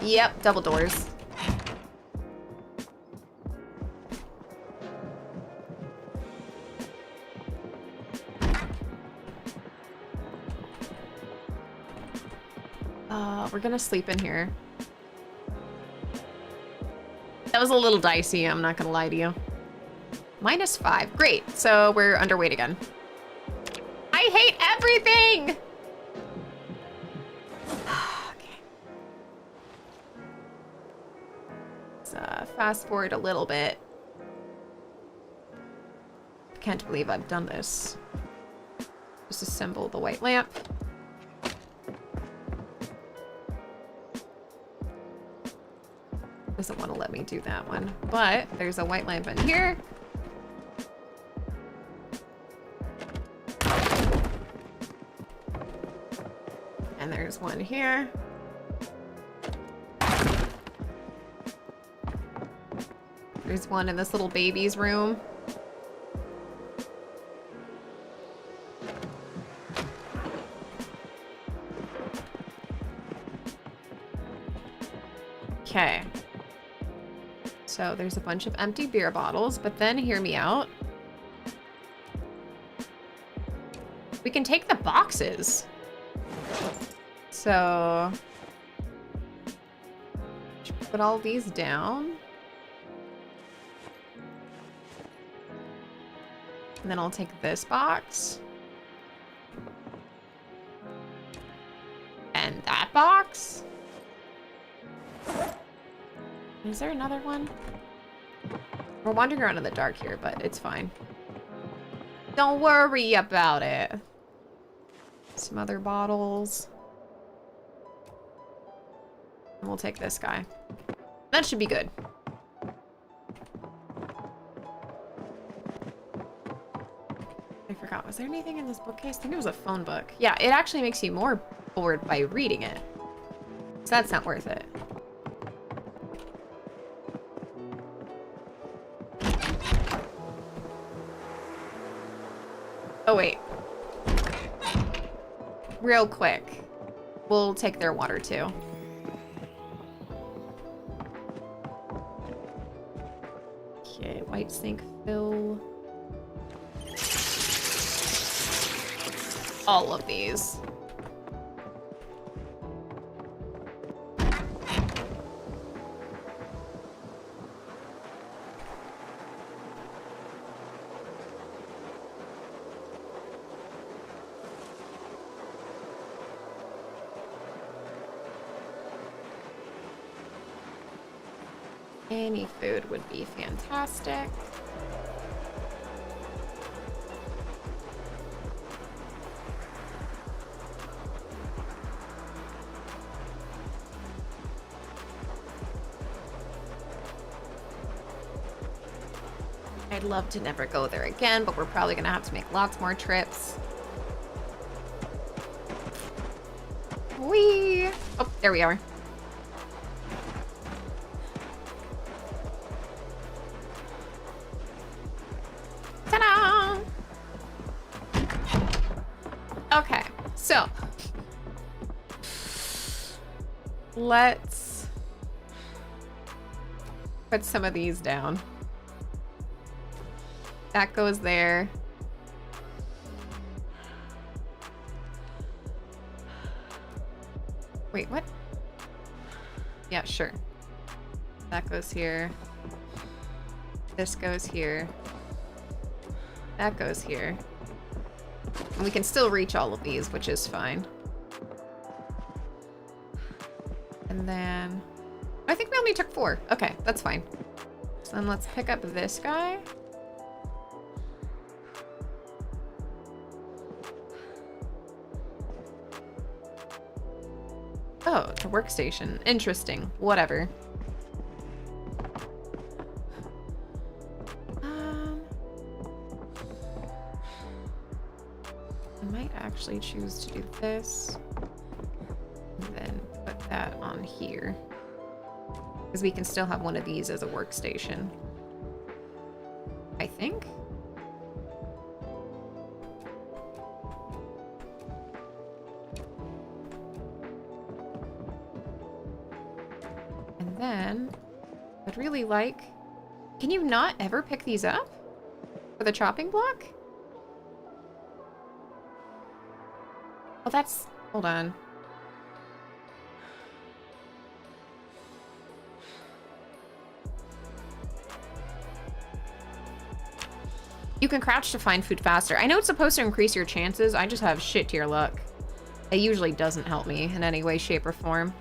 Yep, double doors. We're gonna sleep in here. That was a little dicey, I'm not gonna lie to you. -5, great, so we're underweight again. I hate everything! Fast forward a little bit. Can't believe I've done this. Just assemble the white lamp. Doesn't want to let me do that one, but there's a white lamp in here. And there's one here. There's one in this little baby's room. Okay. So there's a bunch of empty beer bottles, but then hear me out. We can take the boxes. So put all these down. And then I'll take this box. And that box. Is there another one? We're wandering around in the dark here, but it's fine. Don't worry about it. Some other bottles. And we'll take this guy. That should be good. I forgot, was there anything in this bookcase? I think it was a phone book. Yeah, it actually makes you more bored by reading it. So that's not worth it. Oh, wait. Real quick. We'll take their water, too. Okay, white sink fill. All of these. Any food would be fantastic. I'd love to never go there again, but we're probably gonna have to make lots more trips. Whee! Oh, there we are. Ta-da! Okay, so let's put some of these down. That goes there. Wait, what? Yeah, sure. That goes here. This goes here. That goes here. And we can still reach all of these, which is fine. And then... I think we only took 4. Okay, that's fine. So then let's pick up this guy. Oh, the workstation. Interesting. Whatever. I might actually choose to do this. And then put that on here. Because we can still have one of these as a workstation. I think. And then, I'd really like... Can you not ever pick these up? For the chopping block? Oh, that's... Hold on. You can crouch to find food faster. I know it's supposed to increase your chances. I just have shit tier luck. It usually doesn't help me in any way, shape, or form.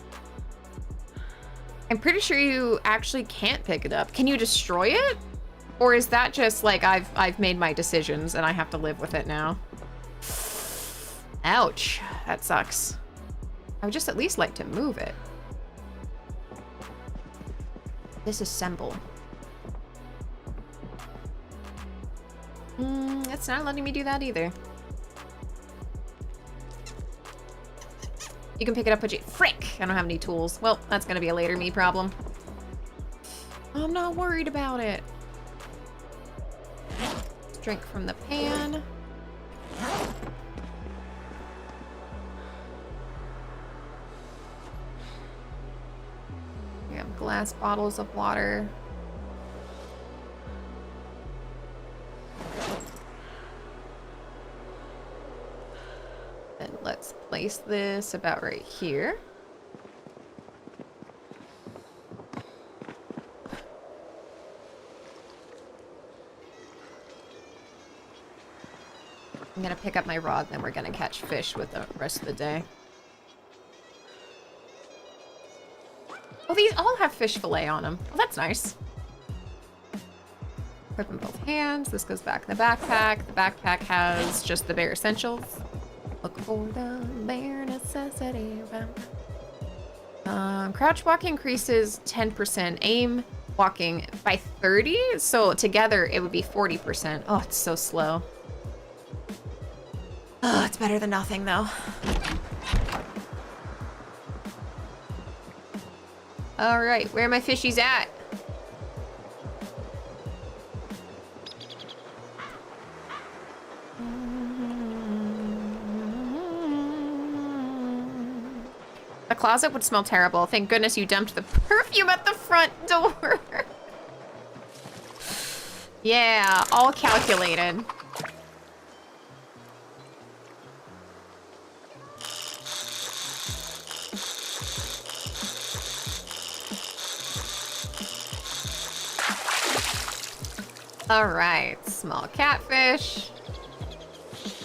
I'm pretty sure you actually can't pick it up. Can you destroy it? Or is that just like I've made my decisions and I have to live with it now? Ouch. That sucks. I would just at least like to move it. Disassemble. It's not letting me do that either. You can pick it up, frick! I don't have any tools. Well, that's gonna be a later me problem. I'm not worried about it. Drink from the pan. We have glass bottles of water. And let's place this about right here. I'm gonna pick up my rod, then we're gonna catch fish with the rest of the day. Oh, these all have fish fillet on them. Oh, that's nice. Equip in both hands. This goes back in the backpack. The backpack has just the bare essentials. Look for the bare necessity. Crouch walking increases 10%. Aim walking by 30. So together it would be 40%. Oh, it's so slow. Oh, it's better than nothing though. All right, where are my fishies at? The closet would smell terrible. Thank goodness you dumped the perfume at the front door. Yeah, all calculated. All right, small catfish.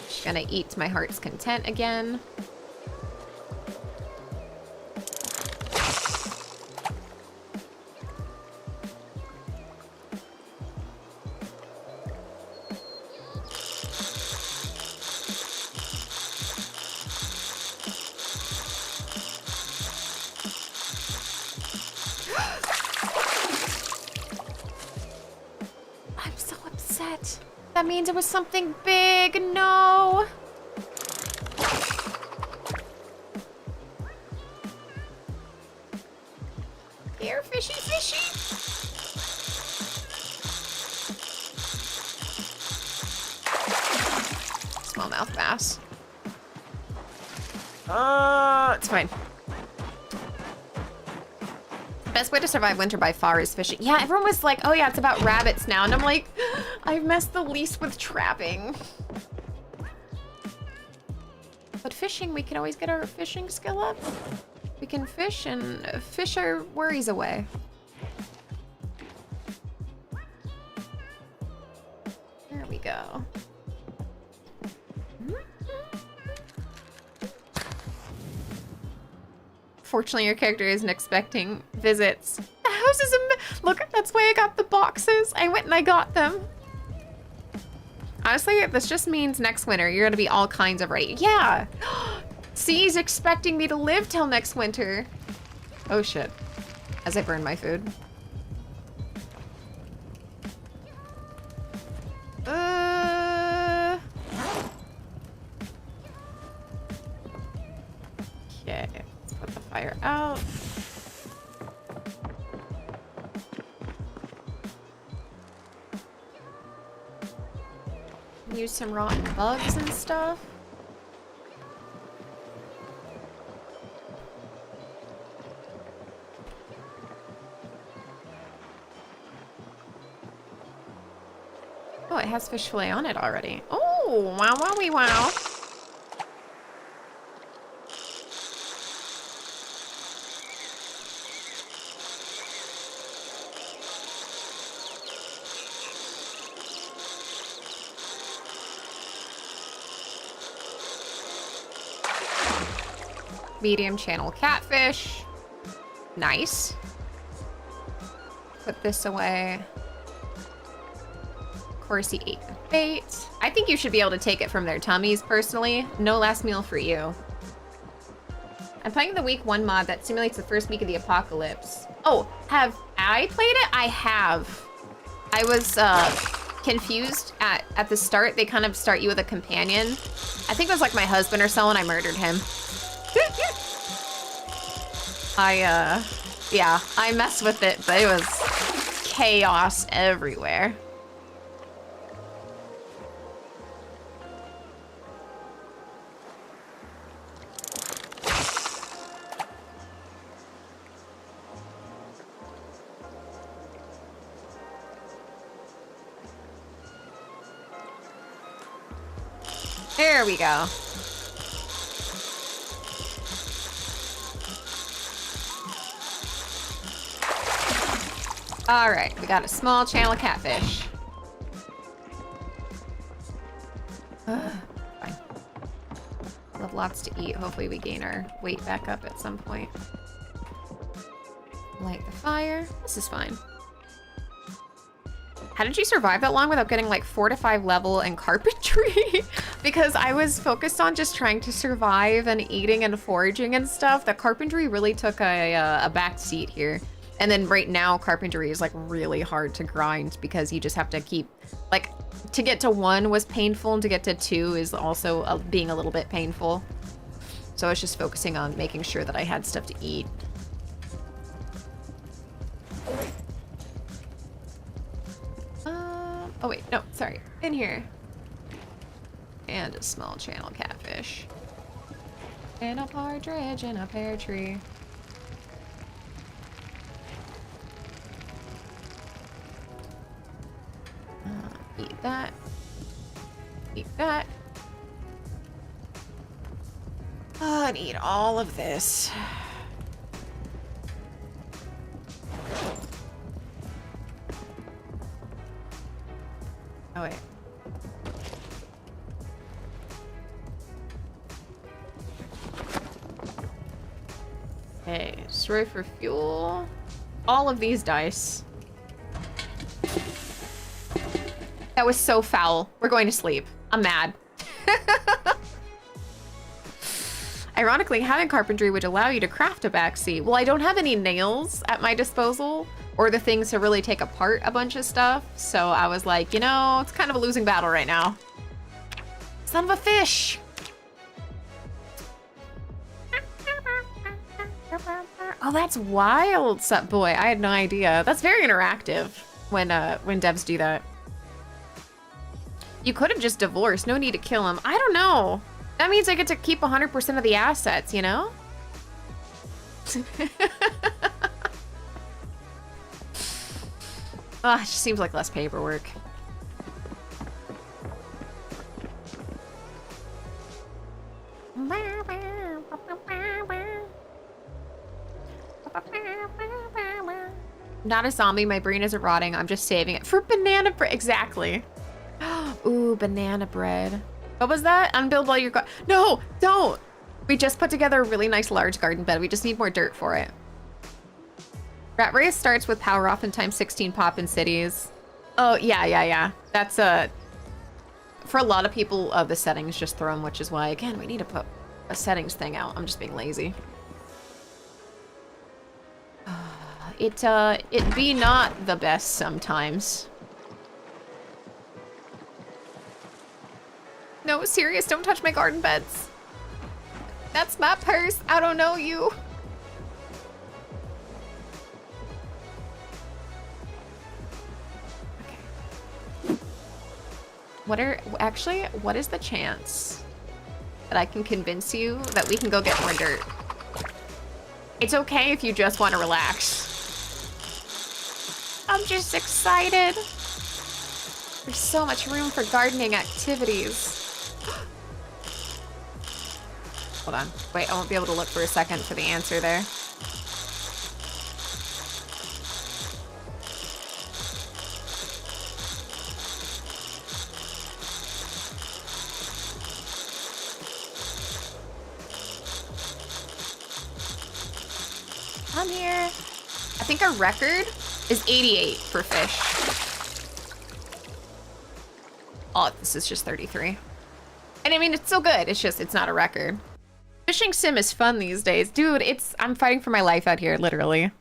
Just gonna eat to my heart's content again. I'm so upset. That means it was something big. No. Here, fishy, fishy. Smallmouth bass. It's fine. Best way to survive winter by far is fishing. Yeah, everyone was like, oh yeah, it's about rabbits now. And I'm like, I've messed the least with trapping. But fishing, we can always get our fishing skill up. We can fish and fish our worries away. There we go. Fortunately, your character isn't expecting visits. The house is look, that's why I got the boxes. I went and I got them. Honestly, this just means next winter, you're gonna be all kinds of ready. Yeah. See, he's expecting me to live till next winter. Oh shit. As I burn my food. Okay, let's put the fire out. Use some rotten bugs and stuff. Oh, it has fish fillet on it already. Oh, wow, wowie, wow. Medium channel catfish. Nice. Put this away. Of course, he ate the bait. I think you should be able to take it from their tummies, personally. No last meal for you. I'm playing the week 1 mod that simulates the first week of the apocalypse. Oh, have I played it? I have. I was confused at the start. They kind of start you with a companion. I think it was like my husband or someone. I murdered him. Yeah, I messed with it, but it was chaos everywhere. There we go. All right, we got a small channel catfish. Fine. We'll have lots to eat. Hopefully we gain our weight back up at some point. Light the fire. This is fine. How did you survive that long without getting like 4 to 5 level and carpentry? Because I was focused on just trying to survive and eating and foraging and stuff. The carpentry really took a back seat here. And then right now, carpentry is like really hard to grind because you just have to keep, like, to get to 1 was painful and to get to 2 is also being a little bit painful. So I was just focusing on making sure that I had stuff to eat. Oh wait, no, sorry. In here. And a small channel catfish. And a partridge in a pear tree. Eat that. Eat that. Oh, and eat all of this. Oh, wait. Okay, destroy for fuel. All of these dice. That was so foul. We're going to sleep. I'm mad. Ironically, having carpentry would allow you to craft a backseat. Well, I don't have any nails at my disposal or the things to really take apart a bunch of stuff. So I was like, you know, it's kind of a losing battle right now. Son of a fish. Oh, that's wild, Sup Boy. I had no idea. That's very interactive when devs do that. You could have just divorced. No need to kill him. I don't know. That means I get to keep 100% of the assets, you know? Ah, it just seems like less paperwork. Not a zombie. My brain isn't rotting. I'm just saving it for banana bread. Exactly. Ooh, banana bread. What was that? Unbuild all your No, don't. We just put together a really nice large garden bed. We just need more dirt for it. Rat race starts with power off and times 16 pop in cities. Oh, yeah. That's for a lot of people, the settings just throw them, which is why, again, we need to put a settings thing out. I'm just being lazy. It be not the best sometimes. No, serious, don't touch my garden beds. That's my purse. I don't know you. Okay. What is the chance that I can convince you that we can go get more dirt? It's okay if you just want to relax. I'm just excited. There's so much room for gardening activities. Hold on. Wait, I won't be able to look for a second for the answer there. I'm here. I think our record is 88 for fish. Oh, this is just 33. And I mean, it's still good. It's just, it's not a record. Fishing sim is fun these days. Dude, I'm fighting for my life out here, literally.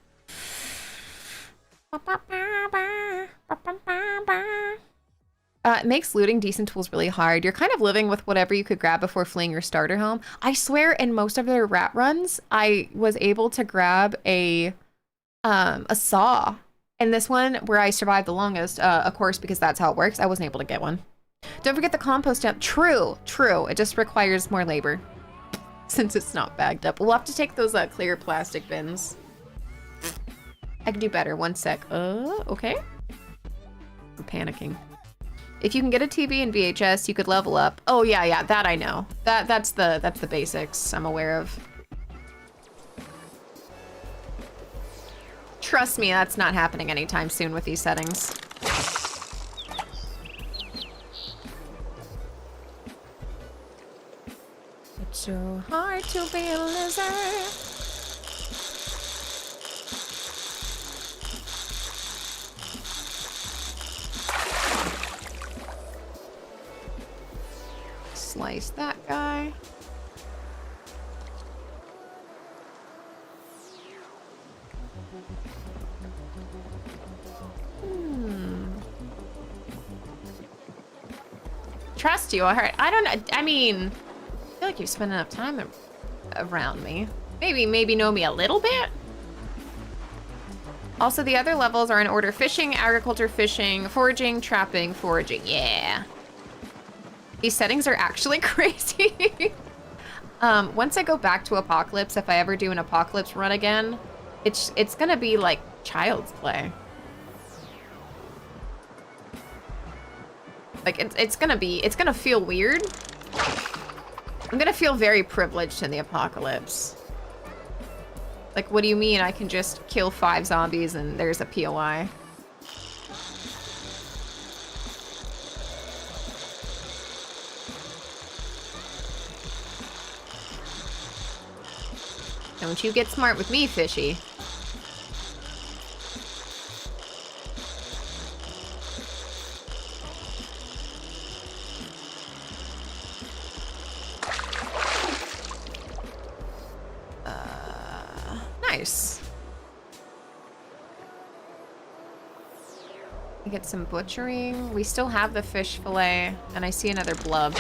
It makes looting decent tools really hard. You're kind of living with whatever you could grab before fleeing your starter home. I swear in most of their rat runs, I was able to grab a saw. And this one, where I survived the longest, of course, because that's how it works, I wasn't able to get one. Don't forget the compost dump. True. It just requires more labor since it's not bagged up. We'll have to take those clear plastic bins. I can do better. One sec. Okay. I'm panicking. If you can get a TV and VHS, you could level up. Oh yeah, that I know. That's the basics I'm aware of. Trust me, that's not happening anytime soon with these settings. It's so hard to be a lizard. slice that guy. Trust you, alright. I don't know. I mean, I feel like you've spent enough time around me. Maybe know me a little bit? Also, the other levels are in order: fishing, agriculture, fishing, foraging, trapping, foraging. Yeah. These settings are actually crazy. Once I go back to Apocalypse, if I ever do an Apocalypse run again, it's gonna be like child's play. Like, it's gonna feel weird. I'm gonna feel very privileged in the Apocalypse. Like, what do you mean I can just kill 5 zombies and there's a POI? Don't you get smart with me, fishy. Nice. We get some butchering. We still have the fish fillet, and I see another blub.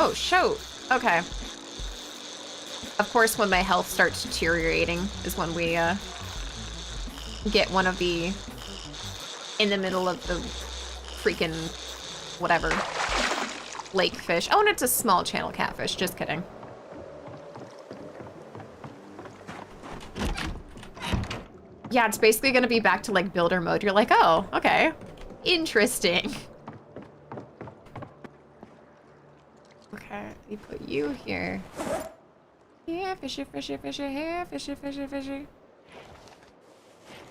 Oh, shoot. Okay. Of course, when my health starts deteriorating is when we get one of the in the middle of the freaking whatever lake fish. Oh, and it's a small channel catfish. Just kidding. Yeah, it's basically gonna be back to like builder mode. You're like, oh, okay. Interesting. Okay, we put you here. Yeah, fishy, fishy, fishy, here, fishy, fishy, fishy.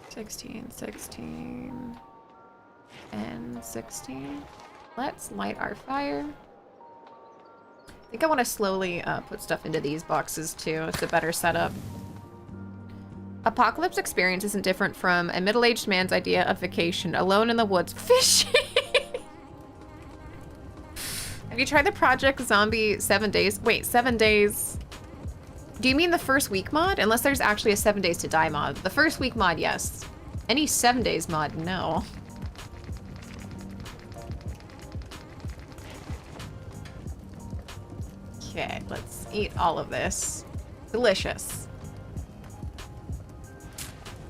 16, 16, and 16. Let's light our fire. I think I want to slowly put stuff into these boxes too. It's a better setup. Apocalypse experience isn't different from a middle-aged man's idea of vacation, alone in the woods, fishing. Have you tried the Project Zombie 7 days? Wait, 7 days. Do you mean the first week mod? Unless there's actually a 7 days to die mod. The first week mod, yes. Any 7 days mod, no. Okay, let's eat all of this. Delicious.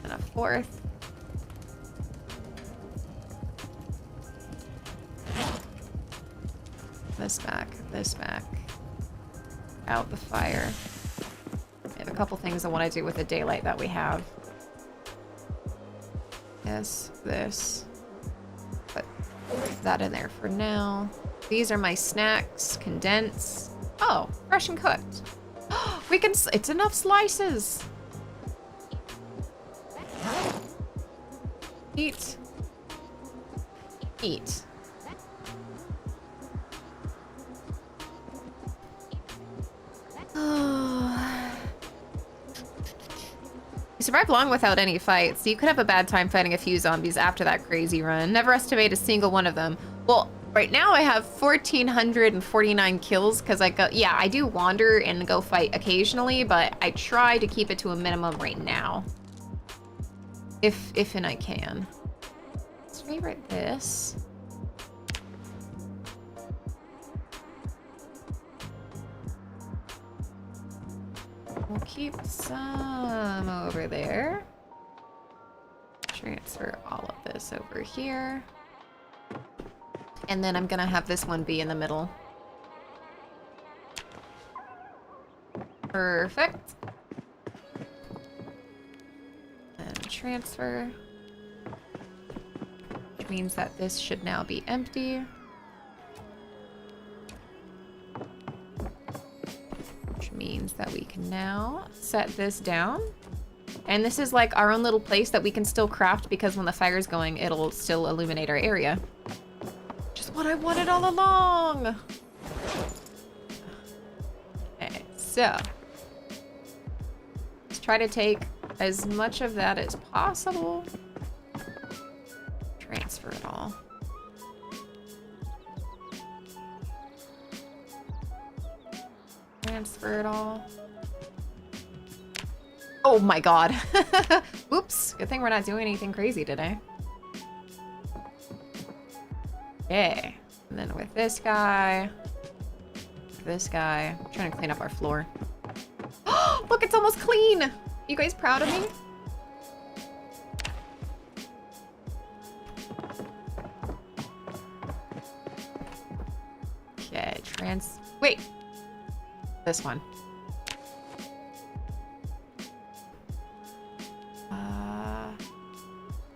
And a 4th. This back. Out the fire. I have a couple things I want to do with the daylight that we have. This. Put that in there for now. These are my snacks. Condense. Oh, fresh and cooked. We can, it's enough slices. Eat. Eat. You survived long without any fights. You could have a bad time fighting a few zombies after that crazy run. Never estimate a single one of them. Well, right now I have 1,449 kills because I do wander and go fight occasionally, but I try to keep it to a minimum right now. If and I can. Let's favorite this. We'll keep some over there. Transfer all of this over here. And then I'm gonna have this one be in the middle. Perfect. And transfer. Which means that this should now be empty. Means that we can now set this down. And this is like our own little place that we can still craft because when the fire's going, it'll still illuminate our area. Just what I wanted all along. Okay, so let's try to take as much of that as possible. Transfer it all. Oh my god. Oops. Good thing we're not doing anything crazy today. Okay. And then with this guy. I'm trying to clean up our floor. Look, it's almost clean. You guys proud of me? Okay, wait. This one.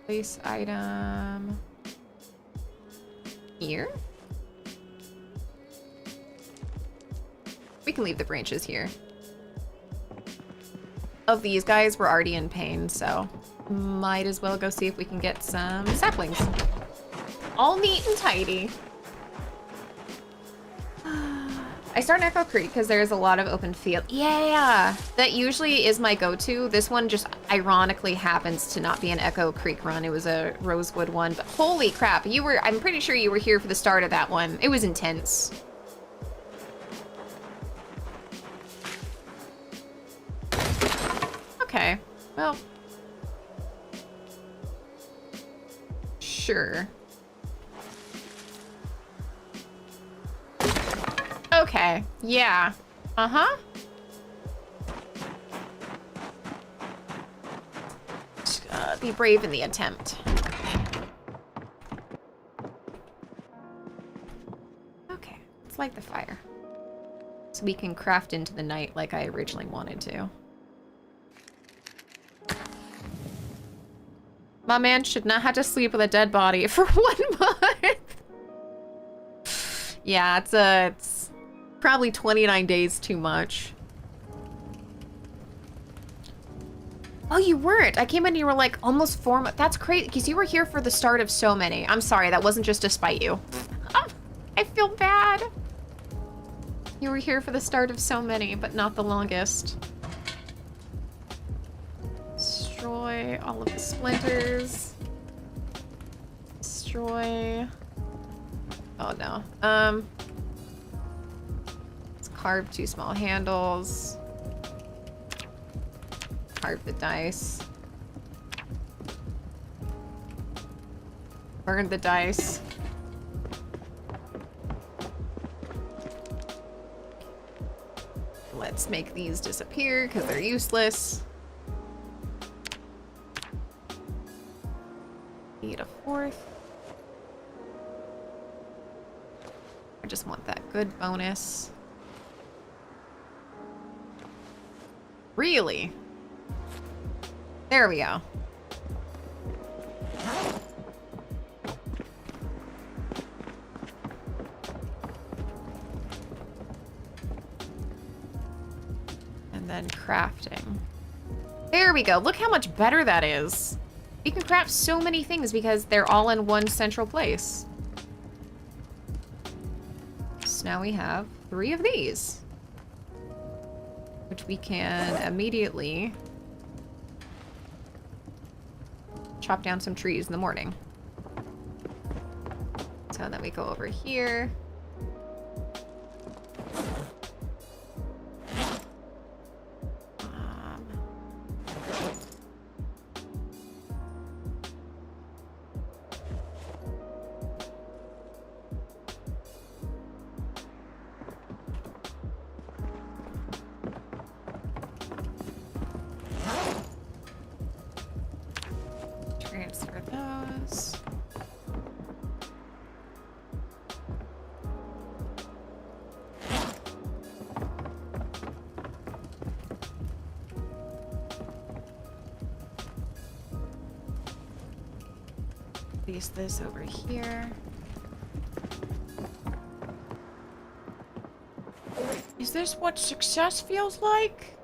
Place item here. We can leave the branches here. Of these guys, we're already in pain, so might as well go see if we can get some saplings. All neat and tidy. I start in Echo Creek because there's a lot of open field. Yeah, that usually is my go-to. This one just ironically happens to not be an Echo Creek run. It was a Rosewood one, but holy crap, I'm pretty sure you were here for the start of that one. It was intense. Okay, well. Sure. Okay, yeah. Uh-huh. Be brave in the attempt. Okay, let's light the fire. So we can craft into the night like I originally wanted to. My man should not have to sleep with a dead body for 1 month. Yeah, it's probably 29 days too much. Oh, you weren't. I came in and you were like almost 4 months. That's crazy because you were here for the start of so many. I'm sorry, that wasn't just to spite you. Oh, I feel bad. You were here for the start of so many, but not the longest. Destroy all of the splinters. Destroy. Oh no. Let's carve 2 small handles. Carve the dice. Burn the dice. Let's make these disappear because they're useless. Need a 4th. I just want that good bonus. Really? There we go. And then crafting. There we go. Look how much better that is. You can craft so many things because they're all in one central place. So now we have 3 of these, which we can immediately chop down some trees in the morning. So then we go over here. Transfer those. Place this over here. Is this what success feels like?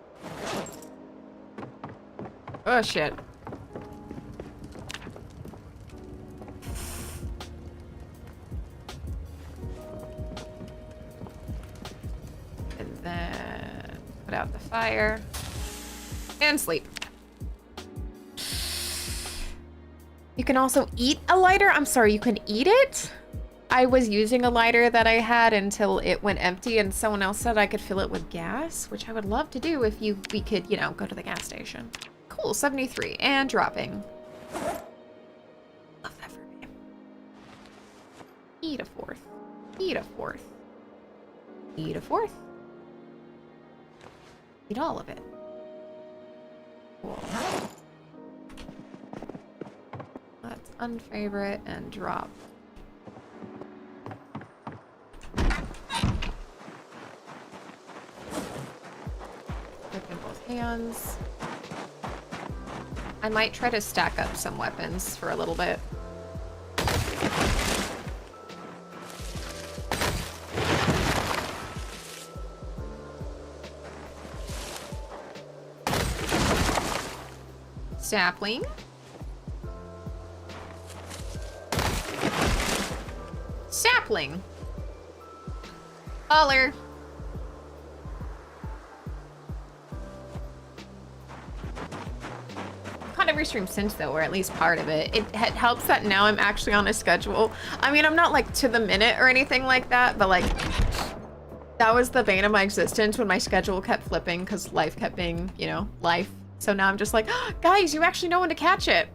Oh shit. And then put out the fire and sleep. You can also eat a lighter? I'm sorry, you can eat it? I was using a lighter that I had until it went empty, and someone else said I could fill it with gas, which I would love to do if we could, you know, go to the gas station. Cool, 73, and dropping. Love that for me. Eat a fourth. Eat a fourth. Eat a fourth. Eat all of it. Cool. Let's unfavorite and drop. Grip in both hands. I might try to stack up some weapons for a little bit. Sapling. Sapling. Baller. Caught every stream since though, or at least part of it. It helps that now I'm actually on a schedule. I mean, I'm not like to the minute or anything like that, but like that was the bane of my existence when my schedule kept flipping because life kept being, you know, life. So now I'm just like, oh, guys, you actually know when to catch it.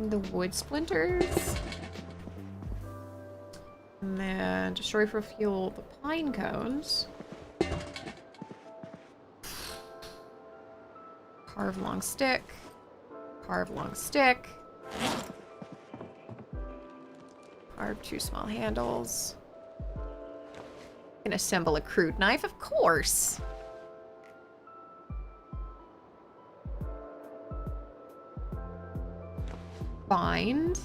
The wood splinters. And then destroy for fuel the pine cones. Carve long stick. Carve long stick. Carve 2 small handles. Can assemble a crude knife, of course. Bind.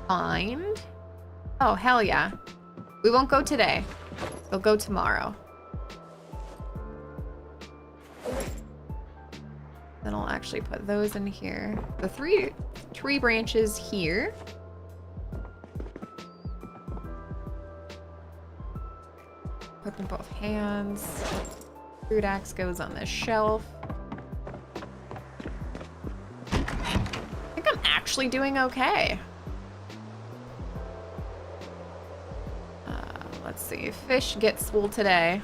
Bind. Oh, hell yeah. We won't go today. We'll go tomorrow. Then I'll actually put those in here. The 3 tree branches here. Put them both hands. Crude axe goes on this shelf. I think I'm actually doing okay. Let's see. Fish gets full today.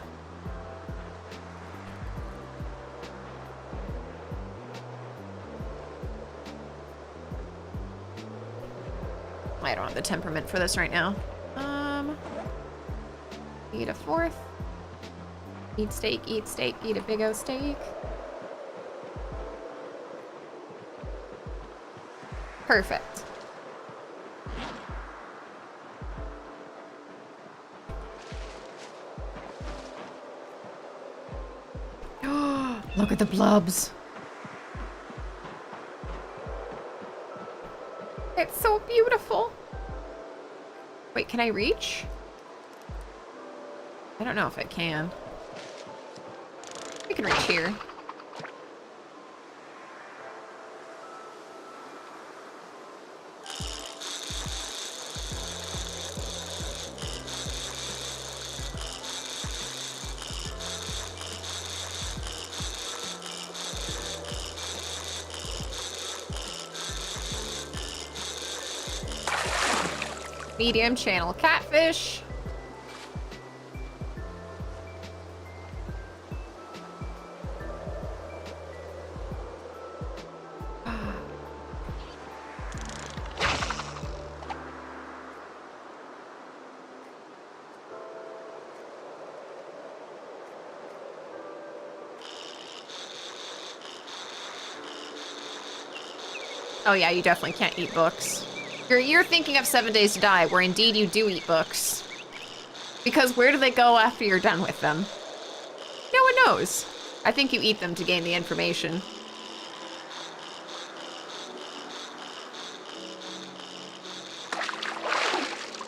I don't have the temperament for this right now. Eat a fourth. Eat steak, eat a big O steak. Perfect. Look at the blubs. It's so beautiful. Wait, can I reach? I don't know if I can. I can reach here. Medium channel catfish. Oh yeah, you definitely can't eat books. You're thinking of 7 Days to Die, where indeed you do eat books. Because where do they go after you're done with them? No one knows. I think you eat them to gain the information.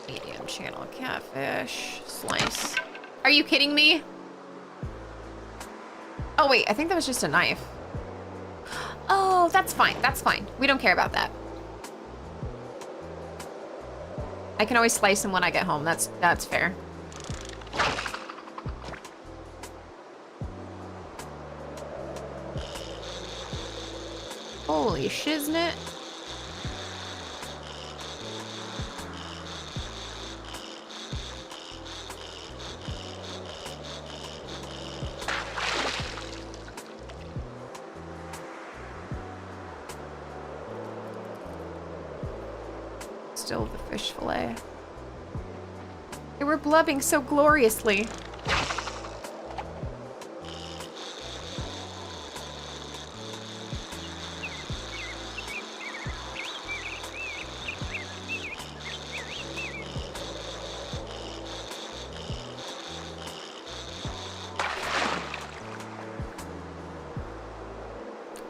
Medium channel catfish. Slice. Are you kidding me? Oh wait, I think that was just a knife. Oh, that's fine. That's fine. We don't care about that. I can always slice them when I get home. That's fair. Holy shiznit. Still the fish fillet. They were blubbing so gloriously.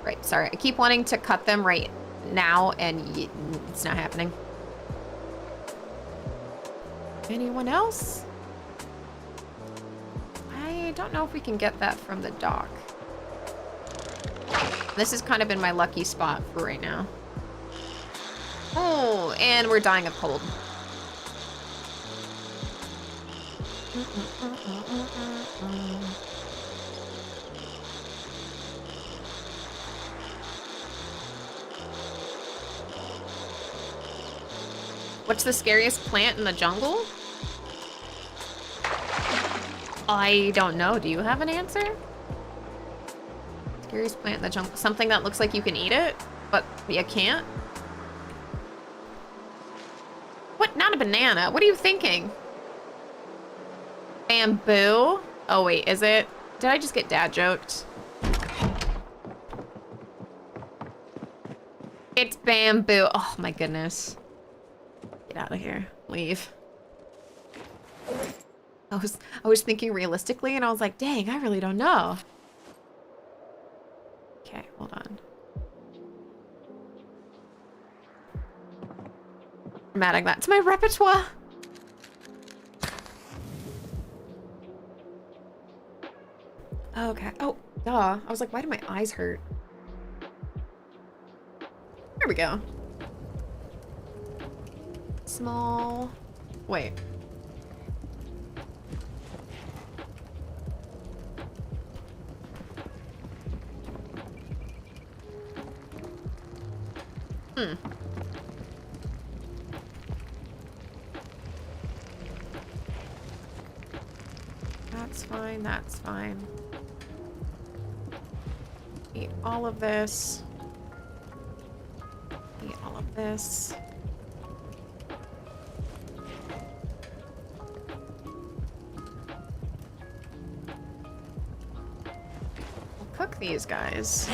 Right, sorry. I keep wanting to cut them right now, and it's not happening. Anyone else? I don't know if we can get that from the dock. This has kind of been my lucky spot for right now. Oh, and we're dying of cold. What's the scariest plant in the jungle? I don't know. Do you have an answer? Scariest plant in the jungle. Something that looks like you can eat it, but you can't? What? Not a banana. What are you thinking? Bamboo? Oh, wait. Is it? Did I just get dad joked? It's bamboo. Oh, my goodness. Get out of here. Leave. I was thinking realistically, and I was like, dang, I really don't know. Okay, hold on. I'm adding that to my repertoire. Okay. Oh, duh. I was like, why do my eyes hurt? There we go. Small. Wait. That's fine, that's fine. Eat all of this. Eat all of this. We'll cook these guys.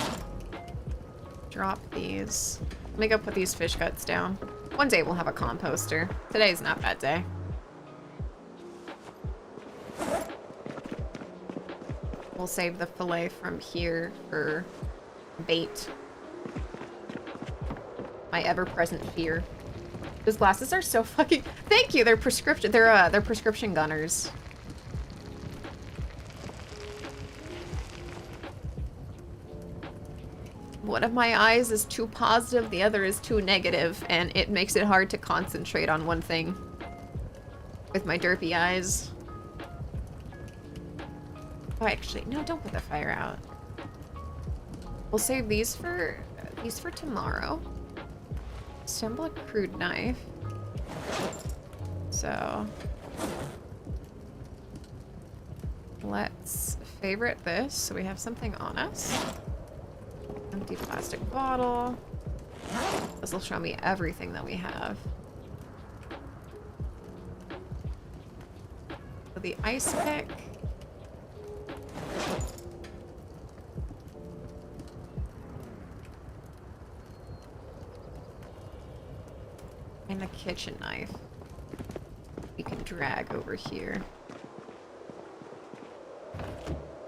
Drop these. Let me go put these fish guts down. One day we'll have a composter. Today's not that day. We'll save the fillet from here for bait. My ever-present fear. Those glasses are so fucking... Thank you, they're prescription. They're prescription gunners. One of my eyes is too positive, the other is too negative, and it makes it hard to concentrate on one thing with my derpy eyes. Oh, actually, no, don't put the fire out. We'll save these for tomorrow. Assemble a crude knife. So let's favorite this so we have something on us. Empty plastic bottle. This will show me everything that we have. So the ice pick. And a kitchen knife. We can drag over here.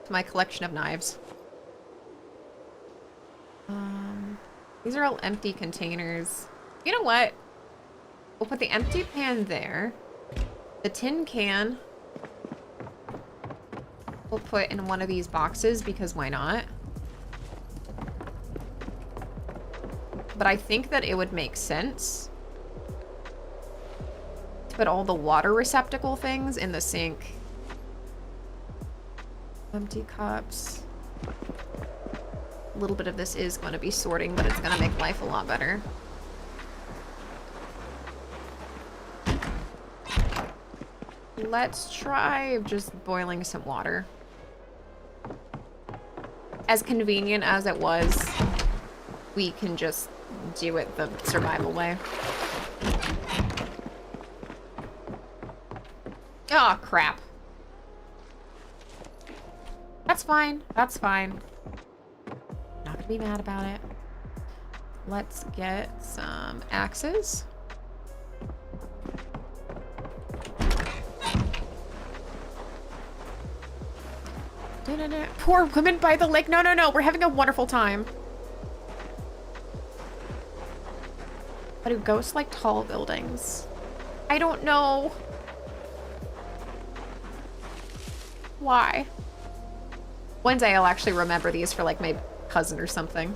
To my collection of knives. These are all empty containers. You know what? We'll put the empty pan there. The tin can we'll put in one of these boxes because why not? But I think that it would make sense to put all the water receptacle things in the sink. Empty cups. little bit of this is going to be sorting, but it's going to make life a lot better. Let's try just boiling some water. As convenient as it was, we can just do it the survival way. Oh, crap. That's fine. That's fine. Not gonna be mad about it. Let's get some axes. Poor women by the lake. No, no, no. We're having a wonderful time. But do ghosts like tall buildings? I don't know. Why? One day I'll actually remember these for like my cousin or something.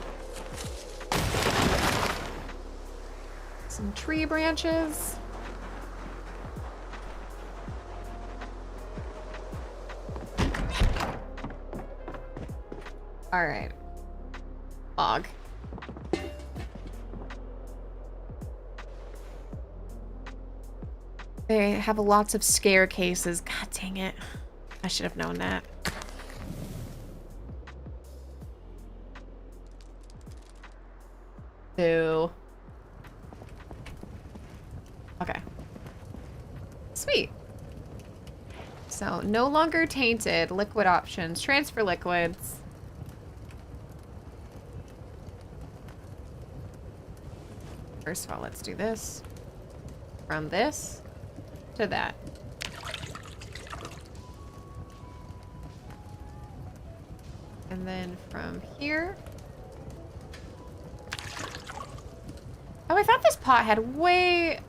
Some tree branches. All right. Log. They have lots of scare cases. God dang it. I should have known that. Boo. Okay. Sweet. So, no longer tainted. Liquid options. Transfer liquids. First of all, let's do this. From this to that. And then from here. Oh, I thought this pot had way...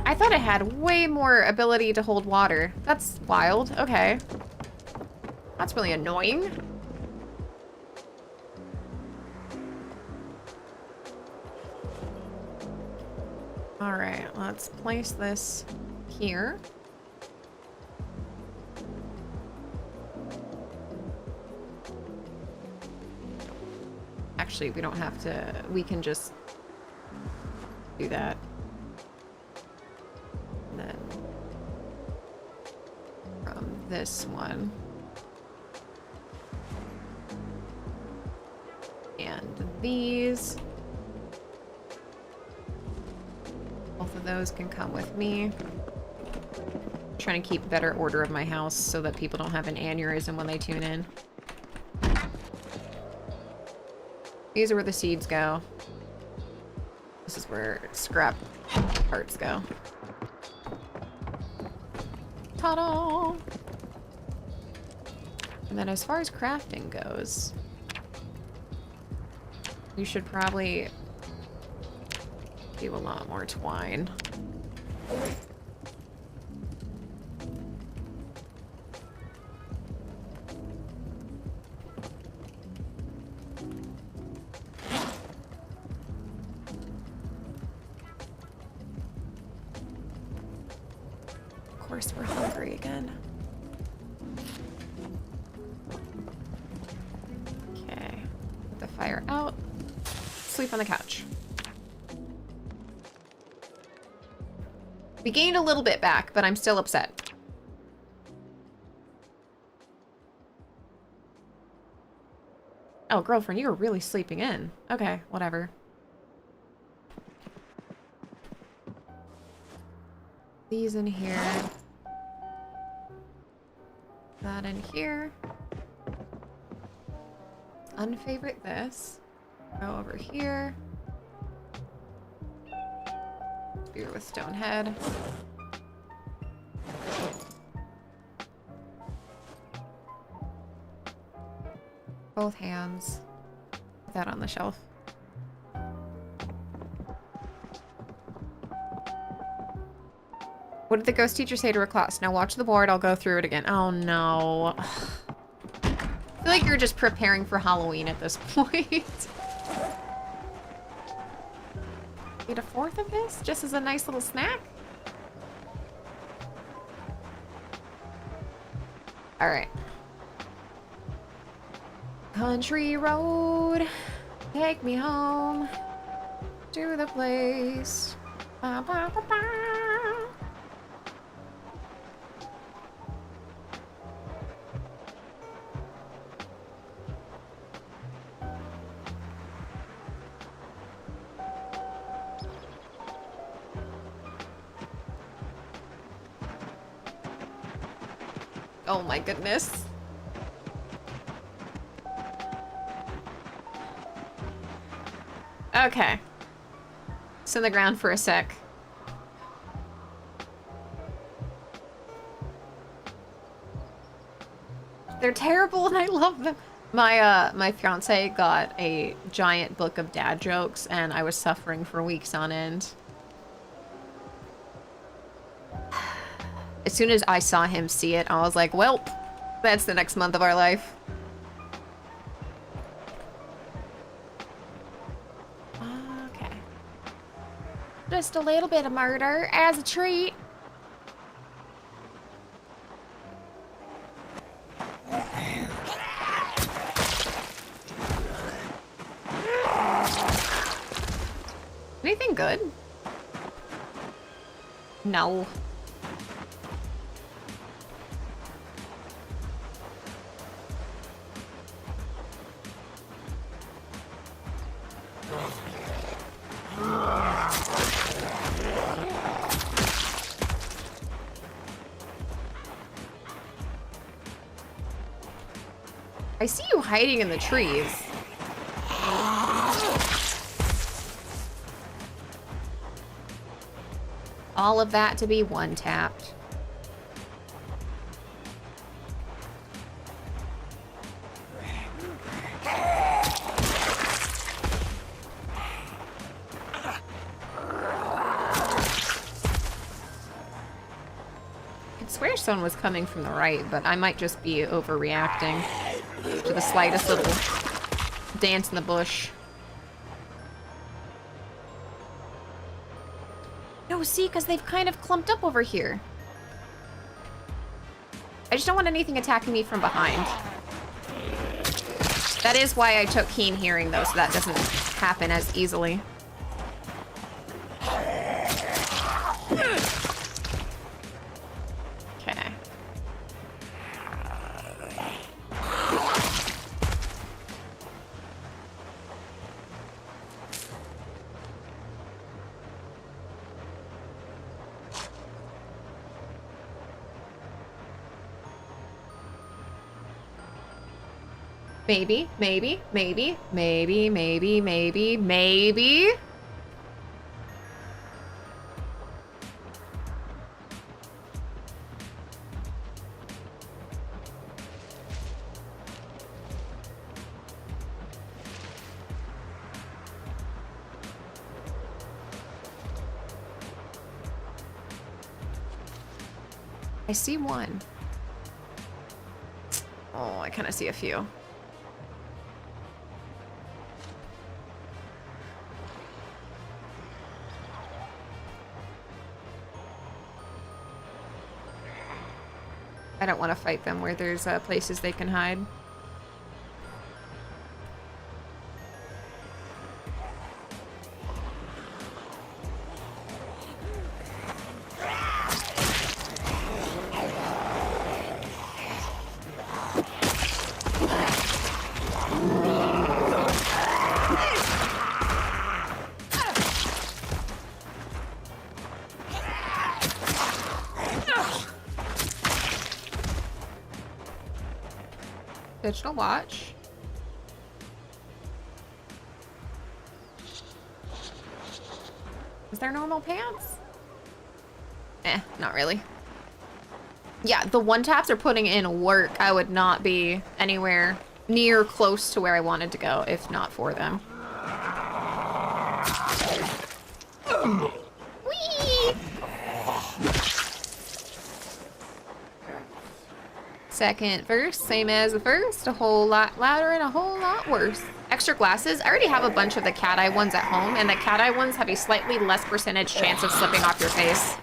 I thought it had way more ability to hold water. That's wild. Okay. That's really annoying. All right, let's place this here. Actually, we don't have to, we can just do that. And then from this one. And these. Both of those can come with me. I'm trying to keep better order of my house so that people don't have an aneurysm when they tune in. These are where the seeds go. This is where scrap parts go. Ta-da! And then as far as crafting goes, you should probably do a lot more twine. Of course, we're hungry again. Okay, put the fire out. Sleep on the couch. We gained a little bit back, but I'm still upset. Oh, girlfriend, you were really sleeping in. Okay, whatever. These in here. That in here. Unfavorite this. Go over here. Spear with stone head. Both hands. Put that on the shelf. What did the ghost teacher say to her class? Now watch the board, I'll go through it again. Oh no. I feel like you're just preparing for Halloween at this point. Eat a fourth of this just as a nice little snack? All right. Country road, take me home to the place. Ba, ba, ba, ba. Oh my goodness. Okay. It's in the ground for a sec. They're terrible and I love them. My fiance got a giant book of dad jokes and I was suffering for weeks on end. As soon as I saw him see it, I was like, well, that's the next month of our life. Okay. Just a little bit of murder as a treat. Anything good? No. I see you hiding in the trees. All of that to be one-tapped. I swear someone was coming from the right, but I might just be overreacting to the slightest little dance in the bush. No, see, because they've kind of clumped up over here. I just don't want anything attacking me from behind. That is why I took keen hearing, though, so that doesn't happen as easily. Okay. Maybe, maybe, maybe, maybe, maybe, maybe, maybe. I see one. Oh, I kind of see a few. I don't want to fight them where there's places they can hide. Digital watch. Is there normal pants? Eh, not really. Yeah, the one taps are putting in work. I would not be anywhere near close to where I wanted to go if not for them. Whee! Second verse, same as the first, a whole lot louder and a whole lot worse. Extra glasses. I already have a bunch of the cat eye ones at home, and the cat eye ones have a slightly less percentage chance of slipping off your face.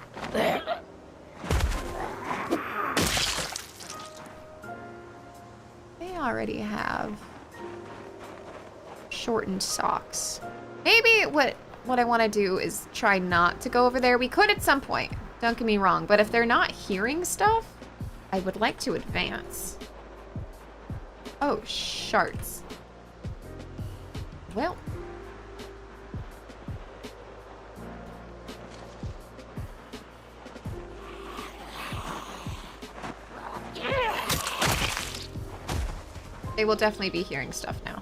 They already have shortened socks. Maybe what I want to do is try not to go over there. We could at some point, don't get me wrong, but if they're not hearing stuff, I would like to advance. Oh, shards. Well. They will definitely be hearing stuff now.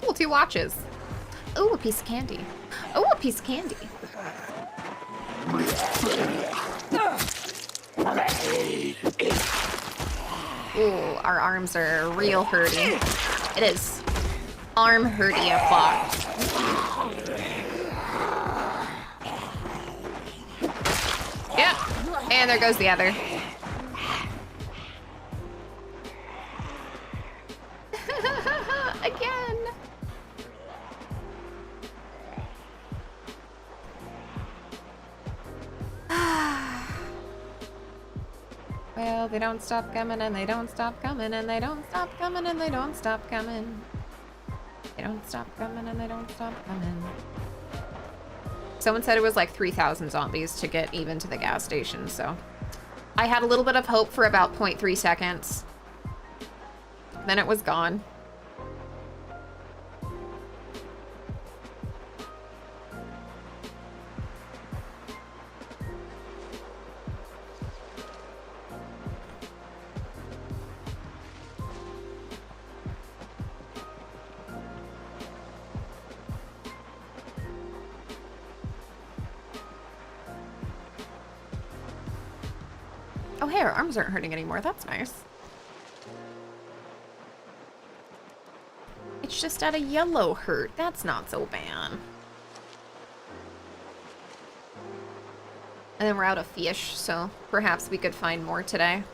Cool, 2 watches. Oh, a piece of candy. Oh, a piece of candy. Ooh, our arms are real hurty. It is arm hurty o'clock. Yep, and there goes the other. Again. Well, they don't stop coming and they don't stop coming and they don't stop coming and they don't stop coming. They don't stop coming and they don't stop coming. Someone said it was like 3,000 zombies to get even to the gas station, so I had a little bit of hope for about 0.3 seconds. Then it was gone. Oh, hey, our arms aren't hurting anymore. That's nice. It's just at a yellow hurt. That's not so bad. And then we're out of fish, so perhaps we could find more today.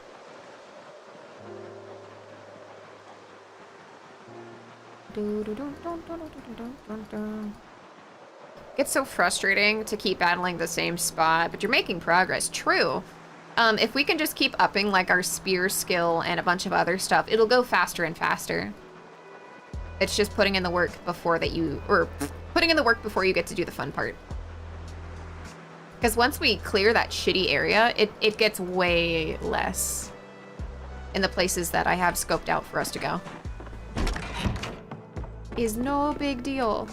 It's so frustrating to keep battling the same spot, but you're making progress. True. If we can just keep upping like our spear skill and a bunch of other stuff, it'll go faster and faster. It's just putting in the work before putting in the work before you get to do the fun part. Because once we clear that shitty area, it gets way less in the places that I have scoped out for us to go. Is no big deal.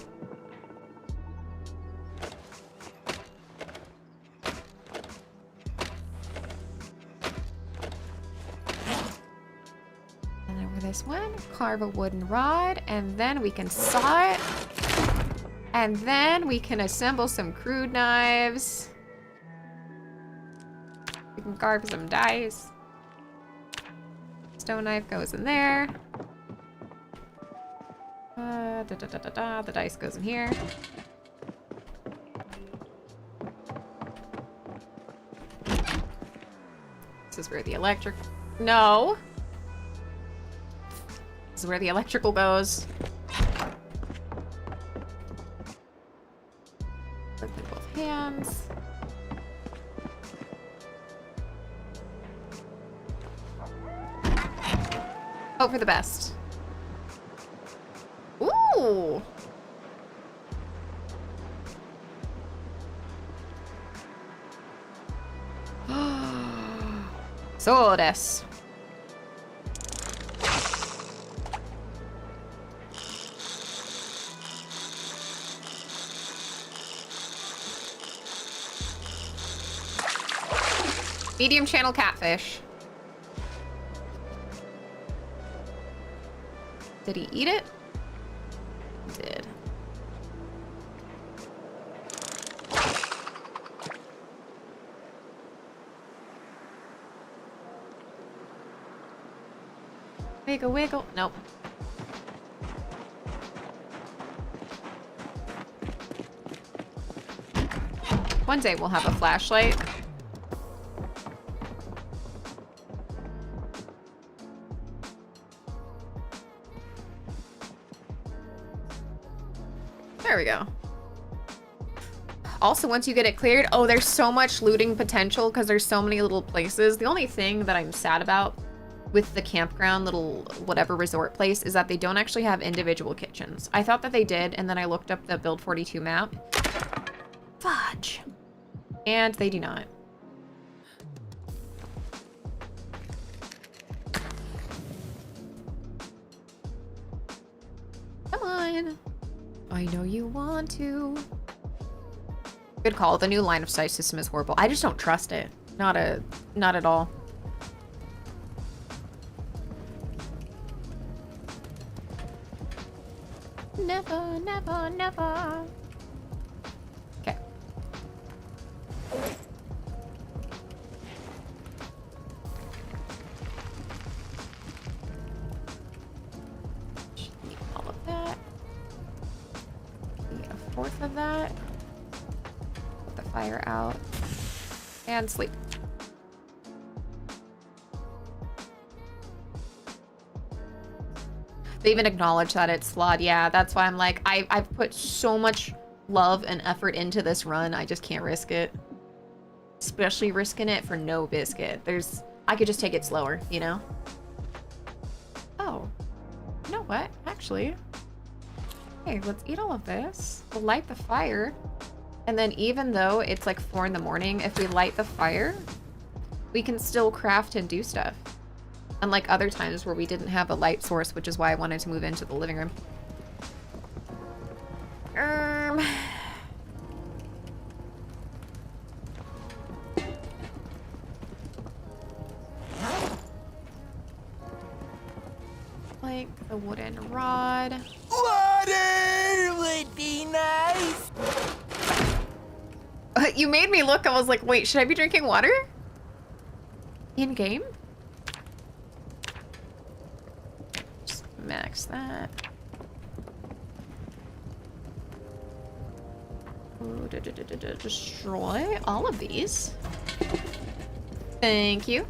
This one, carve a wooden rod, and then we can saw it, and then we can assemble some crude knives. We can carve some dice. Stone knife goes in there. The dice goes in here. This is where the electric... No! This is where the electrical goes. With both hands. Hope for the best. Ooh! So des. Medium channel catfish. Did he eat it? He did. Wiggle, wiggle. Nope. One day we'll have a flashlight. There we go. Also, once you get it cleared, oh, there's so much looting potential because there's so many little places. The only thing that I'm sad about with the campground little whatever resort place is that they don't actually have individual kitchens. I thought that they did, and then I looked up the Build 42 map. Fudge. And they do not. Come on. I know you want to. Good call. The new line of sight system is horrible. I just don't trust it. Not at all. Never, never, never. Okay. Need all of that. Need a fourth of that. Put the fire out. And sleep. They even acknowledge that it's flawed. Yeah, that's why I'm like, I've put so much love and effort into this run. I just can't risk it. Especially risking it for no biscuit. I could just take it slower, you know? Oh. You know what? Actually. Hey, let's eat all of this. We'll light the fire. And then even though it's like 4 in the morning, if we light the fire, we can still craft and do stuff. Unlike other times where we didn't have a light source, which is why I wanted to move into the living room. Like the wooden rod. Water would be nice. You made me look. I was like, wait, should I be drinking water? In game? Just max that. Ooh, destroy all of these. Thank you.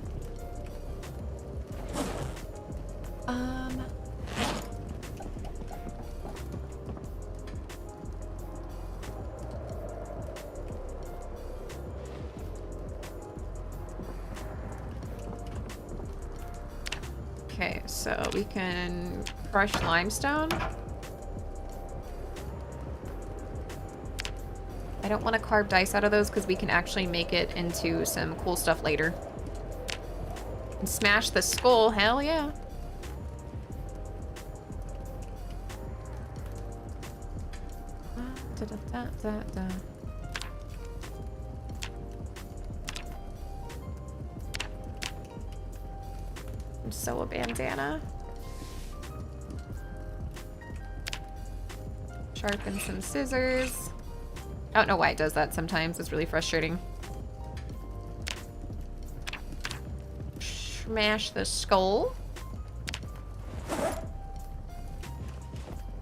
Okay, so we can crush limestone. I don't want to carve dice out of those because we can actually make it into some cool stuff later. And smash the skull, hell yeah. Sew a bandana. Sharpen some scissors. I don't know why it does that sometimes. It's really frustrating. Smash the skull.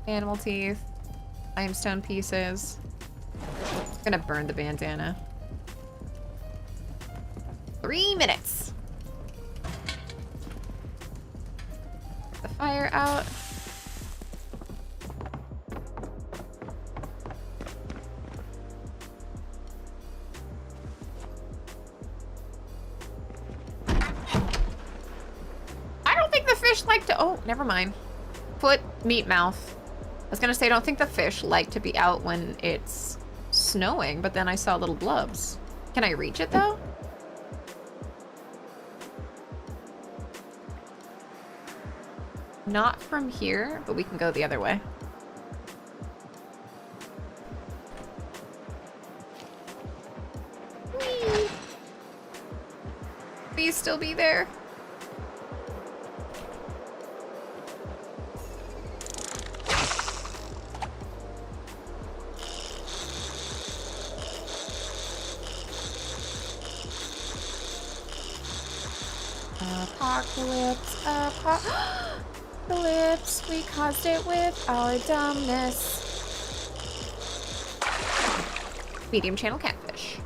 Animal teeth. Limestone pieces. I'm gonna burn the bandana. 3 minutes. The fire out. I don't think the fish like to, oh, never mind. Put meat mouth. I was gonna say, I don't think the fish like to be out when it's snowing, but then I saw little blubs. Can I reach it though? Not from here, but we can go the other way. Whee! Please still be there. Apocalypse, We caused it with our dumbness. Medium channel catfish.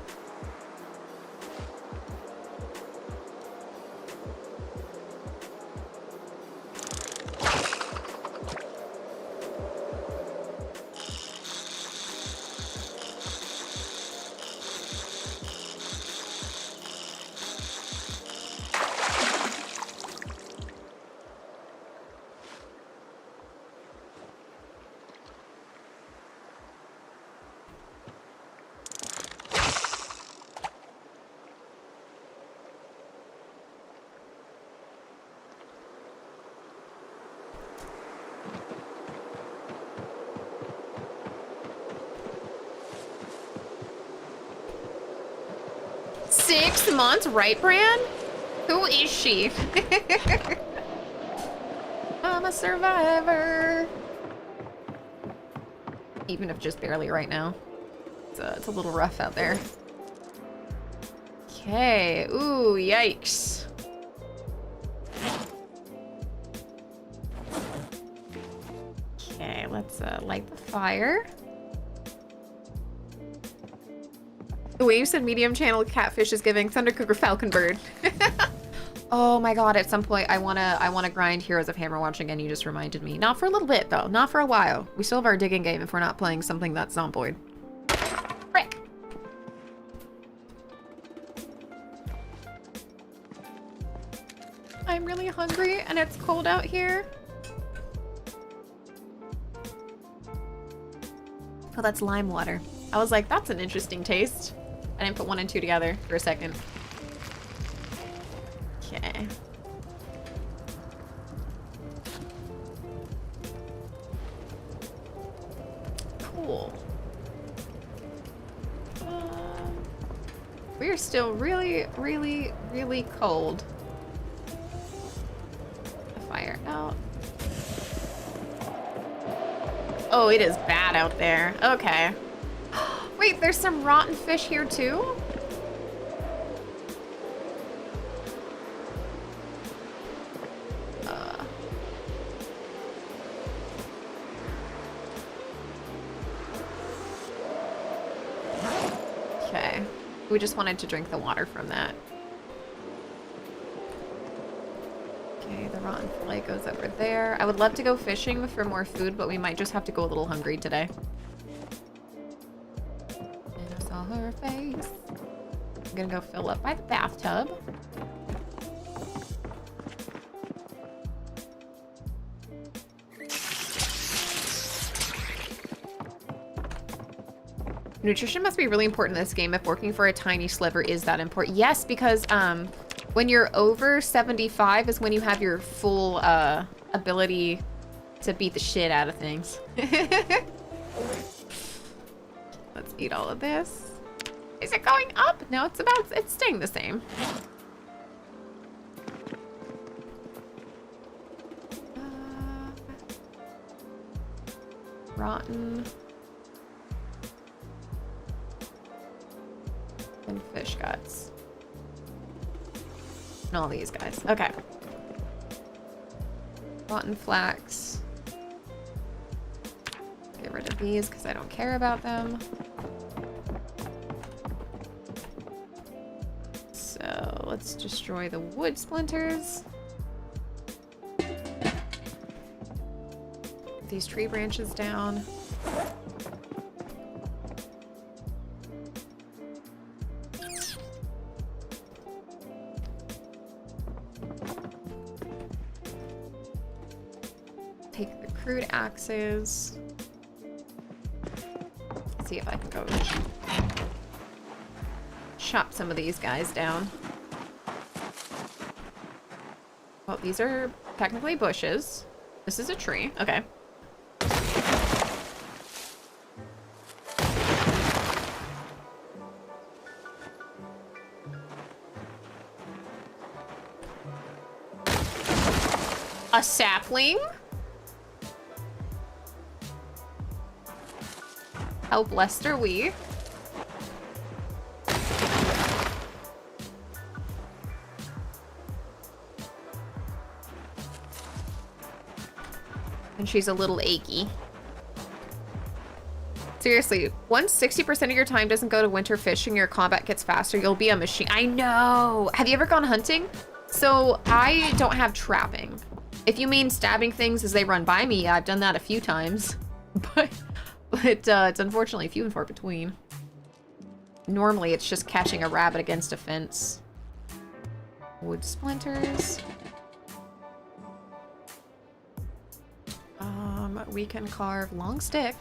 Six months, right, Bran? Who is she? I'm a survivor. Even if just barely right now. It's a little rough out there. Okay. Ooh, yikes. Okay, let's light the fire. The way you said medium channel catfish is giving Thunder Cougar Falcon Bird. Oh my god, at some point I wanna grind Heroes of Hammerwatch again. You just reminded me. Not for a little bit though, not for a while. We still have our digging game if we're not playing something that's Zomboid. Frick. I'm really hungry and it's cold out here. Oh, that's lime water. I was like, that's an interesting taste. I didn't put 1 and 2 together for a second. Okay. Cool. We're still really, really, really cold. The fire out. Oh, it is bad out there. Okay. Wait, there's some rotten fish here too? Okay. We just wanted to drink the water from that. Okay, the rotten fillet goes over there. I would love to go fishing for more food, but we might just have to go a little hungry today. And I saw her face. I'm gonna go fill up by the bathtub. Nutrition must be really important in this game if working for a tiny sliver is that important. Yes, because when you're over 75 is when you have your full ability to beat the shit out of things. Let's eat all of this. Is it going up? No, it's staying the same. Rotten. And fish guts. And all these guys. Okay. Rotten flax. Get rid of these because I don't care about them. So let's destroy the wood splinters. Put these tree branches down. Take the crude axes. Let's see if I can go chop some of these guys down. Oh, these are technically bushes. This is a tree. Okay. A sapling? How blessed are we? And she's a little achy. Seriously, once 60% of your time doesn't go to winter fishing, your combat gets faster, you'll be a machine. I know! Have you ever gone hunting? So, I don't have trapping. If you mean stabbing things as they run by me, yeah, I've done that a few times. But it's unfortunately few and far between. Normally, it's just catching a rabbit against a fence. Wood splinters. We can carve long stick.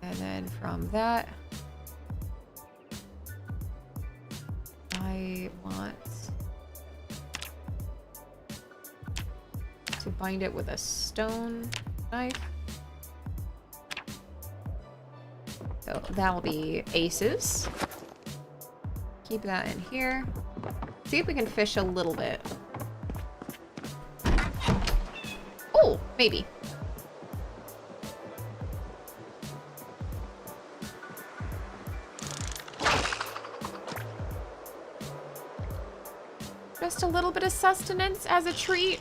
And then from that, I want to bind it with a stone knife. So that'll be aces. Keep that in here. See if we can fish a little bit. Oh, maybe. Just a little bit of sustenance as a treat.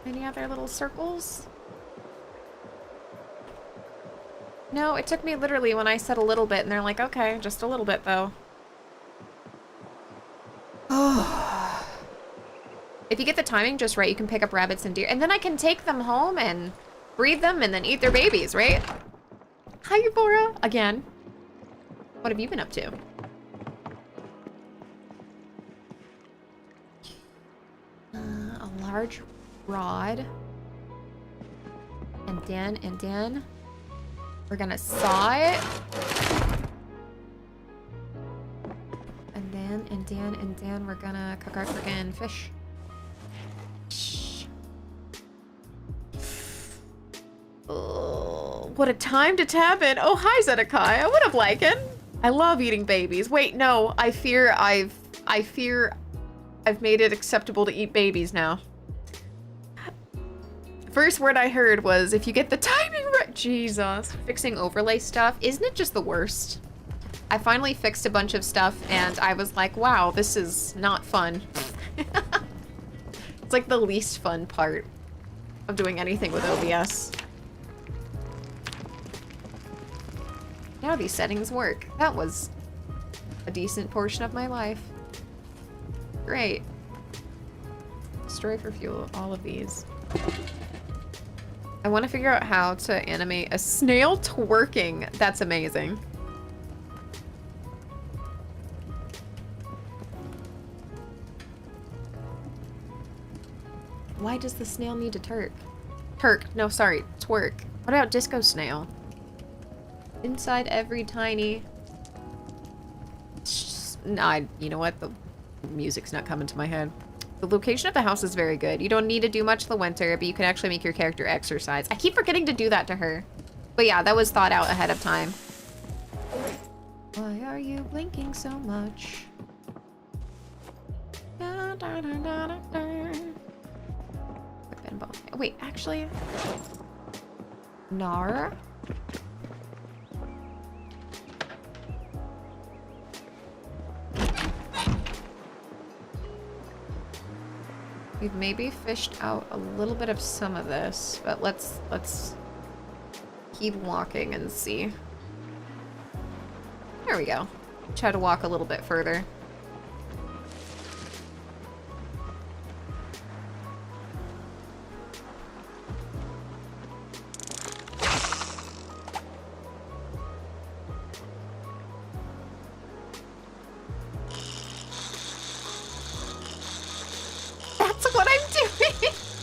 Any other little circles? No, it took me literally when I said a little bit, and they're like, okay, just a little bit, though. Oh. If you get the timing just right, you can pick up rabbits and deer, and then I can take them home and breed them and then eat their babies, right? Hi, Euphoria. Again. What have you been up to? A large rod. And then we're gonna saw it. And then we're gonna cook our friggin' fish. Oh, what a time to tap in. Oh, hi, Zedekiah. What up, Lycan? I love eating babies. Wait, no, I fear I've made it acceptable to eat babies now. First word I heard was, if you get the timing right. Jesus. Fixing overlay stuff, isn't it just the worst? I finally fixed a bunch of stuff and I was like, wow, this is not fun. It's like the least fun part of doing anything with OBS. Now these settings work. That was a decent portion of my life. Great. Destroy for fuel, all of these. I want to figure out how to animate a snail twerking. That's amazing. Why does the snail need to twerk? No, sorry, twerk. What about disco snail? Inside every tiny... Nah, you know what? The music's not coming to my head. The location of the house is very good. You don't need to do much in the winter, but you can actually make your character exercise. I keep forgetting to do that to her. But yeah, that was thought out ahead of time. Why are you blinking so much? Da, da, da, da, da, da. Wait, actually... Nar? We've maybe fished out a little bit of some of this, but let's keep walking and see. There we go. Try to walk a little bit further.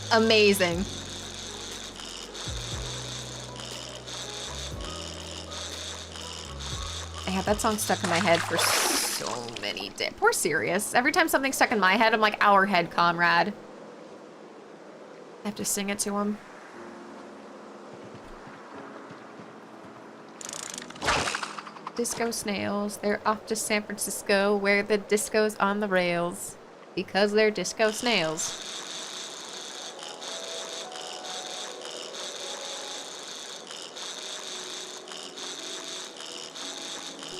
Amazing. I had that song stuck in my head for so many days. Poor Sirius. Every time something's stuck in my head, I'm like, our head, comrade. I have to sing it to him. Disco snails. They're off to San Francisco where the disco's on the rails. Because they're disco snails.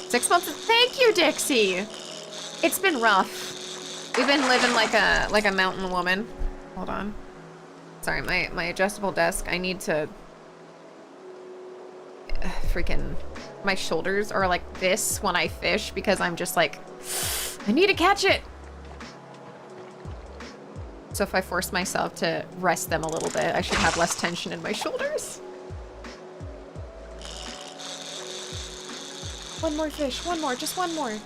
6 months. Thank you, Dixie. It's been rough. We've been living like a mountain woman. Hold on. Sorry, my adjustable desk. I need to freaking. My shoulders are like this when I fish because I'm just like, I need to catch it. So if I force myself to rest them a little bit, I should have less tension in my shoulders. One more fish, one more, just one more.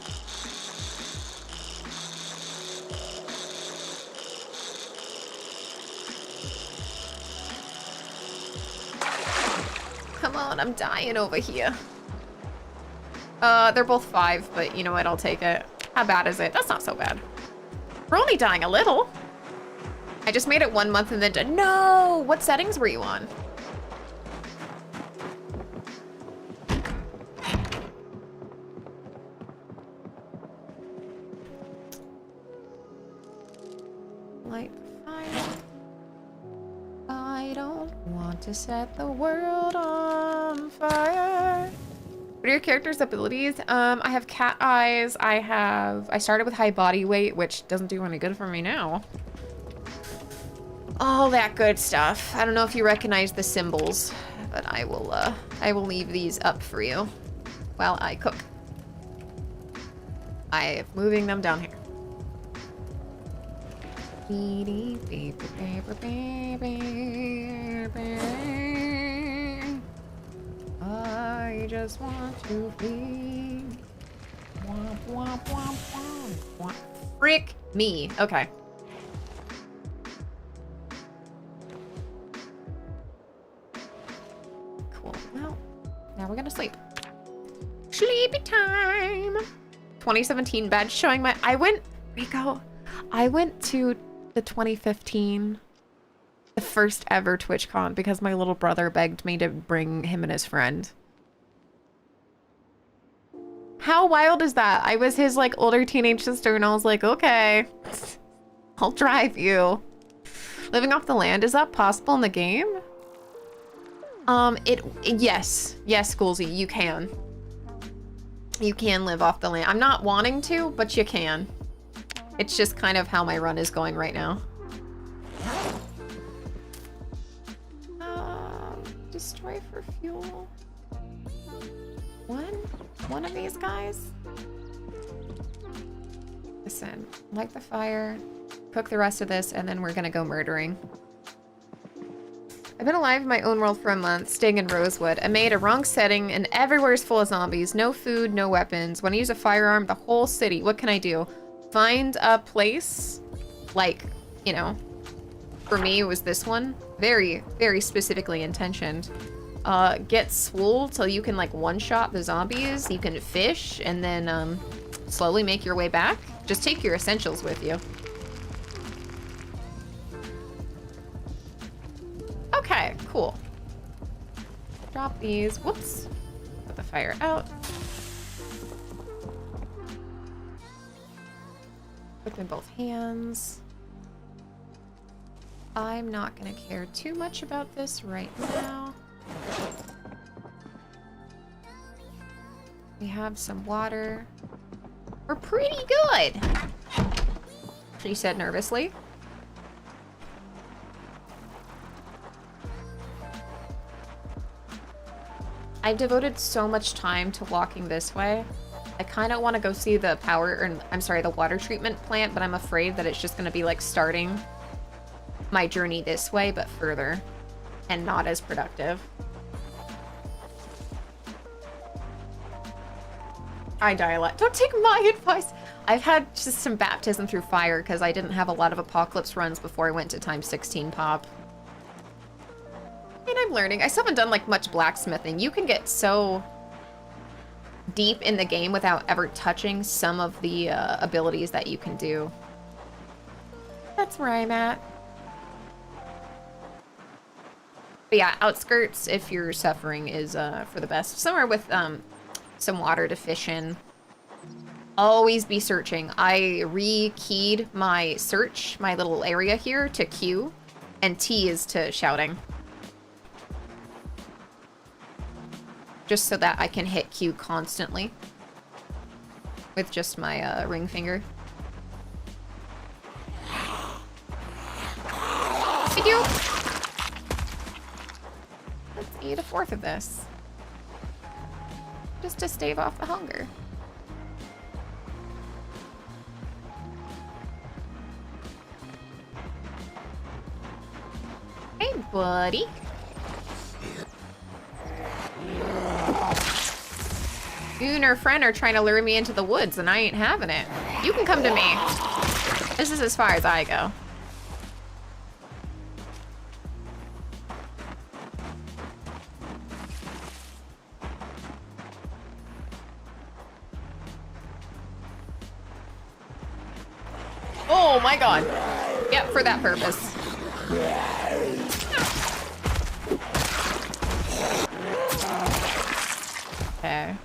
Come on, I'm dying over here. They're both 5, but you know what, I'll take it. How bad is it? That's not so bad. We're only dying a little. I just made it 1 month and then no! What settings were you on? Light the fire. I don't want to set the world on fire. What are your character's abilities? I have cat eyes. I started with high body weight, which doesn't do any good for me now. All that good stuff. I don't know if you recognize the symbols, but I will leave these up for you while I cook. I'm moving them down here. I just want to be. Womp, womp, womp, womp, womp. Frick me. Okay. Cool. Well, now we're gonna sleep. Sleepy time. 2017 badge showing my. I went to the 2015, the first ever TwitchCon because my little brother begged me to bring him and his friend. How wild is that? I was his like older teenage sister and I was like, okay, I'll drive you. Living off the land, is that possible in the game? Yes, Schoolsy, you can. You can live off the land. I'm not wanting to, but you can. It's just kind of how my run is going right now. Destroy for fuel. One of these guys. Listen, light the fire, cook the rest of this, and then we're gonna go murdering. I've been alive in my own world for a month, staying in Rosewood. I made a wrong setting and everywhere's full of zombies. No food, no weapons. When I use a firearm, the whole city. What can I do? Find a place, like, you know, for me it was this one. Very, very specifically intentioned. Get swool till you can like one-shot the zombies. You can fish and then slowly make your way back. Just take your essentials with you. Okay, cool. Drop these. Whoops. Put the fire out. Put them in both hands. I'm not gonna care too much about this right now. We have some water. We're pretty good, she said nervously. I've devoted so much time to walking this way. I kind of want to go see the the water treatment plant, but I'm afraid that it's just going to be like starting my journey this way, but further and not as productive. I die a lot. Don't take my advice. I've had just some baptism through fire because I didn't have a lot of apocalypse runs before I went to times 16 pop. And I'm learning. I still haven't done like much blacksmithing. You can get so deep in the game without ever touching some of the abilities that you can do. That's where I'm at. But yeah, outskirts, if you're suffering, is for the best. Somewhere with some water to fish in. Always be searching. I re-keyed my search, my little area here, to Q, and T is to shouting. Just so that I can hit Q constantly with just my ring finger. Thank you. Let's eat a fourth of this. Just to stave off the hunger. Hey, buddy. You and her friend are trying to lure me into the woods, and I ain't having it. You can come to me. This is as far as I go. Oh my god. Yep, for that purpose. Okay.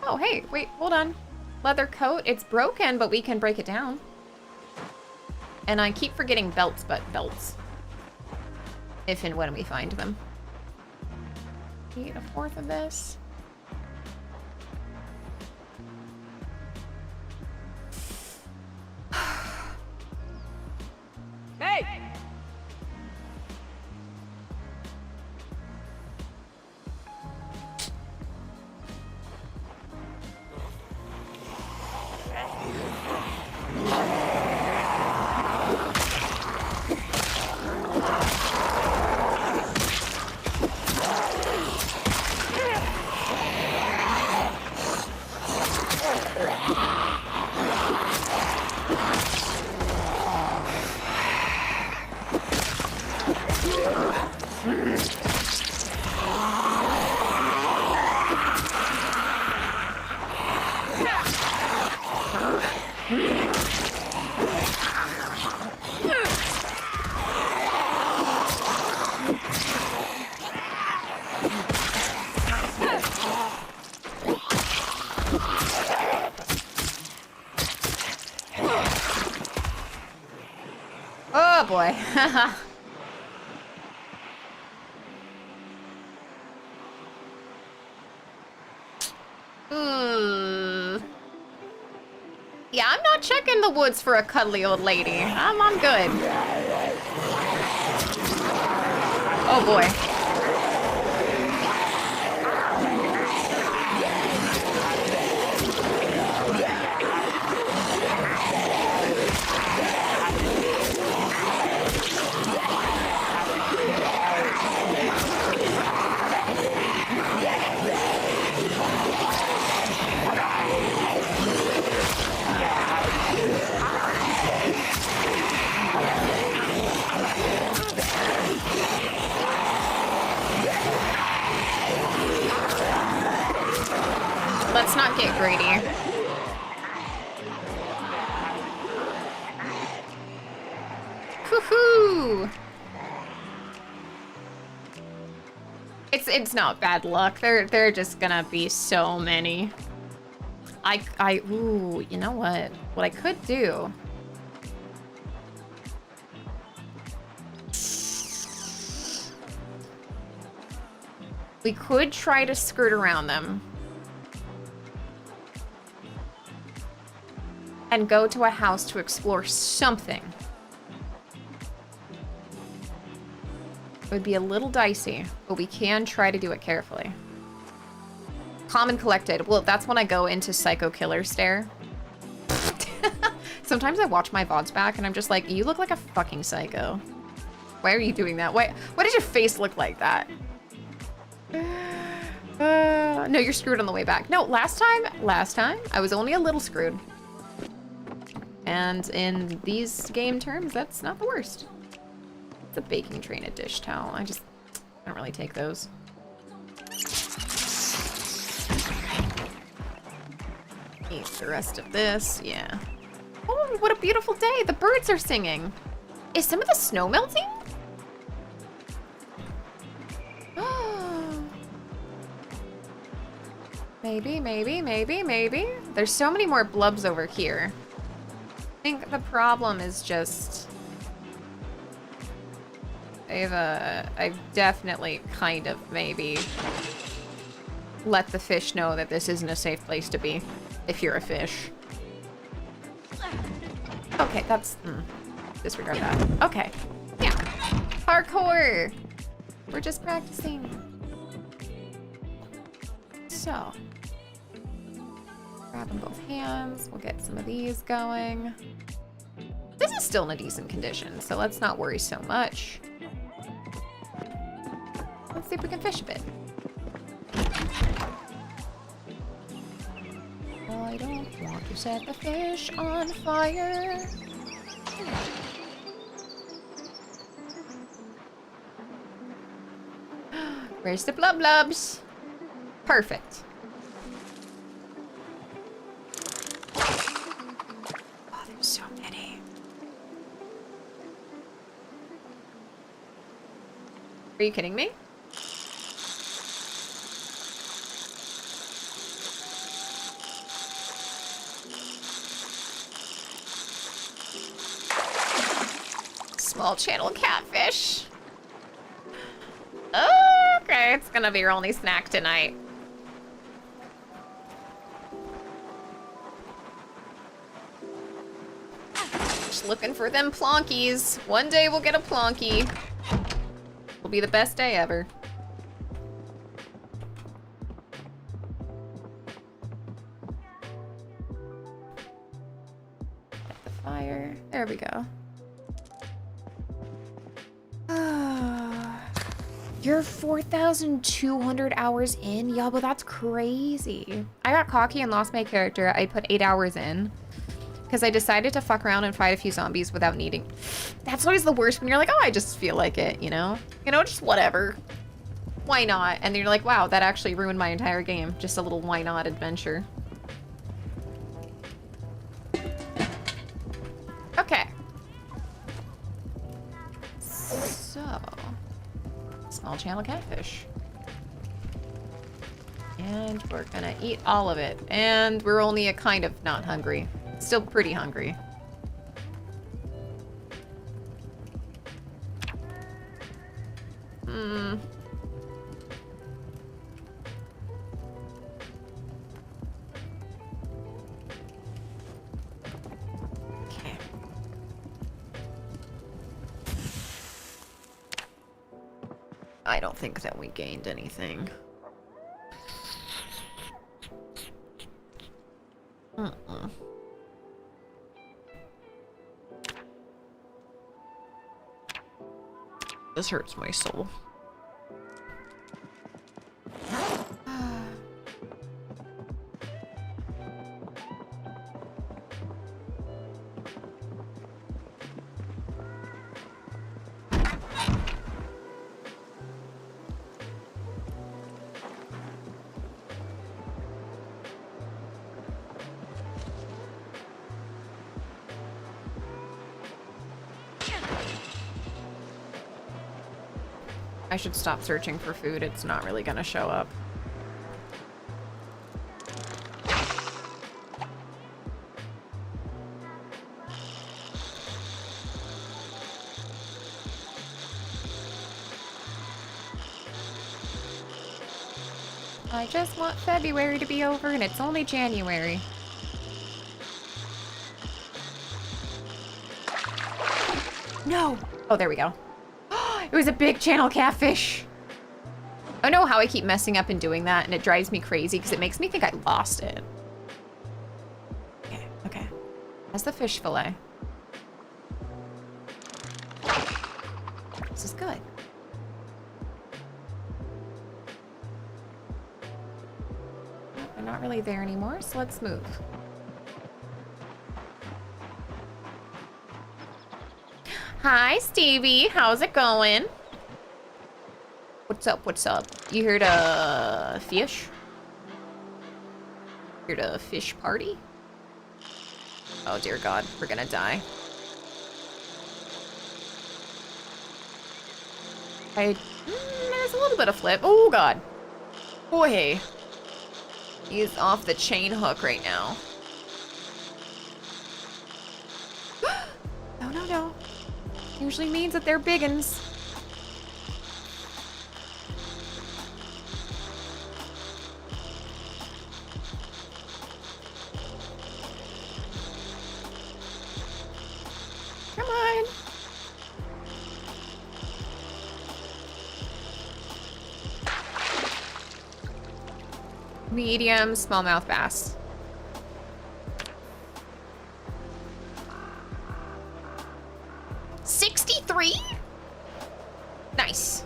Oh, hey, wait, hold on. Leather coat, it's broken, but we can break it down. And I keep forgetting belts, but belts. If and when we find them. Eat a fourth of this. Hey! Oh boy. Ooh. Yeah, I'm not checking the woods for a cuddly old lady. I'm good. Oh boy. Let's not get greedy. Woohoo! It's not bad luck. They're just gonna be so many. Ooh, you know what? What I could do. We could try to skirt around them. And go to a house to explore something. It would be a little dicey, but we can try to do it carefully. Calm and collected. Well, that's when I go into psycho killer stare. Sometimes I watch my VODs back and I'm just like, you look like a fucking psycho. Why are you doing that? Why does your face look like that? No, you're screwed on the way back. No, last time, I was only a little screwed. And in these game terms, that's not the worst. It's a baking tray and a dish towel. I don't really take those. Eat the rest of this, yeah. Oh, what a beautiful day. The birds are singing. Is some of the snow melting? Maybe, maybe, maybe, maybe. There's so many more blubs over here. I think the problem is just... I've definitely kind of maybe let the fish know that this isn't a safe place to be if you're a fish. Okay, that's... disregard that. Okay. Yeah. Parkour! We're just practicing. So. Grab in both hands. We'll get some of these going. This is still in a decent condition, so let's not worry so much. Let's see if we can fish a bit. I don't want to set the fish on fire. Where's the blub blubs? Perfect. Oh, there's so many. Are you kidding me? Small channel catfish. Okay, it's gonna be your only snack tonight. Just looking for them plonkies. One day we'll get a plonky. It'll be the best day ever. Get the fire. There we go. You're 4,200 hours in? Yeah, but that's crazy. I got cocky and lost my character. I put 8 hours in because I decided to fuck around and fight a few zombies without needing. That's always the worst when you're like, oh, I just feel like it, you know? You know, just whatever. Why not? And then you're like, wow, that actually ruined my entire game. Just a little why not adventure. Okay. So... small channel catfish. And we're gonna eat all of it. And we're only a kind of not hungry. Still pretty hungry. Okay. I don't think that we gained anything. This hurts my soul. I should stop searching for food. It's not really gonna show up. I just want February to be over and it's only January. No! Oh, there we go. It was a big channel catfish. I don't know how I keep messing up and doing that, and it drives me crazy because it makes me think I lost it. Okay, okay. That's the fish fillet. This is good. They're not really there anymore, so let's move. Hi, Stevie. How's it going? What's up? What's up? You here to fish? Here to fish party. Oh dear God, we're gonna die. There's a little bit of flip. Oh God. Boy. He's off the chain hook right now. No, no, no. Usually means that they're biggins. Come on. Medium smallmouth bass. Nice.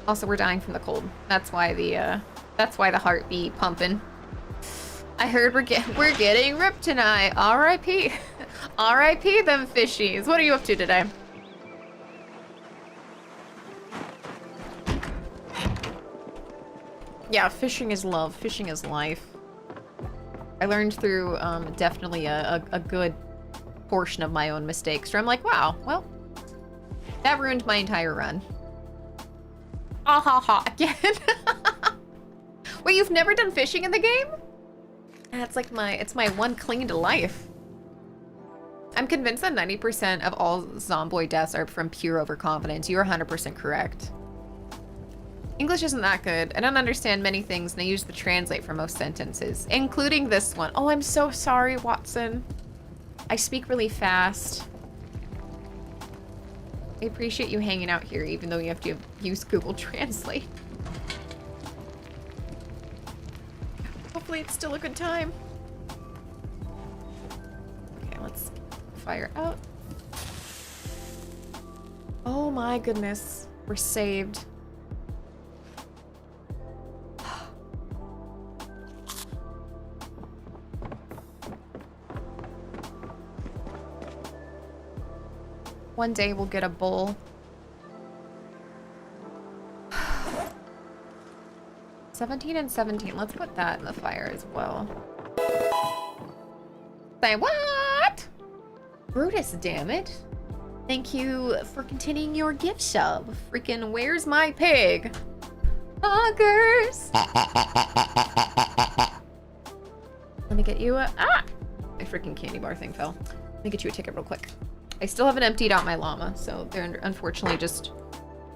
Also, we're dying from the cold. That's why the heart be pumping. I heard we're getting ripped tonight. R.I.P. R.I.P. them fishies. What are you up to today? Yeah, fishing is love. Fishing is life. I learned through definitely a good portion of my own mistakes where I'm like, wow, well, that ruined my entire run. Ah ha ha again. Wait, you've never done fishing in the game? That's like it's my one cling to life. I'm convinced that 90% of all Zomboid deaths are from pure overconfidence. You're 100% correct. English isn't that good. I don't understand many things, and I use the translate for most sentences, including this one. Oh, I'm so sorry, Watson. I speak really fast. I appreciate you hanging out here, even though you have to use Google Translate. Hopefully it's still a good time. Okay, let's fire out. Oh my goodness. We're saved. One day we'll get a bull. 17 and 17. Let's put that in the fire as well. Say what? Brutus, damn it. Thank you for continuing your gift sub. Freaking where's my pig? Hoggers. Let me get you a... Ah! My freaking candy bar thing fell. Let me get you a ticket real quick. I still haven't emptied out my llama, so they're unfortunately just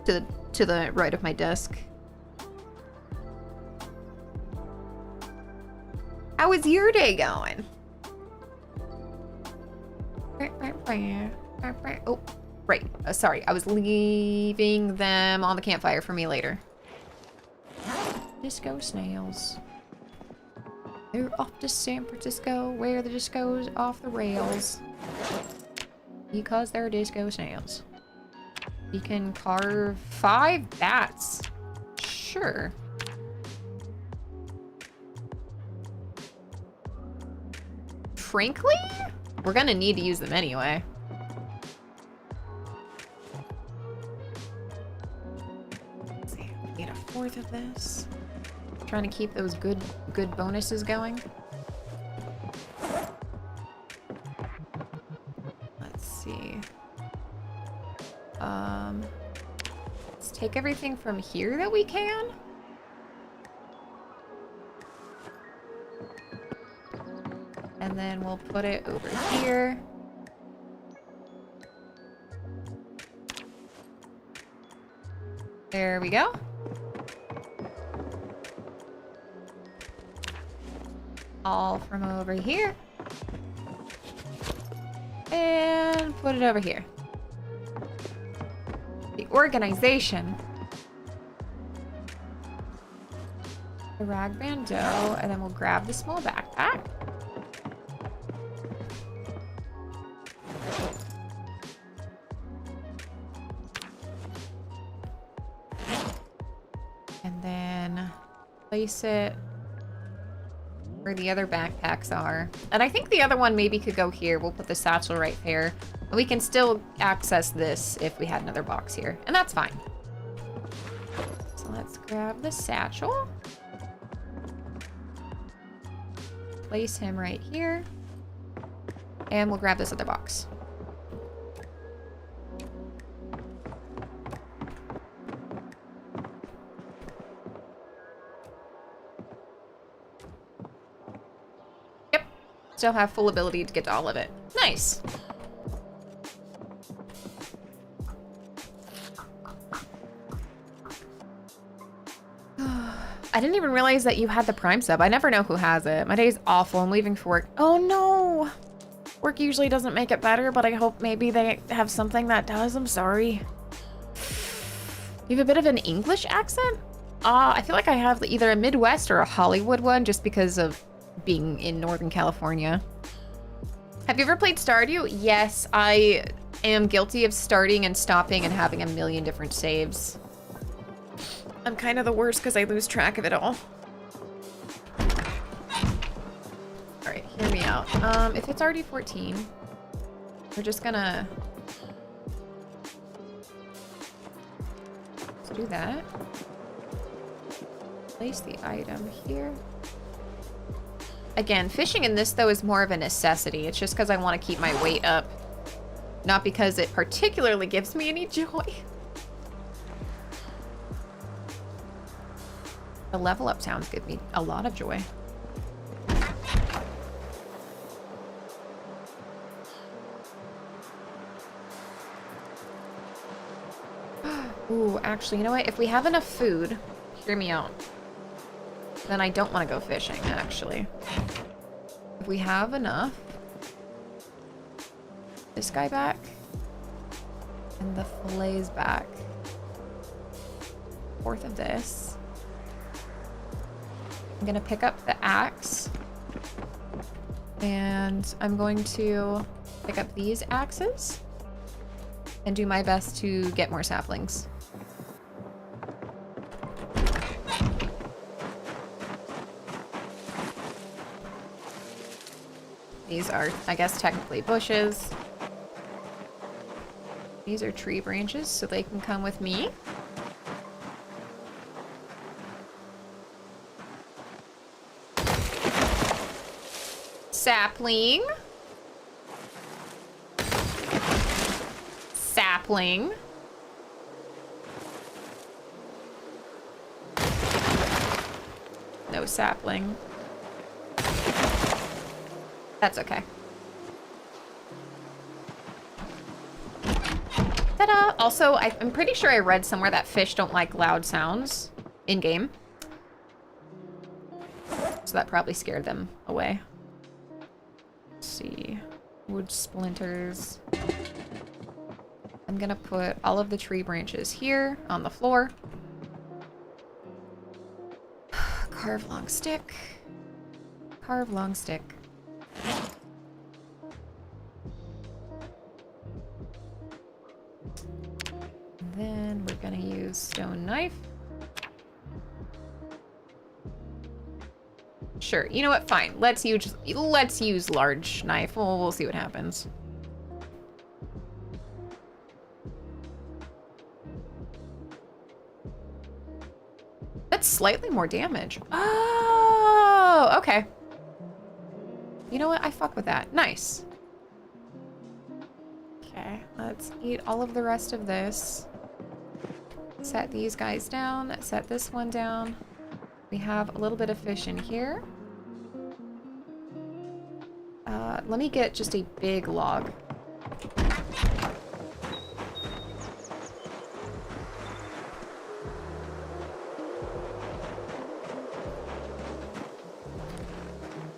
to the right of my desk. How is your day going? Oh, right. Sorry, I was leaving them on the campfire for me later. Disco snails. They're off to San Francisco, where the disco's off the rails. Because they're disco snails. You can carve 5 bats. Sure. Frankly, we're gonna need to use them anyway. Let's see, we get a 4th of this. Trying to keep those good bonuses going. Let's take everything from here that we can. And then we'll put it over here. There we go. All from over here. And put it over here. The organization. The rag bandeau, and then we'll grab the small backpack. And then place it where the other backpacks are. And I think the other one maybe could go here. We'll put the satchel right there. And we can still access this if we had another box here. And that's fine. So let's grab the satchel. place him right here. And we'll grab this other box. Yep. Still have full ability to get to all of it. Nice. I didn't even realize that you had the Prime sub. I never know who has it. My day's awful. I'm leaving for work. Oh no! Work usually doesn't make it better, but I hope maybe they have something that does. I'm sorry. You have a bit of an English accent? I feel like I have either a Midwest or a Hollywood one just because of being in Northern California. Have you ever played Stardew? Yes, I am guilty of starting and stopping and having a million different saves. I'm kind of the worst because I lose track of it all. Alright, hear me out. If it's already 14, we're just gonna... Let's do that. Place the item here. Again, fishing in this, though, is more of a necessity. It's just because I want to keep my weight up. Not because it particularly gives me any joy. The level up sounds give me a lot of joy. Ooh, actually, you know what? If we have enough food, hear me out. Then I don't want to go fishing, actually. If we have enough, this guy back, and the fillets back. Fourth of this. I'm gonna pick up the axe, and I'm going to pick up these axes and do my best to get more saplings. These are, I guess, technically bushes. These are tree branches, so they can come with me. Sapling. Sapling. No sapling. That's okay. Ta-da! Also, I'm pretty sure I read somewhere that fish don't like loud sounds in-game. So that probably scared them away. Let's see. Wood splinters. I'm gonna put all of the tree branches here on the floor. Carve long stick. Carve long stick. And then we're gonna use stone knife. Sure, you know what? Fine. Let's use large knife. We'll see what happens. That's slightly more damage. Oh, okay. You know what? I fuck with that. Nice. Okay, let's eat all of the rest of this. Set these guys down. Set this one down. We have a little bit of fish in here. Let me get just a big log.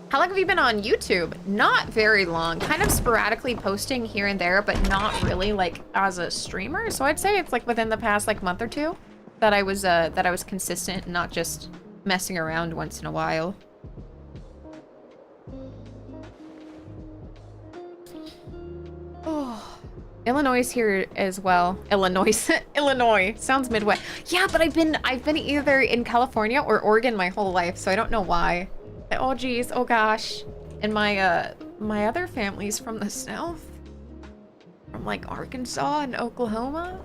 How long have you been on YouTube? Not very long. Kind of sporadically posting here and there, but not really like as a streamer. So I'd say it's like within the past like month or two that I was consistent, not just messing around once in a while. Oh, Illinois is here as well. Illinois, Illinois sounds Midwest. Yeah, but I've been either in California or Oregon my whole life, so I don't know why. Oh geez, oh gosh. And my my other family's from the south, from like Arkansas and Oklahoma,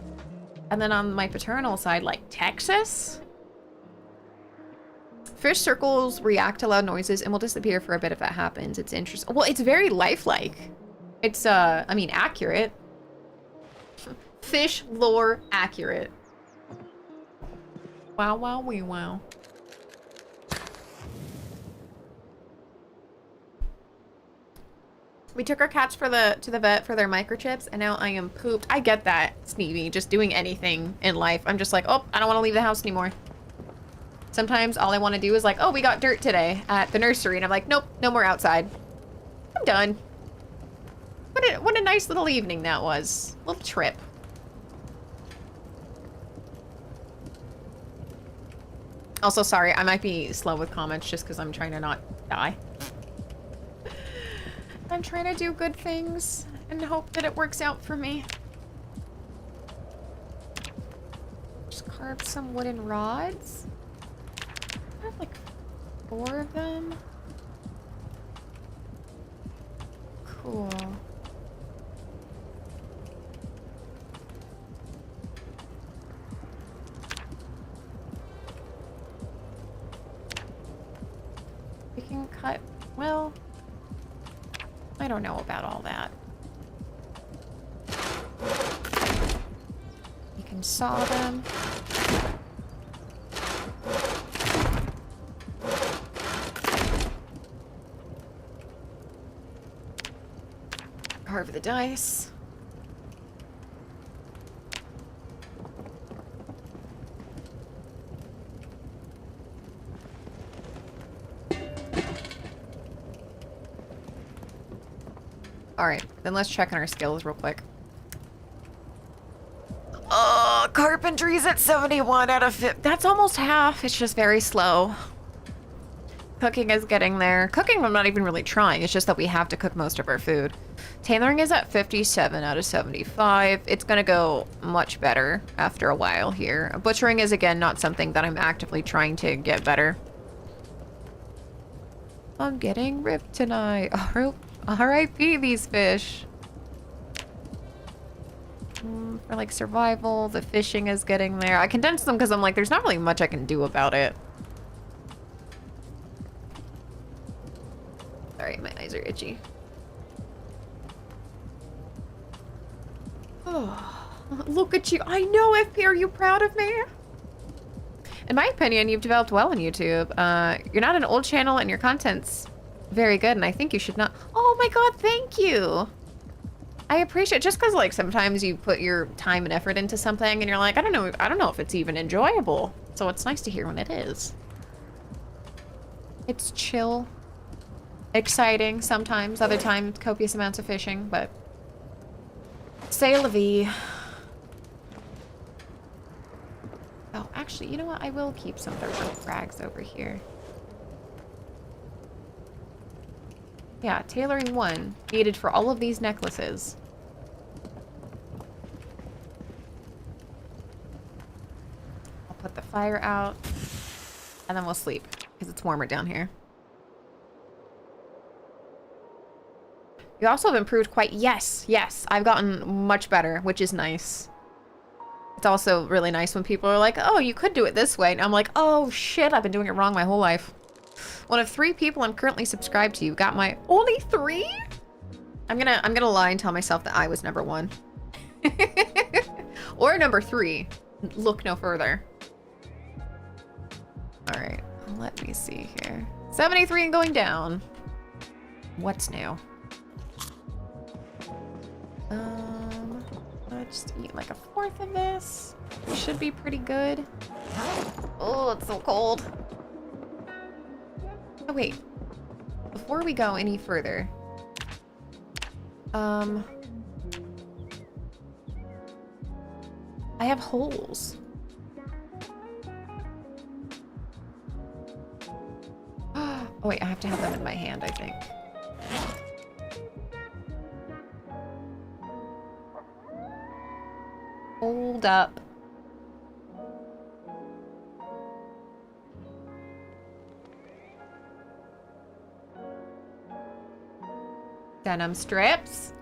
and then on my paternal side, like Texas. Fish circles react to loud noises and will disappear for a bit if that happens. It's interesting. Well, it's very lifelike. It's, I mean, accurate. Fish lore accurate. Wow, wow, wee, wow. We took our cats to the vet for their microchips, and now I am pooped. I get that, Sneevy, just doing anything in life. I'm just like, oh, I don't want to leave the house anymore. Sometimes all I want to do is like, oh, we got dirt today at the nursery, and I'm like, nope, no more outside. I'm done. What a nice little evening that was. Little trip. Also, sorry, I might be slow with comments just because I'm trying to not die. I'm trying to do good things and hope that it works out for me. Just carve some wooden rods. I have like 4 of them. Cool. We can cut, well, I don't know about all that. You can saw them. Carve the dice. Alright, then let's check on our skills real quick. Oh, carpentry's at 71 out of 50. That's almost half. It's just very slow. Cooking is getting there. Cooking, I'm not even really trying. It's just that we have to cook most of our food. Tailoring is at 57 out of 75. It's gonna go much better after a while here. Butchering is, again, not something that I'm actively trying to get better. I'm getting ripped tonight. R.I.P. these fish. For like survival, the fishing is getting there. I condensed them because I'm like, there's not really much I can do about it. Sorry, my eyes are itchy. Oh, look at you. I know, FP, are you proud of me? In my opinion, you've developed well on YouTube. You're not an old channel and your content's very good, and I think you should not. Oh my god, thank you. I appreciate it. Just because like sometimes you put your time and effort into something and you're like, I don't know if it's even enjoyable. So it's nice to hear when it is. It's chill. Exciting sometimes, other times copious amounts of fishing, but c'est la vie. Oh, actually, you know what? I will keep some of the rags over here. Yeah, tailoring 1 needed for all of these necklaces. I'll put the fire out and then we'll sleep because it's warmer down here. You also have improved quite, yes, I've gotten much better, which is nice. It's also really nice when people are like, oh, you could do it this way. And I'm like, oh shit, I've been doing it wrong my whole life. One of 3 people I'm currently subscribed to. Got my only 3? I'm gonna lie and tell myself that I was number 1. Or number 3. Look no further. Alright, let me see here. 73 and going down. What's new? Let's just eat like a 1/4 of this. We should be pretty good. Oh, it's so cold. Oh, wait. Before we go any further, I have holes. Oh, wait, I have to have them in my hand, I think. Hold up. Denim strips,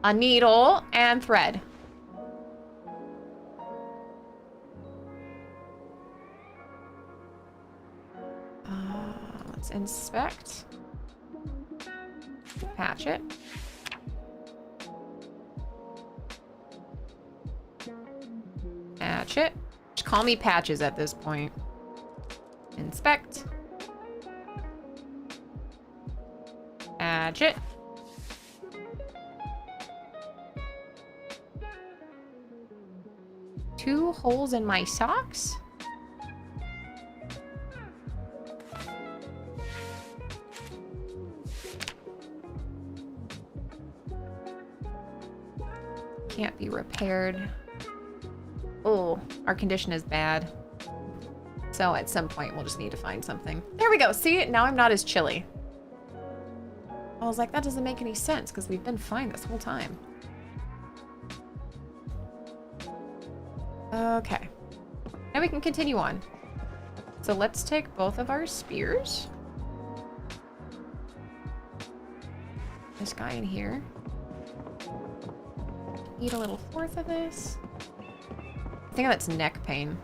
a needle, and thread. Inspect. Patch it. Patch it. Just call me Patches at this point. Inspect. Patch it. Two holes in my socks? Can't be repaired. Oh, our condition is bad. So at some point we'll just need to find something. There we go. See, now I'm not as chilly. I was like, that doesn't make any sense because we've been fine this whole time. Okay. Now we can continue on. So let's take both of our spears. This guy in here. Eat a little fourth of this. I think that's neck pain.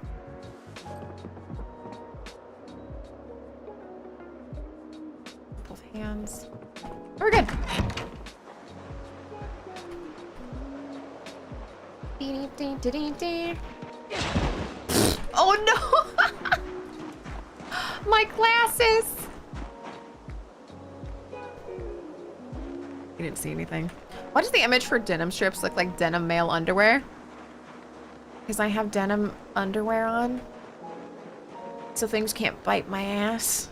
Both hands. We're good. Oh no! My glasses! You didn't see anything. Why does the image for denim strips look like denim male underwear? Because I have denim underwear on. So things can't bite my ass.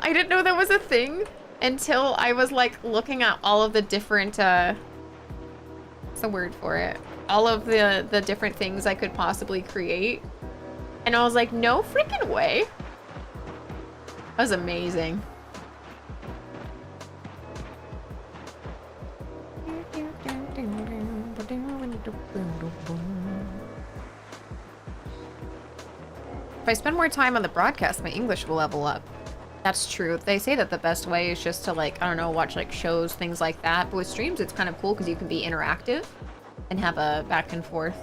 I didn't know that was a thing until I was like looking at all of the different, what's the word for it? All of the different things I could possibly create. And I was like, no freaking way. That was amazing. If I spend more time on the broadcast, my English will level up. That's true. They say that the best way is just to, like, I don't know, watch, like, shows, things like that. But with streams, it's kind of cool because you can be interactive and have a back and forth.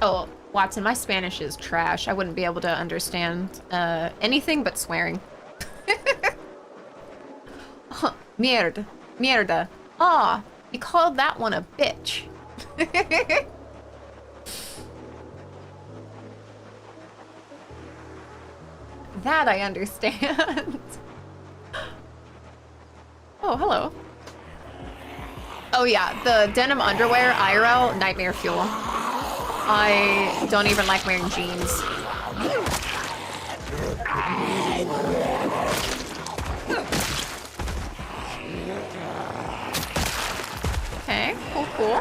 Oh, Watson, my Spanish is trash. I wouldn't be able to understand anything but swearing. Mierda. Mierda. Ah, you called that one a bitch. That I understand. Oh, hello. Oh yeah, the denim underwear, IRL, nightmare fuel. I don't even like wearing jeans. Okay, cool, cool.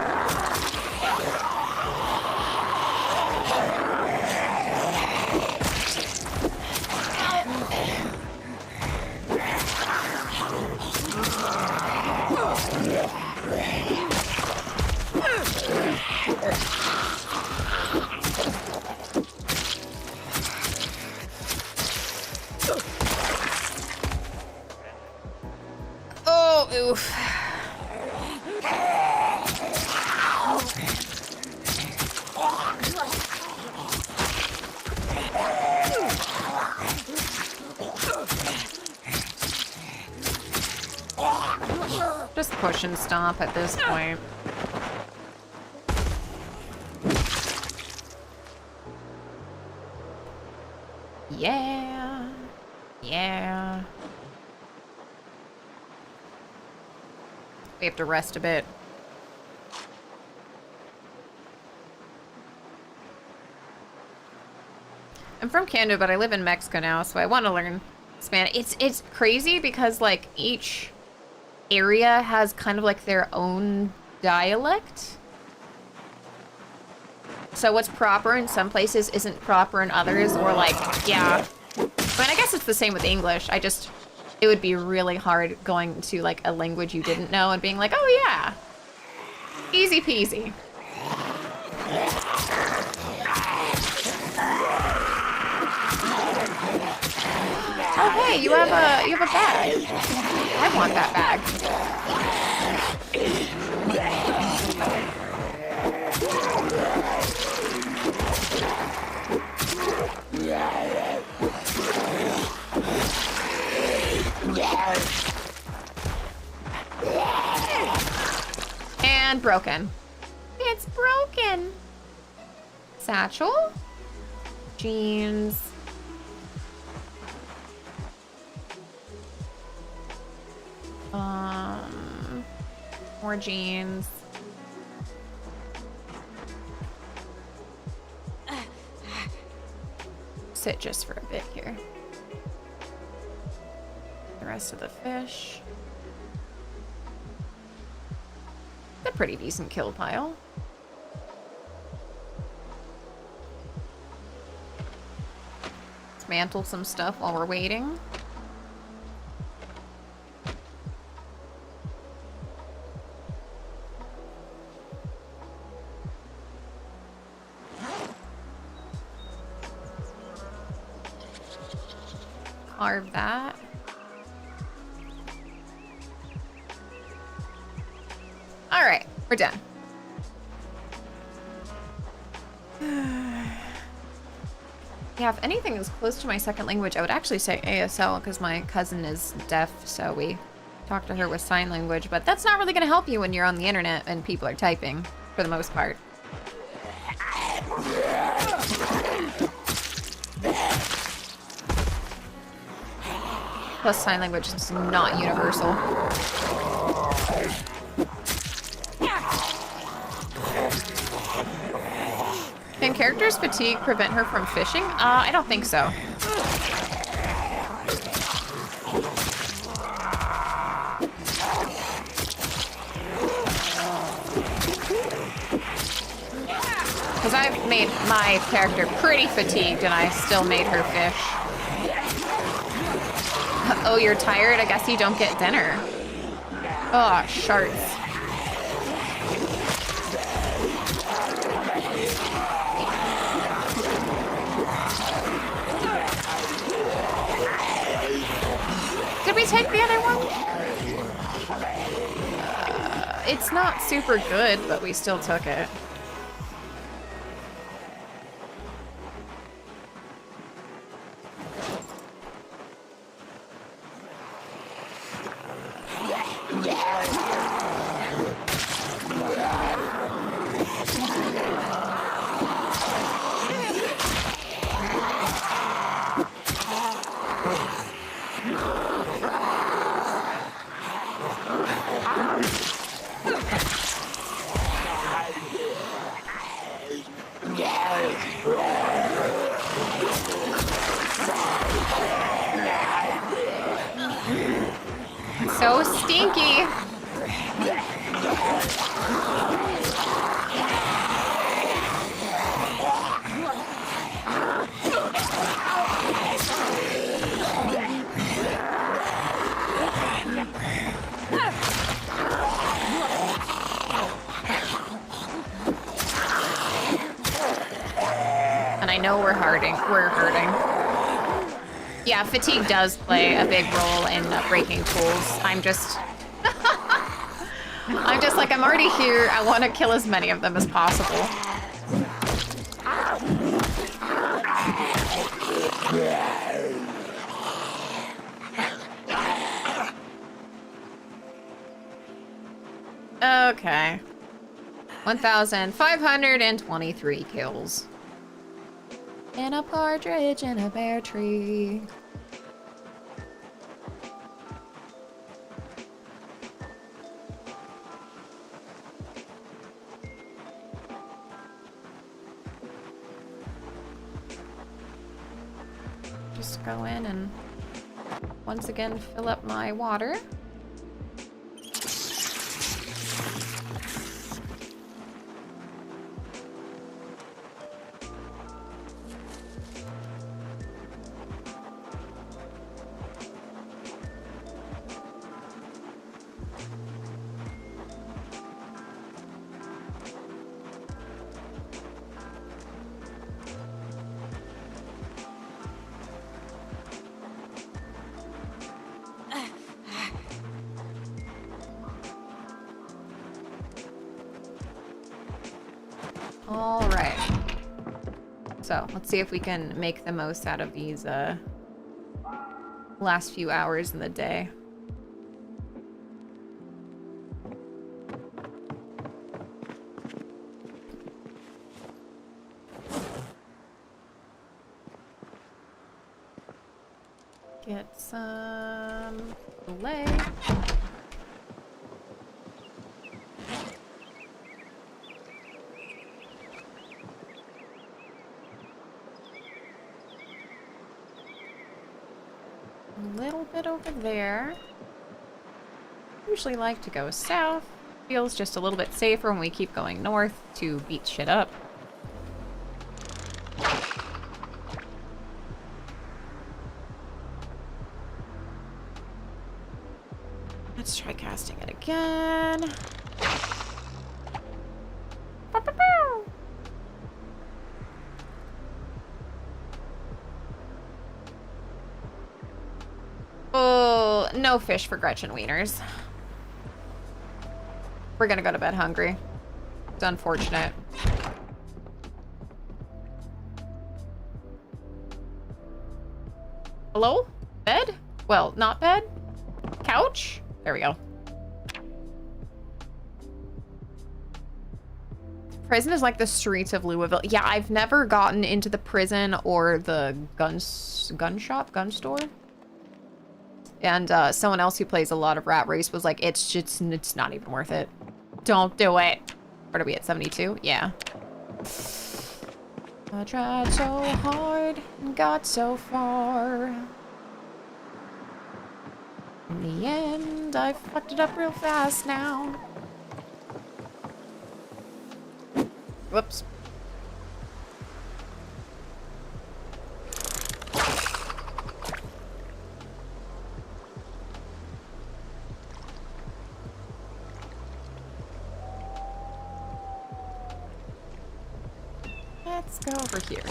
Oh, oof. Just push and stomp at this point. Yeah. Yeah. We have to rest a bit. I'm from Canada, but I live in Mexico now, so I want to learn Spanish. It's crazy because like each area has kind of like their own dialect. So what's proper in some places isn't proper in others, or like, yeah. I mean, I guess it's the same with English. It would be really hard going to like a language you didn't know and being like, oh yeah, easy peasy. hey, you have a bag. I want that bag. And broken. It's broken. Satchel? Jeans. More jeans. Sit just for a bit here. The rest of the fish. A pretty decent kill pile. Dismantle some stuff while we're waiting. Carve that. All right, we're done. Yeah, if anything is close to my second language, I would actually say ASL because my cousin is deaf, so we talk to her with sign language, but that's not really going to help you when you're on the internet and people are typing, for the most part. Plus, sign language is not universal. Can characters' fatigue prevent her from fishing? I don't think so. Because I've made my character pretty fatigued and I still made her fish. Oh, you're tired? I guess you don't get dinner. Oh, sharks. Did we take the other one? It's not super good, but we still took it. So stinky. And I know we're hurting. Yeah, fatigue does play a big role in breaking tools. I'm just like, I'm already here. I want to kill as many of them as possible. Okay. 1,523 kills. And a partridge in a pear tree. Just go in and once again fill up my water. All right. So let's see if we can make the most out of these last few hours in the day. Get some filet. A little bit over there. Usually like to go south. Feels just a little bit safer when we keep going north to beat shit up. Let's try casting it again. Oh, no fish for Gretchen Wieners. We're gonna go to bed hungry. It's unfortunate. Hello? Bed? Well, not bed? Couch? There we go. Prison is like the streets of Louisville. Yeah, I've never gotten into the prison or the gun store. And someone else who plays a lot of Rat Race was like, it's not even worth it. Don't do it. What are we at, 72? Yeah. I tried so hard and got so far. In the end, I fucked it up real fast now. Whoops. Let's go over here.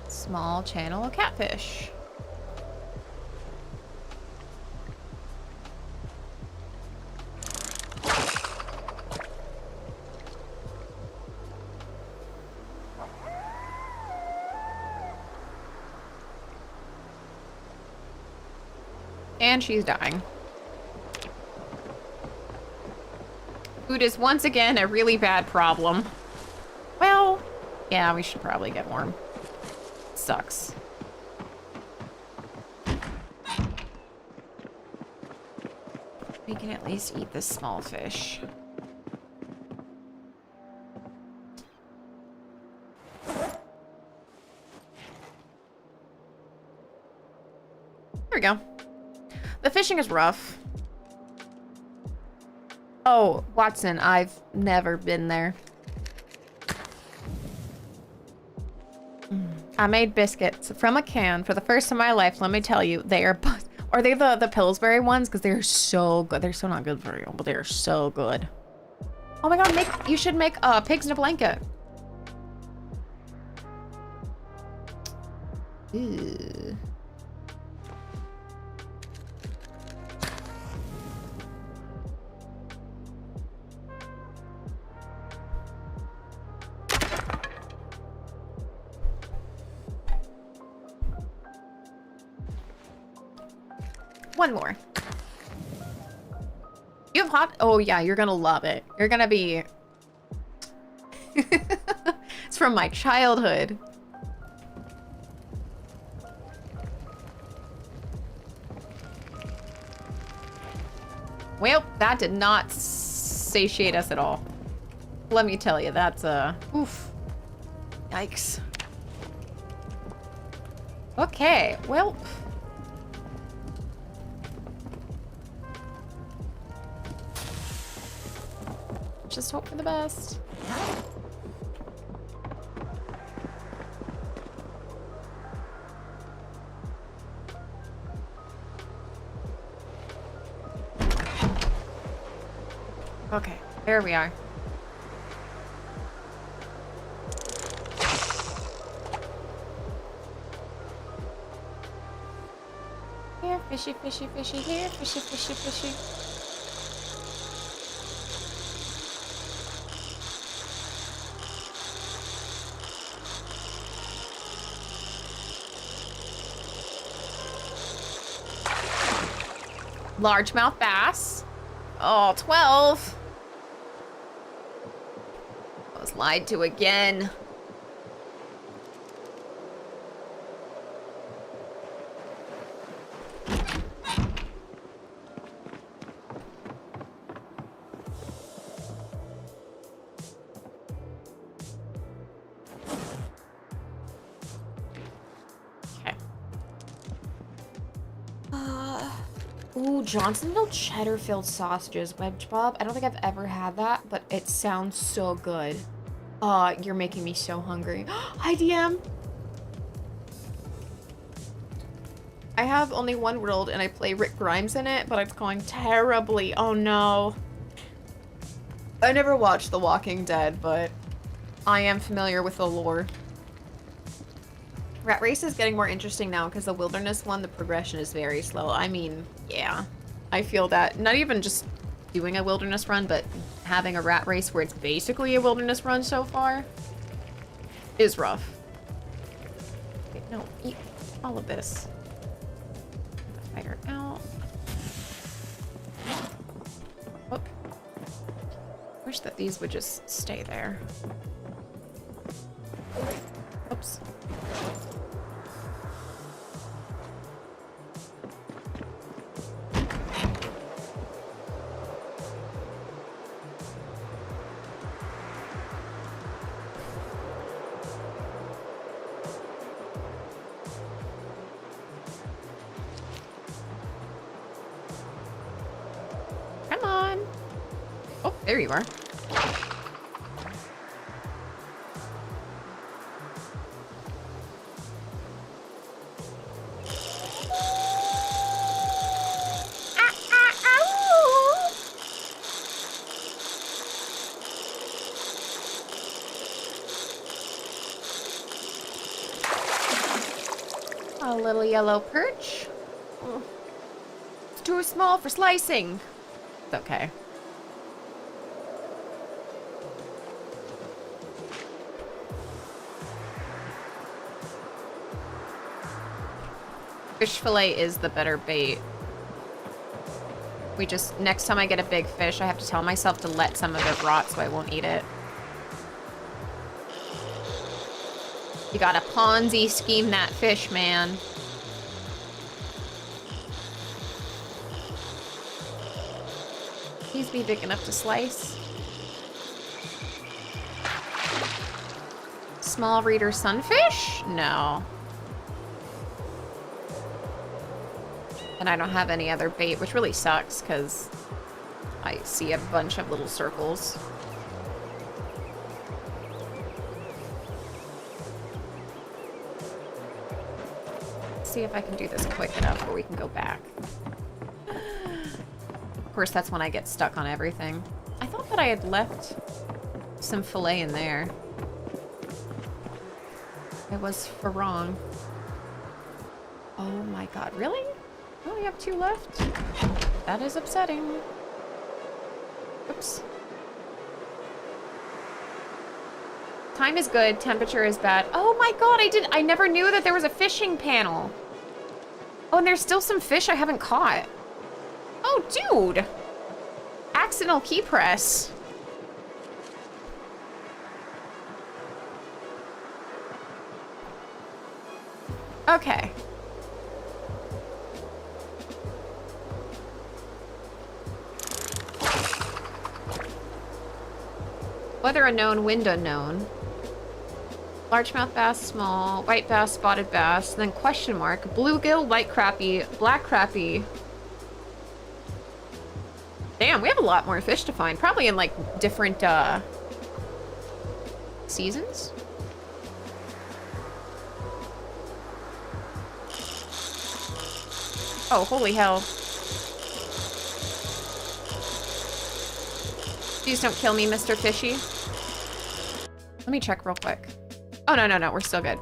Small channel of catfish. And she's dying. Food is once again a really bad problem. Well, yeah, we should probably get warm. Sucks. We can at least eat this small fish. There we go. The fishing is rough. Oh, Watson, I've never been there. I made biscuits from a can for the first time in my life. Let me tell you, they are... Are they the Pillsbury ones? Because they're so good. They're so not good for you, but they're so good. Oh my god, you should make pigs in a blanket. Ew. One more. You have hot... Oh, yeah, you're gonna love it. You're gonna be... It's from my childhood. Well, that did not satiate us at all. Let me tell you, that's oof. Yikes. Okay, well... Just hope for the best. Okay. There we are. Here, fishy, fishy, fishy. Here, fishy, fishy, fishy. Largemouth bass. Oh, 12. I was lied to again. Ooh, Johnsonville cheddar-filled sausages, Wedge Bob. I don't think I've ever had that, but it sounds so good. You're making me so hungry. Hi, DM. I have only one world, and I play Rick Grimes in it, but it's going terribly. Oh, no. I never watched The Walking Dead, but I am familiar with the lore. Rat Race is getting more interesting now because the Wilderness one, the progression is very slow. I mean, yeah, I feel that. Not even just doing a Wilderness run, but having a Rat Race where it's basically a Wilderness run so far is rough. Okay, no, eat all of this. Get the fighter out. Oh. Wish that these would just stay there. Oops. Come on. Oh, there you are. A little yellow perch. Oh. It's too small for slicing. It's okay. Fish fillet is the better bait. Next time I get a big fish, I have to tell myself to let some of it rot so I won't eat it. You gotta Ponzi scheme that fish, man. Please be big enough to slice. Small reader sunfish? No. And I don't have any other bait, which really sucks because I see a bunch of little circles. See if I can do this quick enough where we can go back. Of course, that's when I get stuck on everything. I thought that I had left some fillet in there. I was for wrong. Oh my god, really? I only have 2 left? That is upsetting. Oops. Time is good, temperature is bad. Oh my god, I never knew that there was a fishing panel. Oh, and there's still some fish I haven't caught. Oh, dude. Accidental key press. Okay. Weather unknown, wind unknown. Largemouth bass, small, white bass, spotted bass, and then question mark, bluegill, white crappie, black crappie. Damn, we have a lot more fish to find. Probably in, like, different, seasons? Oh, holy hell. Please don't kill me, Mr. Fishy. Let me check real quick. Oh, no, we're still good.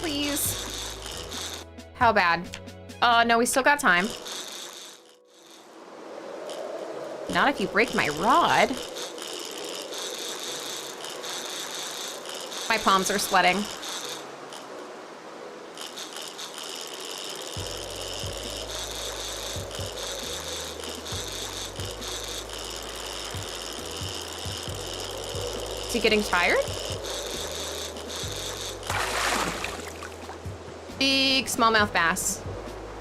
Please. How bad? No, we still got time. Not if you break my rod. My palms are sweating. Is he getting tired? Big smallmouth bass.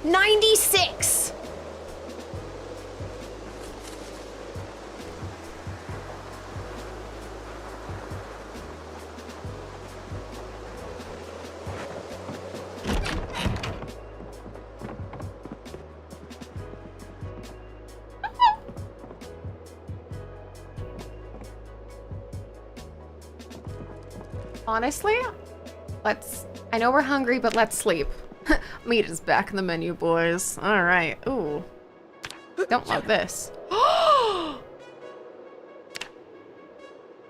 96! Honestly, I know we're hungry, but let's sleep. Meat is back in the menu, boys. All right. Ooh. Don't love this.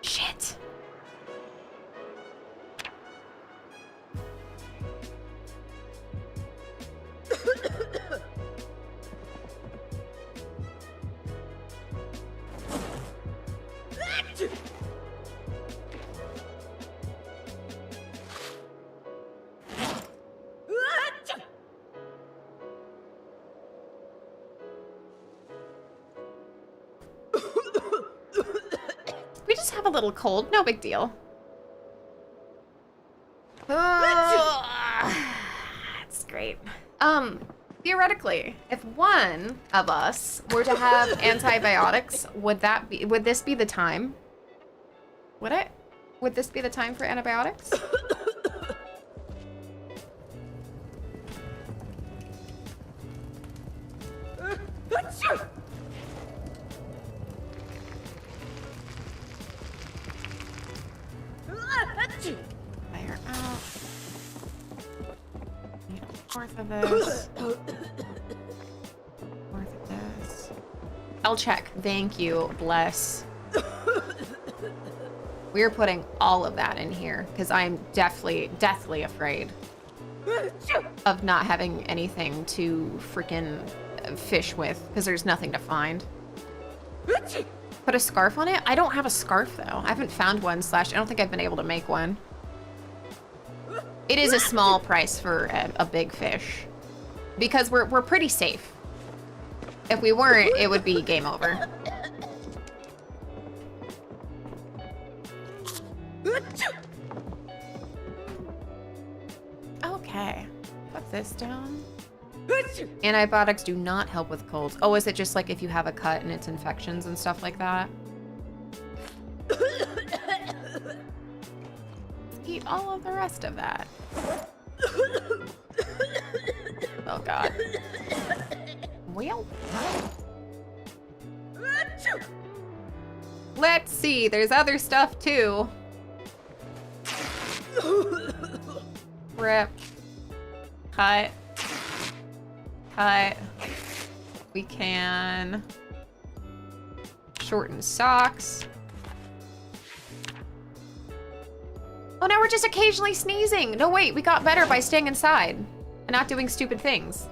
Shit. We just have a little cold. No big deal. It's great. Theoretically, if one of us were to have antibiotics, would this be the time? Would it? Would this be the time for antibiotics? Fire out. Need a fourth of this. Fourth of this. I'll check. Thank you. Bless. We're putting all of that in here because I'm deathly afraid of not having anything to freaking fish with because there's nothing to find. Put a scarf on it? I don't have a scarf though. I haven't found one / I don't think I've been able to make one. It is a small price for a big fish because we're pretty safe. If we weren't, it would be game over. Okay, put this down. Antibiotics do not help with colds. Oh, is it just like if you have a cut and it's infections and stuff like that? Eat all of the rest of that. Oh God. Well. Let's see, there's other stuff too. Rip. Cut. Cut. We can shorten socks. Oh, now we're just occasionally sneezing. No, wait, we got better by staying inside and not doing stupid things.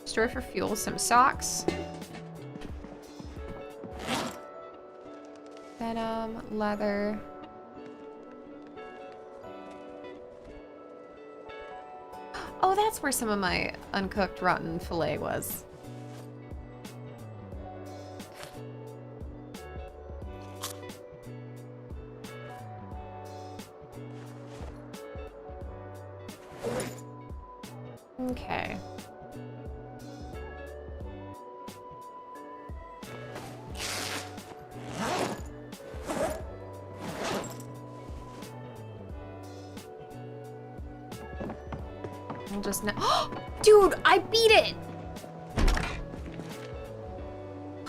Store for fuel, some socks. Venom, leather. Oh, that's where some of my uncooked rotten filet was. Okay. I'll just Dude, I beat it!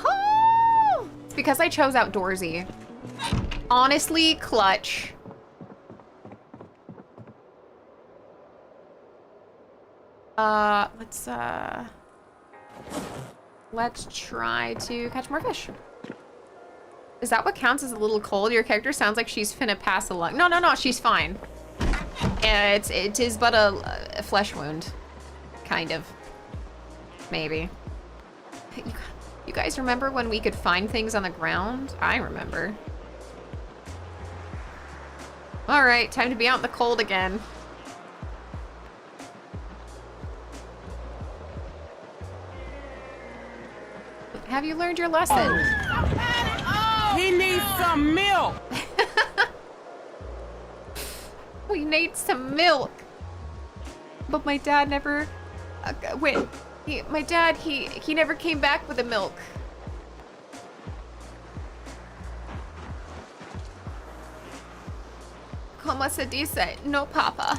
Oh! It's because I chose outdoorsy. Honestly, clutch. Let's try to catch more fish. Is that what counts as a little cold? Your character sounds like she's finna pass along. No, no, no, she's fine. It is but a flesh wound. Kind of. Maybe. You guys remember when we could find things on the ground? I remember. All right, time to be out in the cold again. Have you learned your lesson? He needs some milk. We need some milk. But my dad never... wait. My dad, he never came back with the milk. Como se dice? No, papa.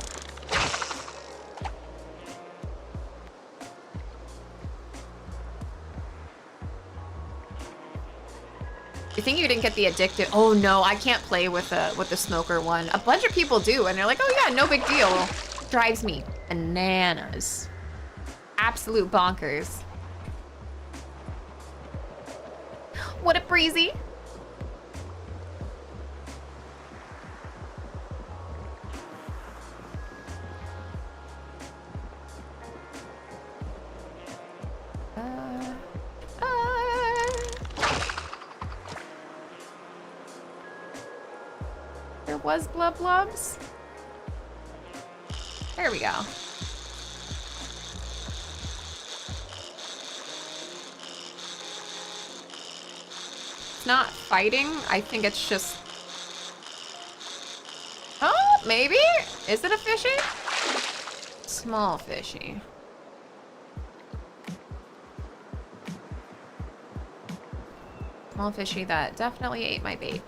You think you didn't get the addictive? Oh no, I can't play with the smoker one. A bunch of people do, and they're like, oh yeah, no big deal. Drives me bananas. Absolute bonkers. What a breezy. There was blub blubs. There we go. It's not fighting. I think it's just... Oh, maybe? Is it a fishy? Small fishy. Small fishy that definitely ate my bait.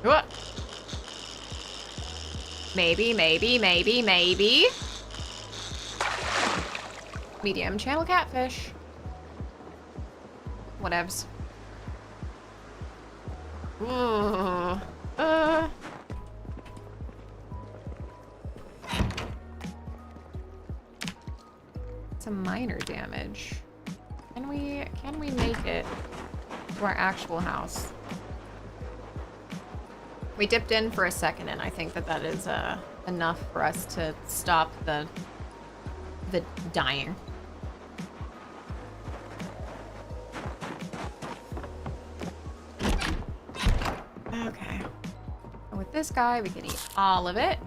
What? Maybe, maybe, maybe, maybe. Medium channel catfish. Whatevs. Ooh. Some minor damage. Can we make it to our actual house? We dipped in for a second, and I think that is enough for us to stop the dying. Okay. And with this guy, we can eat all of it,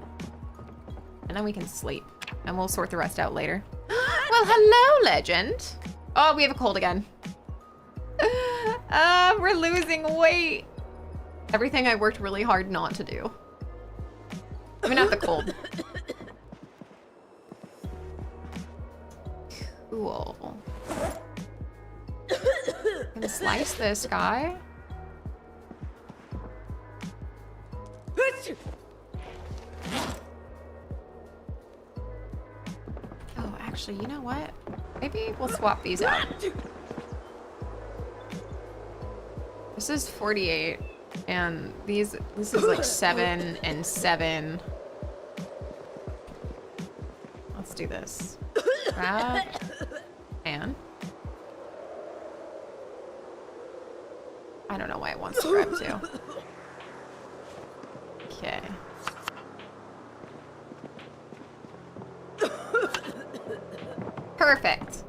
and then we can sleep, and we'll sort the rest out later. Well, hello, legend. Oh, we have a cold again. We're losing weight. Everything I worked really hard not to do. I mean, not the cold. Cool. Gonna slice this guy. Oh, actually, you know what? Maybe we'll swap these out. This is 48. And this is like 7 and 7. Let's do this. Grab. And. I don't know why it wants to grab too. Okay. Perfect.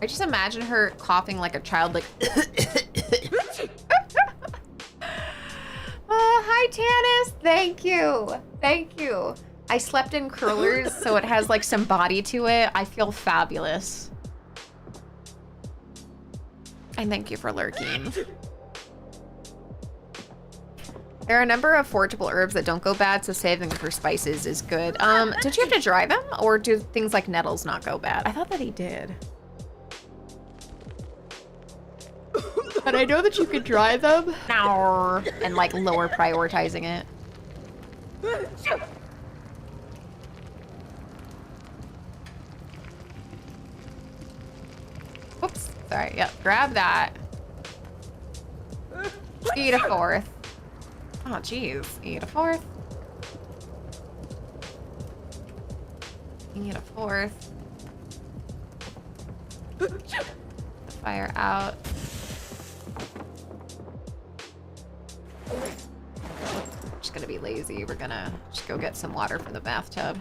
I just imagine her coughing like a child, like. Oh, hi, Tanis. Thank you. Thank you. I slept in curlers, so it has like some body to it. I feel fabulous. And thank you for lurking. There are a number of forageable herbs that don't go bad, so saving them for spices is good. Did you have to dry them, or do things like nettles not go bad? I thought that he did. But I know that you could dry them. And like lower prioritizing it. Oops, sorry, yep, grab that. Eat a fourth. Oh, geez, eat a fourth. Eat a fourth. Fire out. Just gonna be lazy. We're gonna just go get some water from the bathtub.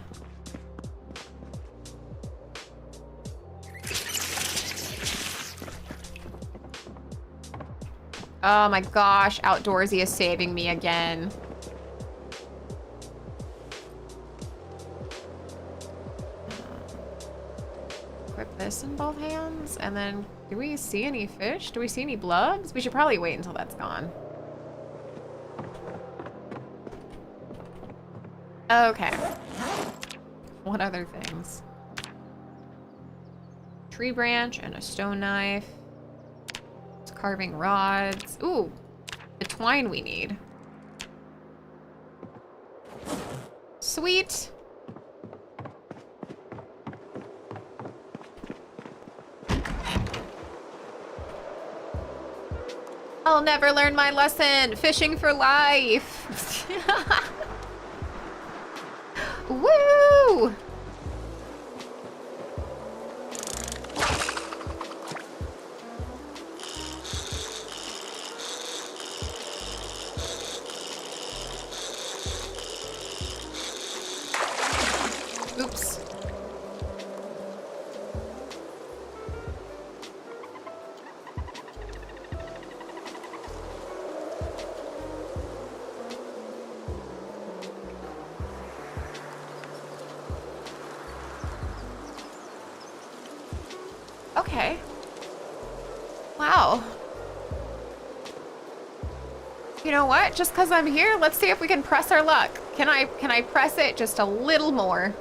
Oh my gosh, Outdoorsy is saving me again. Equip this in both hands, and then do we see any fish? Do we see any blubs? We should probably wait until that's gone. Okay. What other things? Tree branch and a stone knife. Carving rods. Ooh, the twine we need. Sweet. I'll never learn my lesson. Fishing for life. Woo! Oops. Okay. Wow. You know what? Just because I'm here, let's see if we can press our luck. Can I press it just a little more?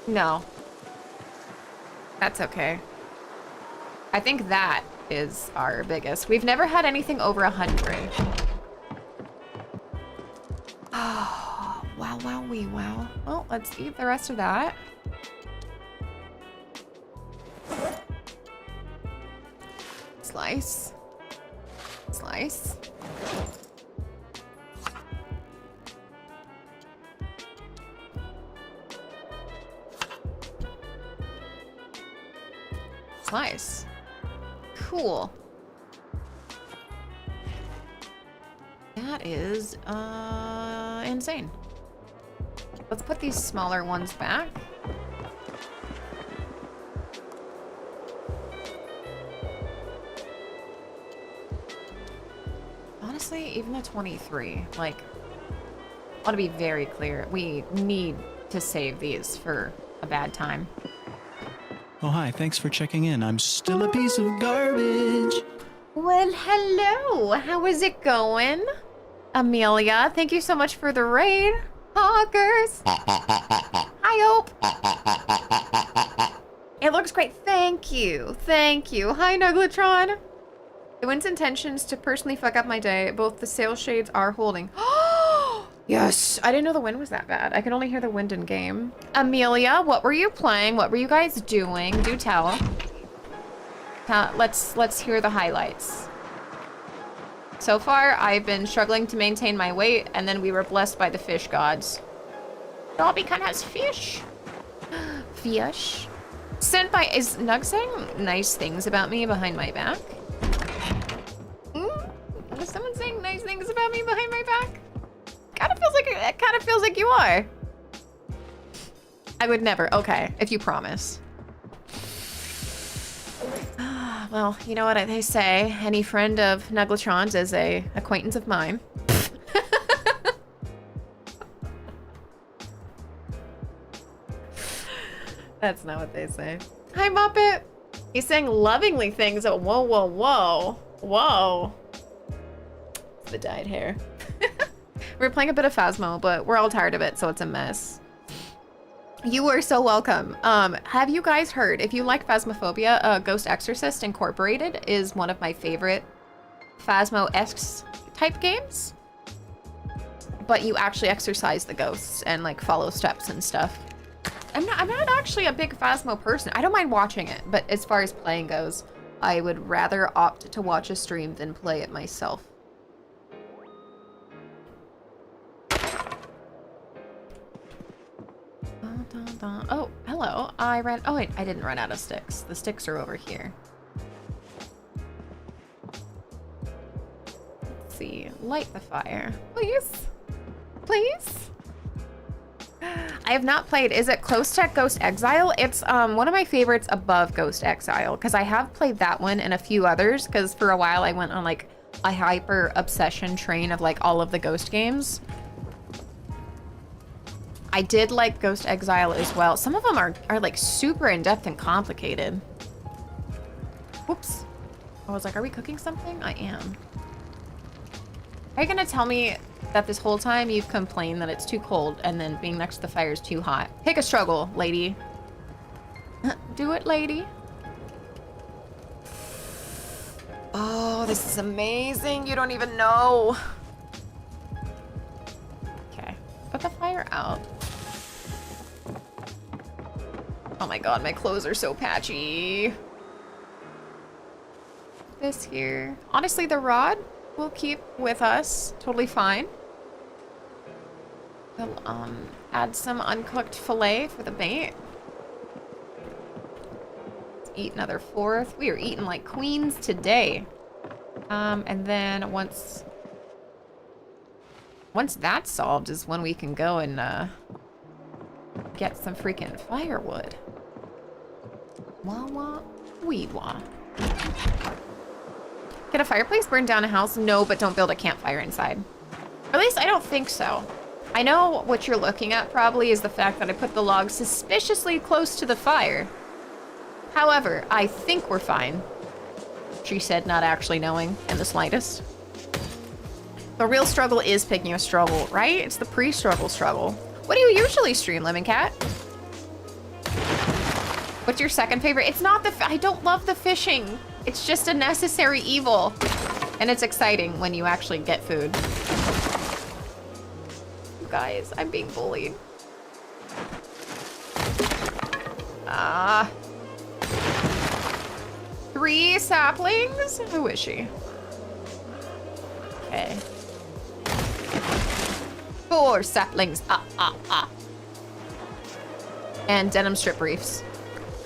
No. That's okay. I think that is our biggest. We've never had anything over 100. Oh, wow, wow, wee, wow. Well, let's eat the rest of that. Slice. Slice. Slice. Cool. That is insane. Let's put these smaller ones back. Honestly, even the 23, like, I want to be very clear. We need to save these for a bad time. Oh, hi. Thanks for checking in. I'm still a piece of garbage. Well, hello. How is it going? Amelia, thank you so much for the raid. Hawkers. Hi, Hope. It looks great. Thank you. Thank you. Hi, Nuglatron. The wind's intentions to personally fuck up my day. Both the sail shades are holding. Yes. I didn't know the wind was that bad. I can only hear the wind in game. Amelia, what were you playing? What were you guys doing? Do tell. Let's hear the highlights. So far, I've been struggling to maintain my weight, and then we were blessed by the fish gods. Dobby can has fish. Fish. Sent by, is Nug saying nice things about me behind my back? Is someone saying nice things about me behind my back? It kind of feels like you are. I would never. Okay, if you promise. Well, you know what they say. Any friend of Nuglatron's is a acquaintance of mine. That's not what they say. Hi, Muppet. He's saying lovingly things. Oh, whoa, whoa, whoa. Whoa. It's the dyed hair. We're playing a bit of Phasmo, but we're all tired of it, so it's a mess. You are so welcome. Have you guys heard, if you like Phasmophobia, Ghost Exorcist Incorporated is one of my favorite Phasmo-esque type games. But you actually exorcise the ghosts and like follow steps and stuff. I'm not actually a big Phasmo person. I don't mind watching it, but as far as playing goes, I would rather opt to watch a stream than play it myself. Oh, hello. Oh wait, I didn't run out of sticks. The sticks are over here. Let's see. Light the fire. Please? Please? I have not played. Is it close to Ghost Exile? It's one of my favorites above Ghost Exile, because I have played that one and a few others, because for a while I went on like a hyper obsession train of like all of the Ghost games. I did like Ghost Exile as well. Some of them are like super in-depth and complicated. Whoops. I was like, are we cooking something? I am. Are you gonna tell me that this whole time you've complained that it's too cold and then being next to the fire is too hot? Pick a struggle, lady. Do it, lady. Oh, this is amazing. You don't even know. Okay, put the fire out. Oh my god, my clothes are so patchy. This here. Honestly, the rod we'll keep with us. Totally fine. We'll add some uncooked filet for the bait. Let's eat another fourth. We are eating like queens today. And then once that's solved is when we can go and get some freaking firewood. Wah wah, wee wah. Get a fireplace, burn down a house? No, but don't build a campfire inside. Or at least I don't think so. I know what you're looking at probably is the fact that I put the logs suspiciously close to the fire. However, I think we're fine. She said, not actually knowing in the slightest. The real struggle is picking a struggle, right? It's the pre-struggle struggle. What do you usually stream, Lemon Cat? What's your second favorite? It's not I don't love the fishing. It's just a necessary evil. And it's exciting when you actually get food. You guys, I'm being bullied. Ah. 3 saplings? Who is she? Okay. 4 saplings. And denim strip briefs.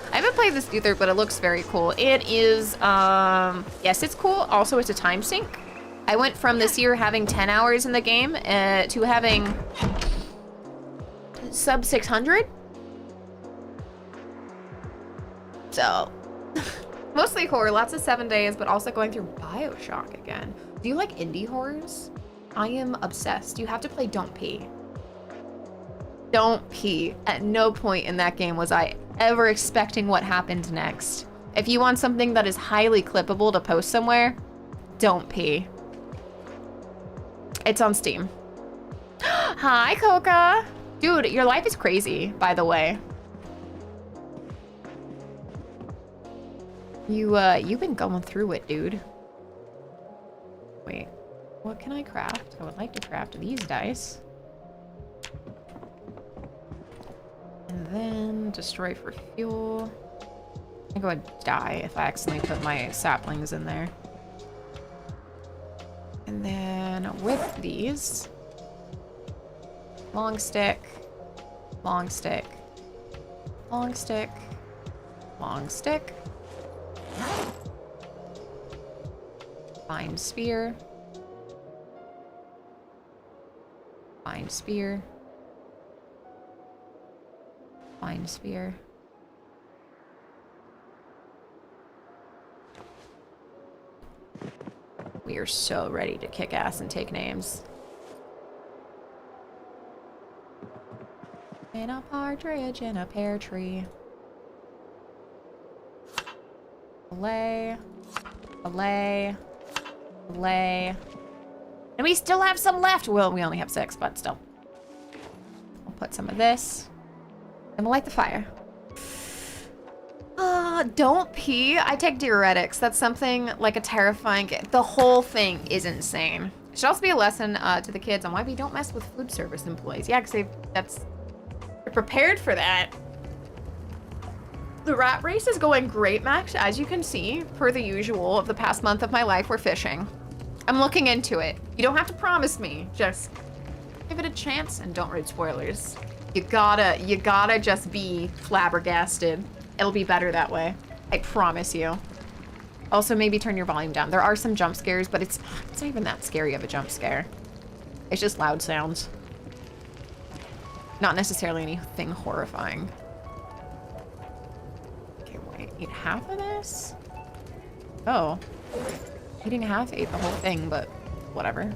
I haven't played this either, but it looks very cool. It is, yes, it's cool. Also, it's a time sink. I went from this year having 10 hours in the game to having sub 600. So, mostly horror, lots of 7 days, but also going through BioShock again. Do you like indie horrors? I am obsessed. You have to play Don't Pee. Don't Pee. At no point in that game was I ever expecting what happened next. If you want something that is highly clippable to post somewhere, Don't Pee. It's on Steam. Hi, Coca. Dude, your life is crazy, by the way. You've been going through it, dude. Wait, what can I craft? I would like to craft these dice. And then destroy for fuel. I'm going to die if I accidentally put my saplings in there. And then with these, long stick, long stick, long stick, Long stick. Fine spear. Fine spear. Fine spear. We are so ready to kick ass and take names. In a partridge in a pear tree. Fillet. Fillet. Fillet. And we still have some left. Well, we only have 6, but still. We'll put some of this. And we'll light the fire. Don't pee. I take diuretics. That's something like a terrifying... The whole thing is insane. It should also be a lesson to the kids on why we don't mess with food service employees. Yeah, because they're prepared for that. The rat race is going great, Max. As you can see, per the usual of the past month of my life, we're fishing. I'm looking into it. You don't have to promise me. Just give it a chance and don't read spoilers. You gotta just be flabbergasted. It'll be better that way. I promise you. Also, maybe turn your volume down. There are some jump scares, but it's not even that scary of a jump scare. It's just loud sounds. Not necessarily anything horrifying. Okay, wait. Eat half of this? Oh. Eating half ate the whole thing, but whatever.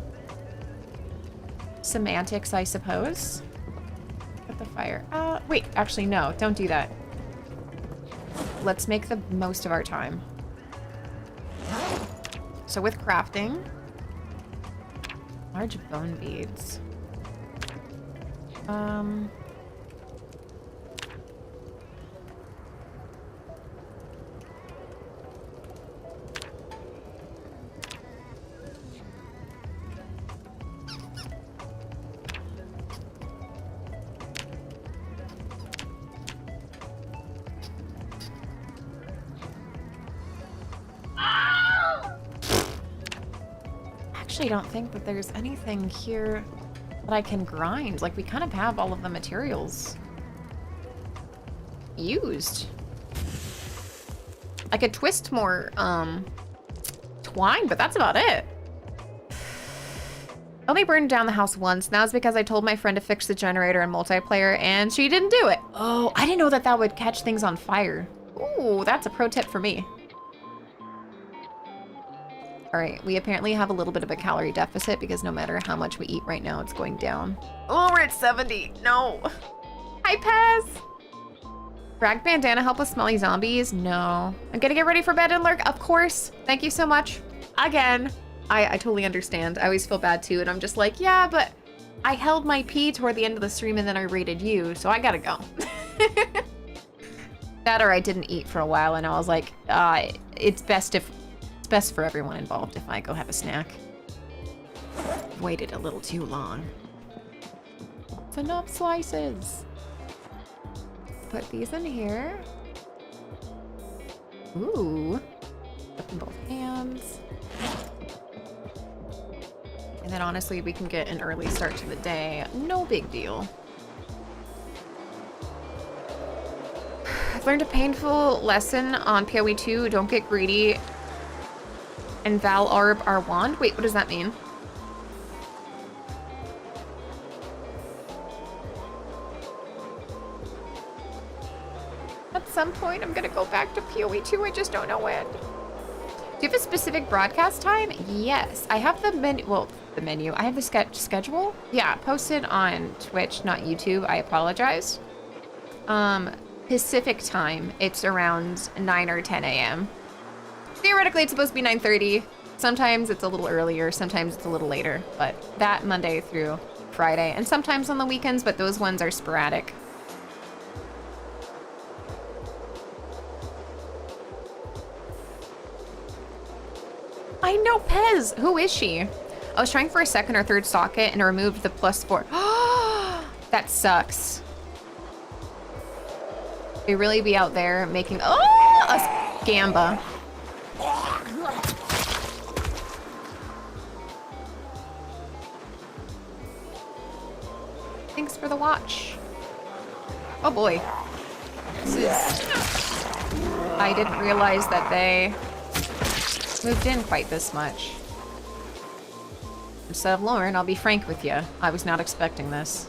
Semantics, I suppose. Put the fire. Wait, actually, no. Don't do that. Let's make the most of our time. So with crafting, large bone beads. I don't think that there's anything here that I can grind. Like, we kind of have all of the materials used. I could twist more twine, but that's about it. I only burned down the house once. Now it's because I told my friend to fix the generator in multiplayer and she didn't do it. Oh, I didn't know that that would catch things on fire. Ooh, that's a pro tip for me. All right, we apparently have a little bit of a calorie deficit because no matter how much we eat right now, it's going down. Oh, we're at 70. No. Hi, Pez. Rag bandana help with smelly zombies? No. I'm gonna get ready for bed and lurk. Of course. Thank you so much. Again. I totally understand. I always feel bad too, and I'm just like, yeah, but I held my pee toward the end of the stream and then I rated you, so I gotta go. That or I didn't eat for a while and I was like, it's best for everyone involved if I go have a snack. Waited a little too long. It's enough slices. Put these in here. Ooh. Put in both hands. And then honestly, we can get an early start to the day. No big deal. I've learned a painful lesson on PoE 2. Don't get greedy. And Val Arb our wand. Wait, what does that mean? At some point, I'm gonna go back to PoE 2. I just don't know when. Do you have a specific broadcast time? Yes, I have the menu. Well, the menu. I have the schedule. Yeah, posted on Twitch, not YouTube. I apologize. Pacific time. It's around 9 or 10 a.m. Theoretically, it's supposed to be 9:30. Sometimes it's a little earlier, sometimes it's a little later, but that Monday through Friday, and sometimes on the weekends, but those ones are sporadic. I know Pez! Who is she? I was trying for a second or third socket and removed the +4. That sucks. We really be out there making, a gamba. Thanks for the watch. Oh boy. This is I didn't realize that they moved in quite this much. Instead of Lauren, I'll be frank with you. I was not expecting this.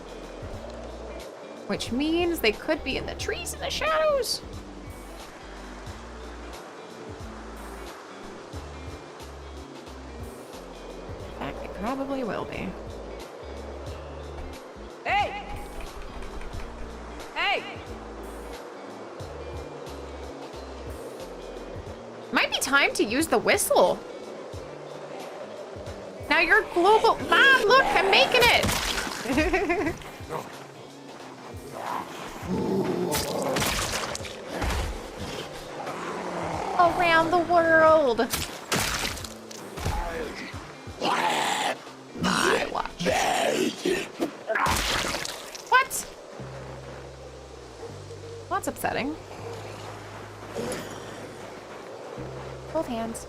Which means they could be in the trees in the shadows. In fact, they probably will be. Hey! Hey! Might be time to use the whistle. Now you're global. Mom, look, I'm making it. Around the world. Watch. What? Well, that's upsetting. Both hands.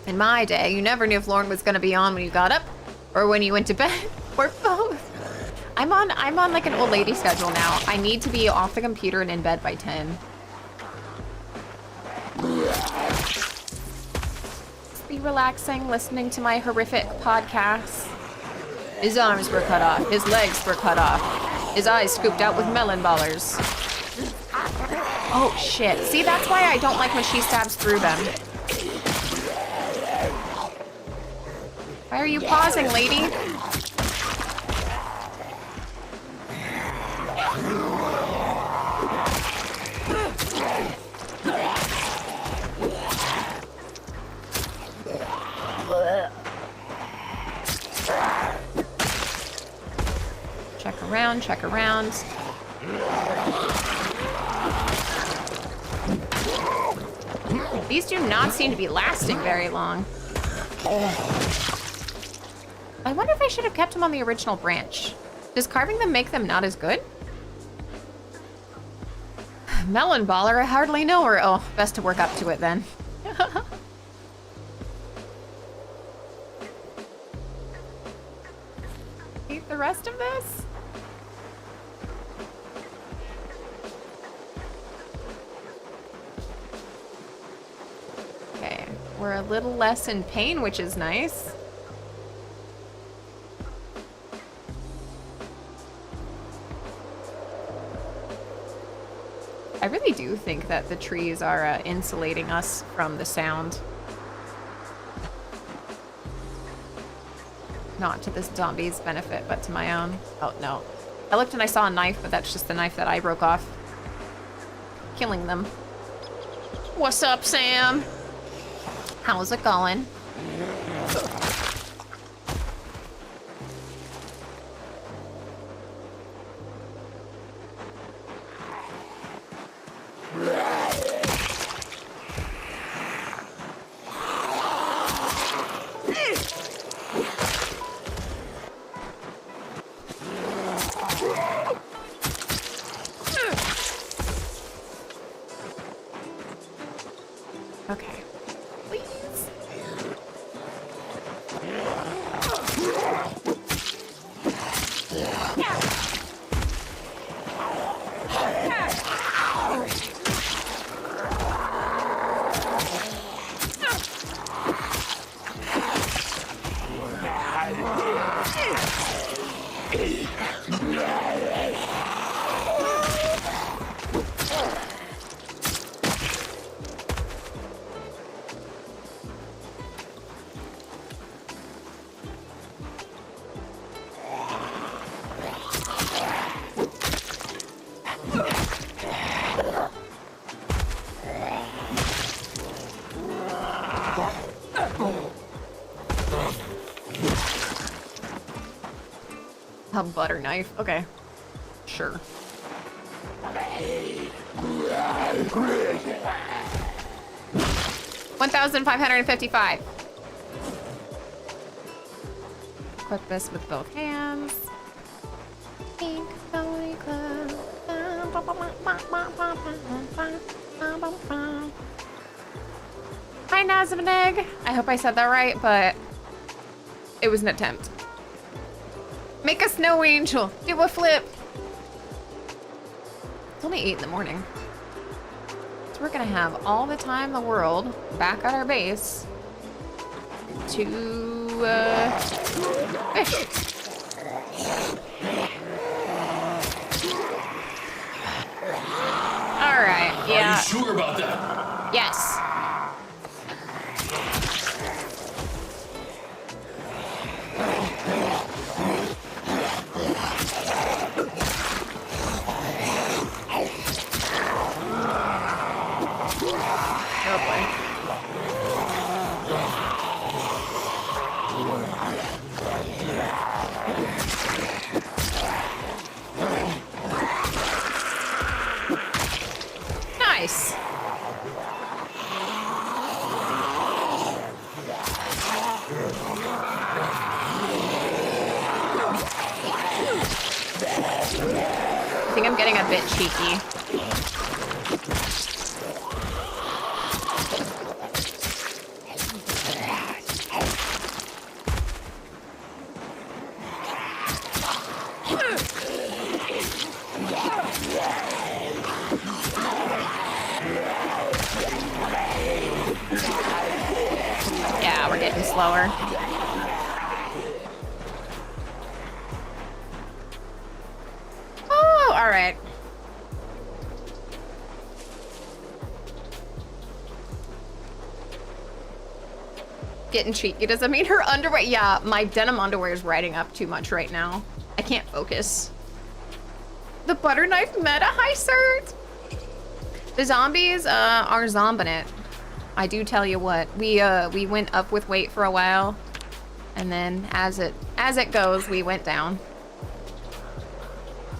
In my day, you never knew if Lauren was gonna be on when you got up or when you went to bed, or both. I'm on like an old lady schedule now. I need to be off the computer and in bed by 10. Just be relaxing, listening to my horrific podcasts. His arms were cut off, his legs were cut off, his eyes scooped out with melon ballers. Oh shit, see, that's why I don't like when she stabs through them. Why are you pausing, lady? Check around, check around. These do not seem to be lasting very long. I wonder if I should have kept them on the original branch. Does carving them make them not as good? Melon baller, I hardly know her. Oh, best to work up to it then. Eat the rest of this? Okay, we're a little less in pain, which is nice. I really do think that the trees are insulating us from the sound. Not to this zombie's benefit, but to my own. Oh, no. I looked and I saw a knife, but that's just the knife that I broke off. Killing them. What's up, Sam? How's it going? Okay. Please. A butter knife. Okay. Sure. $1,555. Equip this with both hands. Pink Pony Club. Hi, Nazmaneg. I hope I said that right, but it was an attempt. Make a snow angel. Do a flip. It's only 8 in the morning. we're gonna have all the time in the world back at our base to fish. All right, yeah. Are you sure about that? Yes. Oh boy. Nice. I think I'm getting a bit cheeky. Yeah, we're getting slower. Oh, all right. Getting cheeky. Does that mean her underwear? Yeah, my denim underwear is riding up too much right now. I can't focus. The butter knife meta. Hi, Cert. The zombies are zombing it. I do tell you what. We went up with weight for a while, and then as it goes, we went down.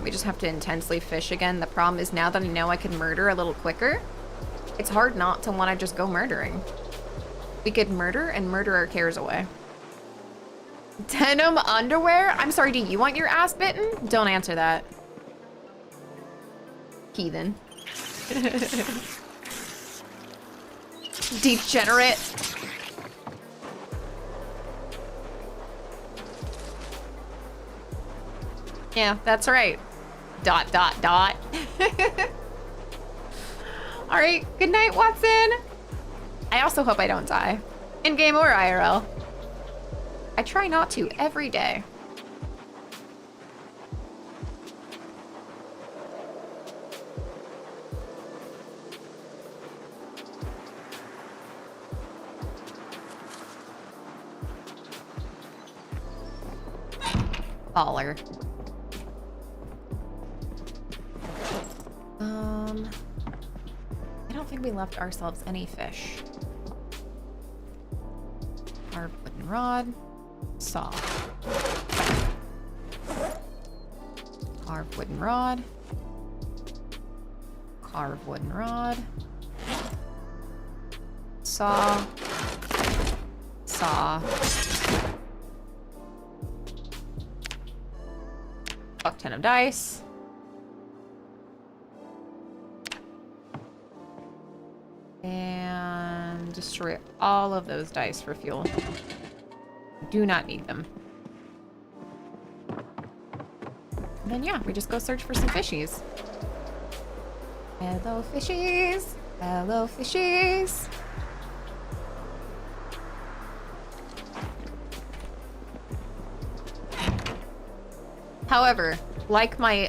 We just have to intensely fish again. The problem is now that I know I can murder a little quicker, it's hard not to want to just go murdering. We could murder and murder our cares away. Denim underwear? I'm sorry, do you want your ass bitten? Don't answer that. Heathen. Degenerate. Yeah, that's right. ... All right, good night, Watson. I also hope I don't die. In-game or IRL. I try not to every day. Baller. I don't think we left ourselves any fish. Carved wooden rod. Saw. Carved wooden rod. Carved wooden rod. Saw. Saw. Fuck ton of dice. And destroy all of those dice for fuel. Do not need them. And then yeah, we just go search for some fishies. Hello fishies. Hello fishies. However, like my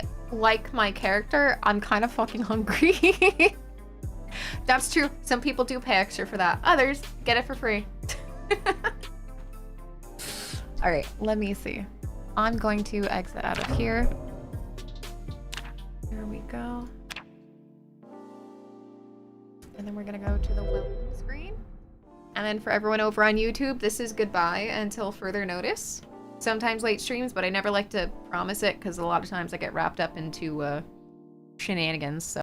character, I'm kind of fucking hungry. That's true. Some people do pay extra for that. Others get it for free. All right, let me see. I'm going to exit out of here. There we go. And then we're gonna go to the welcome screen. And then for everyone over on YouTube, this is goodbye until further notice. Sometimes late streams, but I never like to promise it because a lot of times I get wrapped up into shenanigans. So